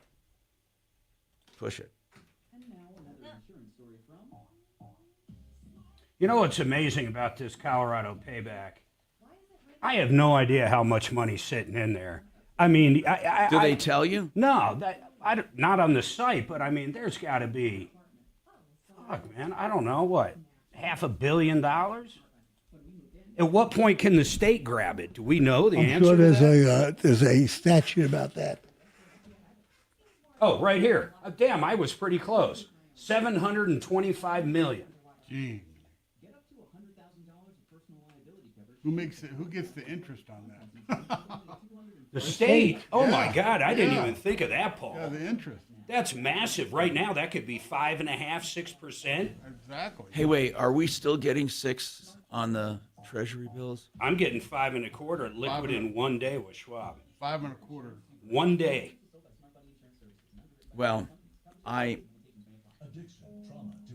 Push it. You know what's amazing about this Colorado payback? I have no idea how much money's sitting in there. I mean, do they tell you? No, not on the site, but I mean, there's got to be, fuck, man, I don't know, what, $500 million? At what point can the state grab it? Do we know the answer? I'm sure there's a statute about that. Oh, right here. Damn, I was pretty close. $725 million. Gee. Who makes it? Who gets the interest on that? The state. Oh, yeah. My God. I didn't even think of that, Paul. Yeah, the interest. That's massive. Right now, that could be 5.5%, 6%. Exactly. Hey, wait, are we still getting 6 on the Treasury bills? I'm getting 5.25 liquid in 1 day with Schwab. 5.25. 1 day. Well, I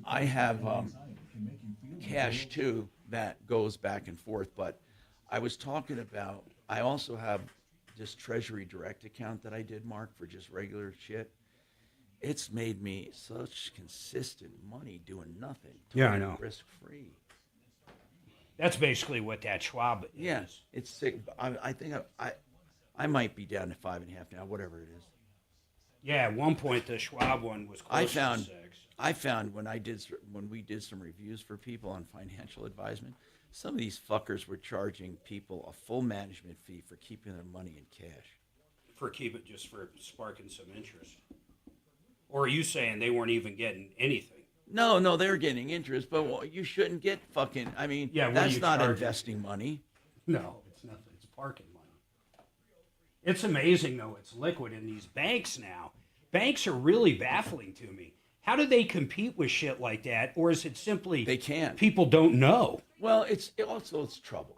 have cash too that goes back and forth, but I was talking about, I also have this Treasury Direct account that I did, Mark, for just regular shit. It's made me such consistent money doing nothing. Yeah, I know. Risk free. That's basically what that Schwab is. Yes, it's sick. I think I might be down to 5.5 now, whatever it is. Yeah, at one point the Schwab one was close to 6. I found when we did some reviews for people on financial advisement, some of these fuckers were charging people a full management fee for keeping their money in cash. For sparking some interest. Or are you saying they weren't even getting anything? No, they were getting interest, but you shouldn't get fucking, I mean, that's not investing money. No, it's nothing. It's parking money. It's amazing, though. It's liquid in these banks now. Banks are really baffling to me. How do they compete with shit like that? Or is it simply they can't? People don't know. Well, it's trouble.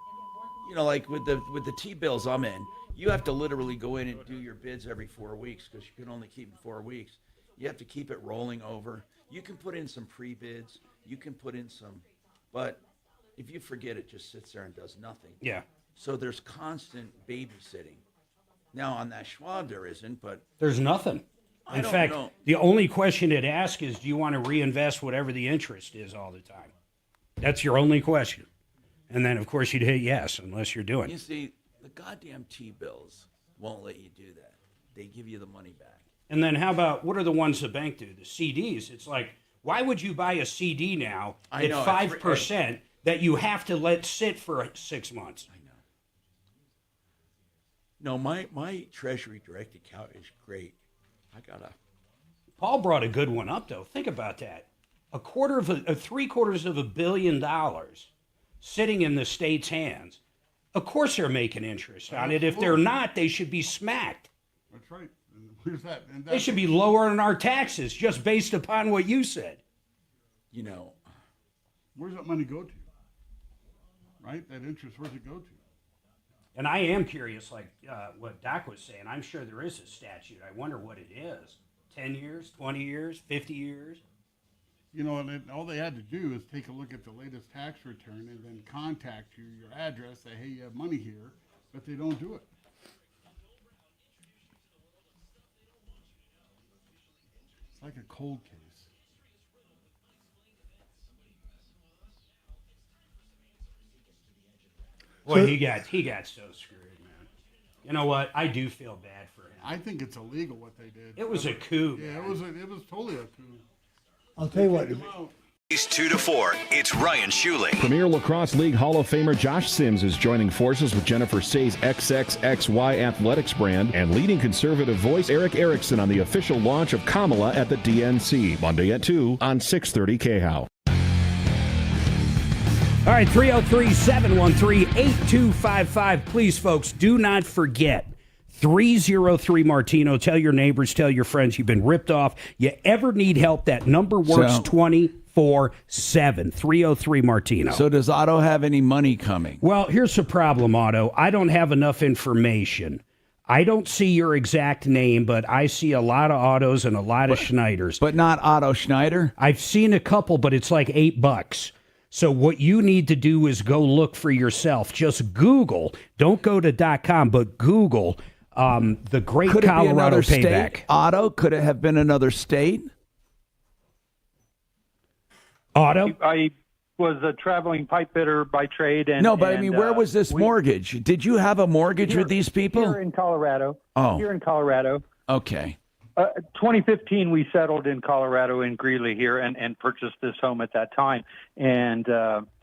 You know, like with the T-bills I'm in, you have to literally go in and do your bids every 4 weeks because you can only keep them 4 weeks. You have to keep it rolling over. You can put in some pre-bids. You can put in some, but if you forget, it just sits there and does nothing. Yeah. So there's constant babysitting. Now on that Schwab there isn't, but there's nothing. In fact, the only question it asks is, do you want to reinvest whatever the interest is all the time? That's your only question. And then, of course, you'd hit yes, unless you're doing it. You see, the goddamn T-bills won't let you do that. They give you the money back. And then how about, what are the ones the bank do? The CDs. It's like, why would you buy a CD now at 5% that you have to let sit for 6 months? I know. No, my Treasury Direct account is great. Paul brought a good one up, though. Think about that. $750 million sitting in the state's hands. Of course they're making interest on it. If they're not, they should be smacked. That's right. And where's that? And They should be lowering our taxes just based upon what you said. You know, where's that money go to? Right? That interest, where's it go to? And I am curious, like what Doc was saying. I'm sure there is a statute. I wonder what it is. 10 years, 20 years, 50 years? You know, and all they had to do is take a look at the latest tax return and then contact you, your address, say, hey, you have money here, but they don't do it. It's like a cold case. Boy, he got so screwed, man. You know what? I do feel bad for him. I think it's illegal what they did. It was a coup. Yeah, man. it was totally a coup. I'll tell you what. It's 2 to 4. It's Ryan Schuling. Premier Lacrosse League Hall of Famer Josh Sims is joining forces with Jennifer Say's XXXY Athletics brand and leading conservative voice Eric Erickson on the official launch of Kamala at the DNC, Monday at 2 on 630 KHOW. All right, 303-713-8255. Please, folks, do not forget 303 Martino. Tell your neighbors, tell your friends you've been ripped off. You ever need help, that number works 24/7. 303 Martino. So does Otto have any money coming? Well, here's the problem, Otto. I don't have enough information. I don't see your exact name, but I see a lot of Ottos and a lot of Schneiders. But not Otto Schneider? I've seen a couple, but it's like $8. So what you need to do is go look for yourself. Just Google. Don't go to .com, but Google the Great Could it be Colorado another Payback. State? Otto, could it have been another state? Otto? I was a traveling pipe fitter by trade. No, but I mean, where was this mortgage? Did you have a mortgage with these people? Here in Colorado. Oh. Here in Colorado. Okay. 2015, we settled in Colorado in Greeley here and purchased this home at that time. And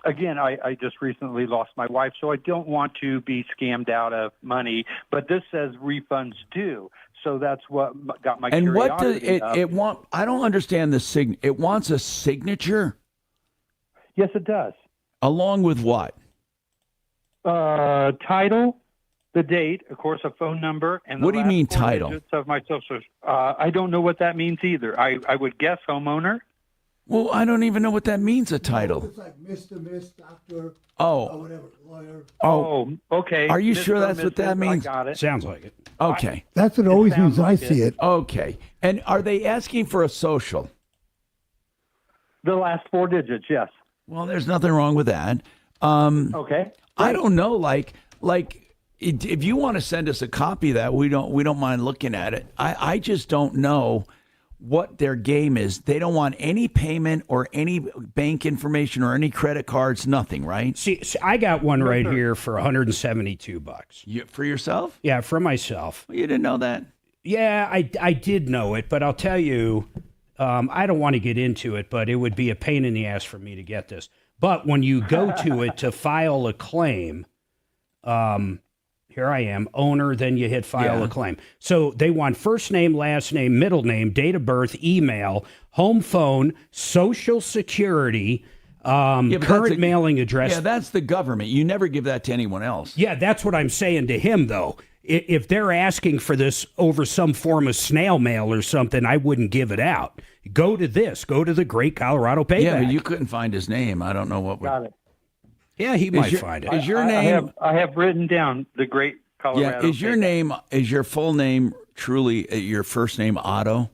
again, I just recently lost my wife, so I don't want to be scammed out of money. But this says refunds due. So that's what got my And what does curiosity up. it want? I don't understand the It wants a signature? Yes, it does. Along with what? Title, the date, of course, a phone number, and the What do you last mean, 4 title? digits of my social. I don't know what that means either. I would guess homeowner. Well, I don't even know what that means, a title. It's like Mr., Miss, Doctor, Oh. whatever, lawyer. Oh, okay. Are you Mr. sure that's what that Mrs. means? I got it. Sounds like it. Okay. That's what it always means. I like see it. Okay. And are they asking for a social? The last 4 digits, yes. Well, there's nothing wrong with that. Okay. I don't know. Like if you want to send us a copy of that, we don't mind looking at it. I just don't know what their game is. They don't want any payment or any bank information or any credit cards, nothing, right? See, I got one right here for $172. For yourself? Yeah, for myself. Well, you didn't know that? Yeah, I did know it, but I'll tell you, I don't want to get into it, but it would be a pain in the ass for me to get this. But when you go to it to file a claim, here I am, owner, then you hit file a claim. So they want first name, last name, middle name, date of birth, email, home phone, social security, current mailing address. Yeah, that's the government. You never give that to anyone else. Yeah, that's what I'm saying to him, though. If they're asking for this over some form of snail mail or something, I wouldn't give it out. Go to this. Go to the Great Colorado Payback. Yeah, but you couldn't find his name. I don't know what. Got it. Yeah, he might find it. Is your name? I have written down the Great Colorado. Yeah. Is your name? Is your full name truly your first name Otto?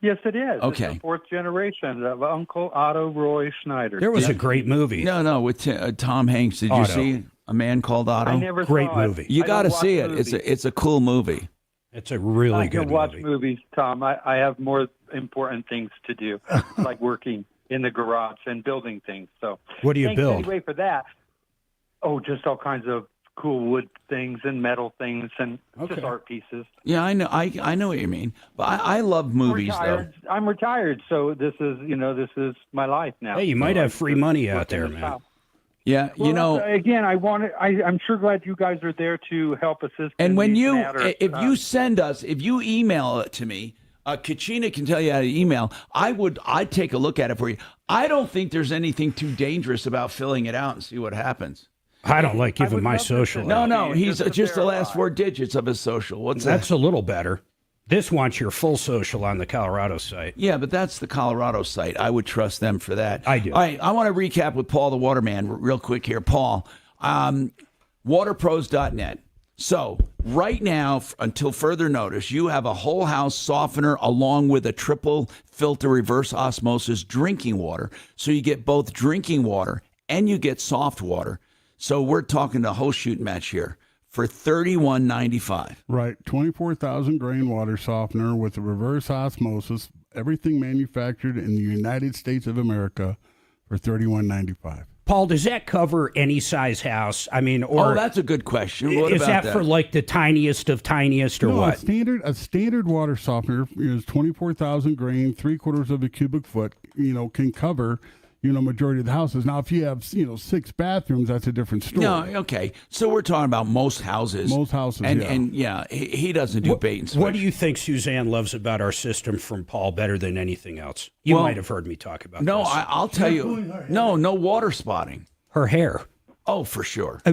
Yes, it is. Okay. It's the fourth generation of Uncle Otto Roy Schneider. There was a great movie. No, with Tom Hanks. Did you Otto. see A Man Called Otto? I never Great saw it. movie. You I got to don't see watch it. movies. It's a cool movie. It's a really I good can watch movie. movies, Tom. I have more important things to do, like working in the garage and building things. So What do you thanks build? Anyway, for that. Oh, just all kinds of cool wood things and metal things and just art pieces. Yeah, I know. I know what you mean. But I love movies, though. I'm retired, so this is my life now. Hey, you might have free money out there, man. Yeah, Well, again, I'm sure glad you guys are there to help assist. And in when these you, matters. if you send us, if you email it to me, Kachina can tell you how to email. I'd take a look at it for you. I don't think there's anything too dangerous about filling it out and see what happens. I don't like giving my social. No, he's just the last 4 digits of his social. What's that? That's a little better. This wants your full social on the Colorado site. Yeah, but that's the Colorado site. I would trust them for that. I do. All right, I want to recap with Paul the Waterman real quick here. Paul, waterpros.net. So right now, until further notice, you have a whole house softener along with a triple filter reverse osmosis drinking water. So you get both drinking water and you get soft water. So we're talking a whole shoot match here for $31.95. Right, 24,000 grain water softener with a reverse osmosis, everything manufactured in the United States of America for $31.95. Paul, does that cover any size house? I mean, or that's a good question. What is about that for like the tiniest of tiniest, or No, what? A standard water softener is 24,000 grain, 3/4 of a cubic foot. Can cover majority of the houses. Now, if you have 6 bathrooms, that's a different story. No, okay. So we're talking about most houses. Most houses, and he doesn't do bait and switch. What do you think Suzanne loves about our system from Paul better than anything else? You might have heard me talk about No, this. I'll tell you. No water spotting. Her hair. Oh, for sure.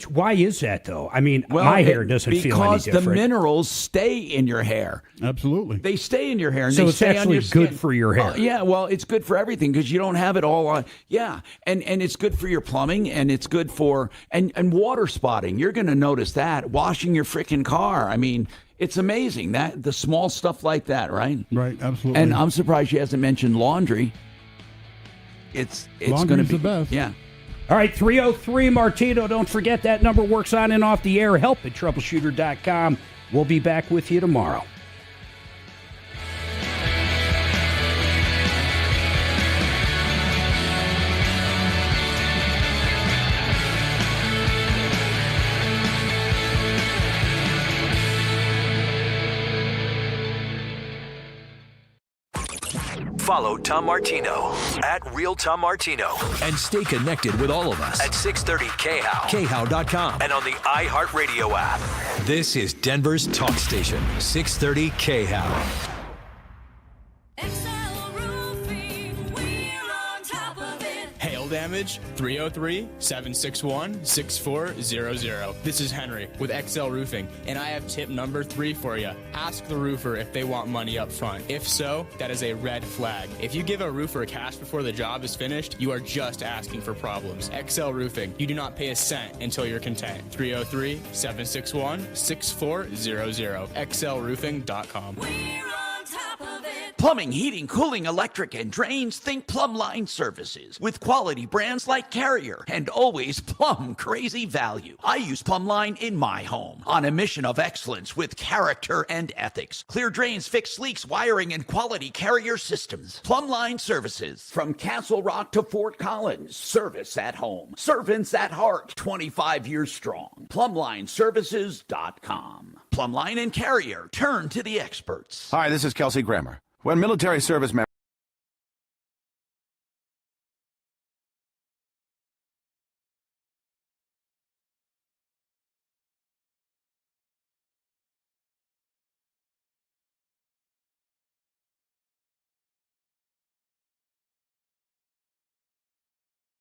Why is that, though? I mean, my hair doesn't feel any different. Because the minerals stay in your hair. Absolutely. They stay in your hair. And so they it's stay actually on your skin. good for your hair. Yeah, well, it's good for everything because you don't have it all on. Yeah, and it's good for your plumbing, and it's good for, and water spotting. You're going to notice that. Washing your freaking car. I mean, it's amazing, that the small stuff like that, right? Right, absolutely. And I'm surprised she hasn't mentioned laundry. It's going to be the best. Yeah. All right, 303 Martino. Don't forget that number works on and off the air. Help at troubleshooter.com. We'll be back with you tomorrow. Follow Tom Martino at Real Tom Martino and stay connected with all of us at 630 KHOW, KHOW.com, and on the iHeartRadio app. This is Denver's talk station, 630 KHOW. Hail damage, 303-761-6400. This is Henry with XL Roofing, and I have tip number 3 for you. Ask the roofer if they want money up front. If so, that is a red flag. If you give a roofer cash before the job is finished, you are just asking for problems. XL Roofing, you do not pay a cent until you're content. 303-761-6400. XLRoofing.com. Plumbing, heating, cooling, electric, and drains. Think Plumline Services. With quality brands like Carrier and always plumb crazy value. I use Plumline in my home. On a mission of excellence with character and ethics. Clear drains, fix leaks, wiring, and quality Carrier systems. Plumline Services. From Castle Rock to Fort Collins. Service at home. Servants at heart. 25 years strong. PlumlineServices.com. Plumline and Carrier. Turn to the experts. Hi, this is Kelsey Grammer. When military service members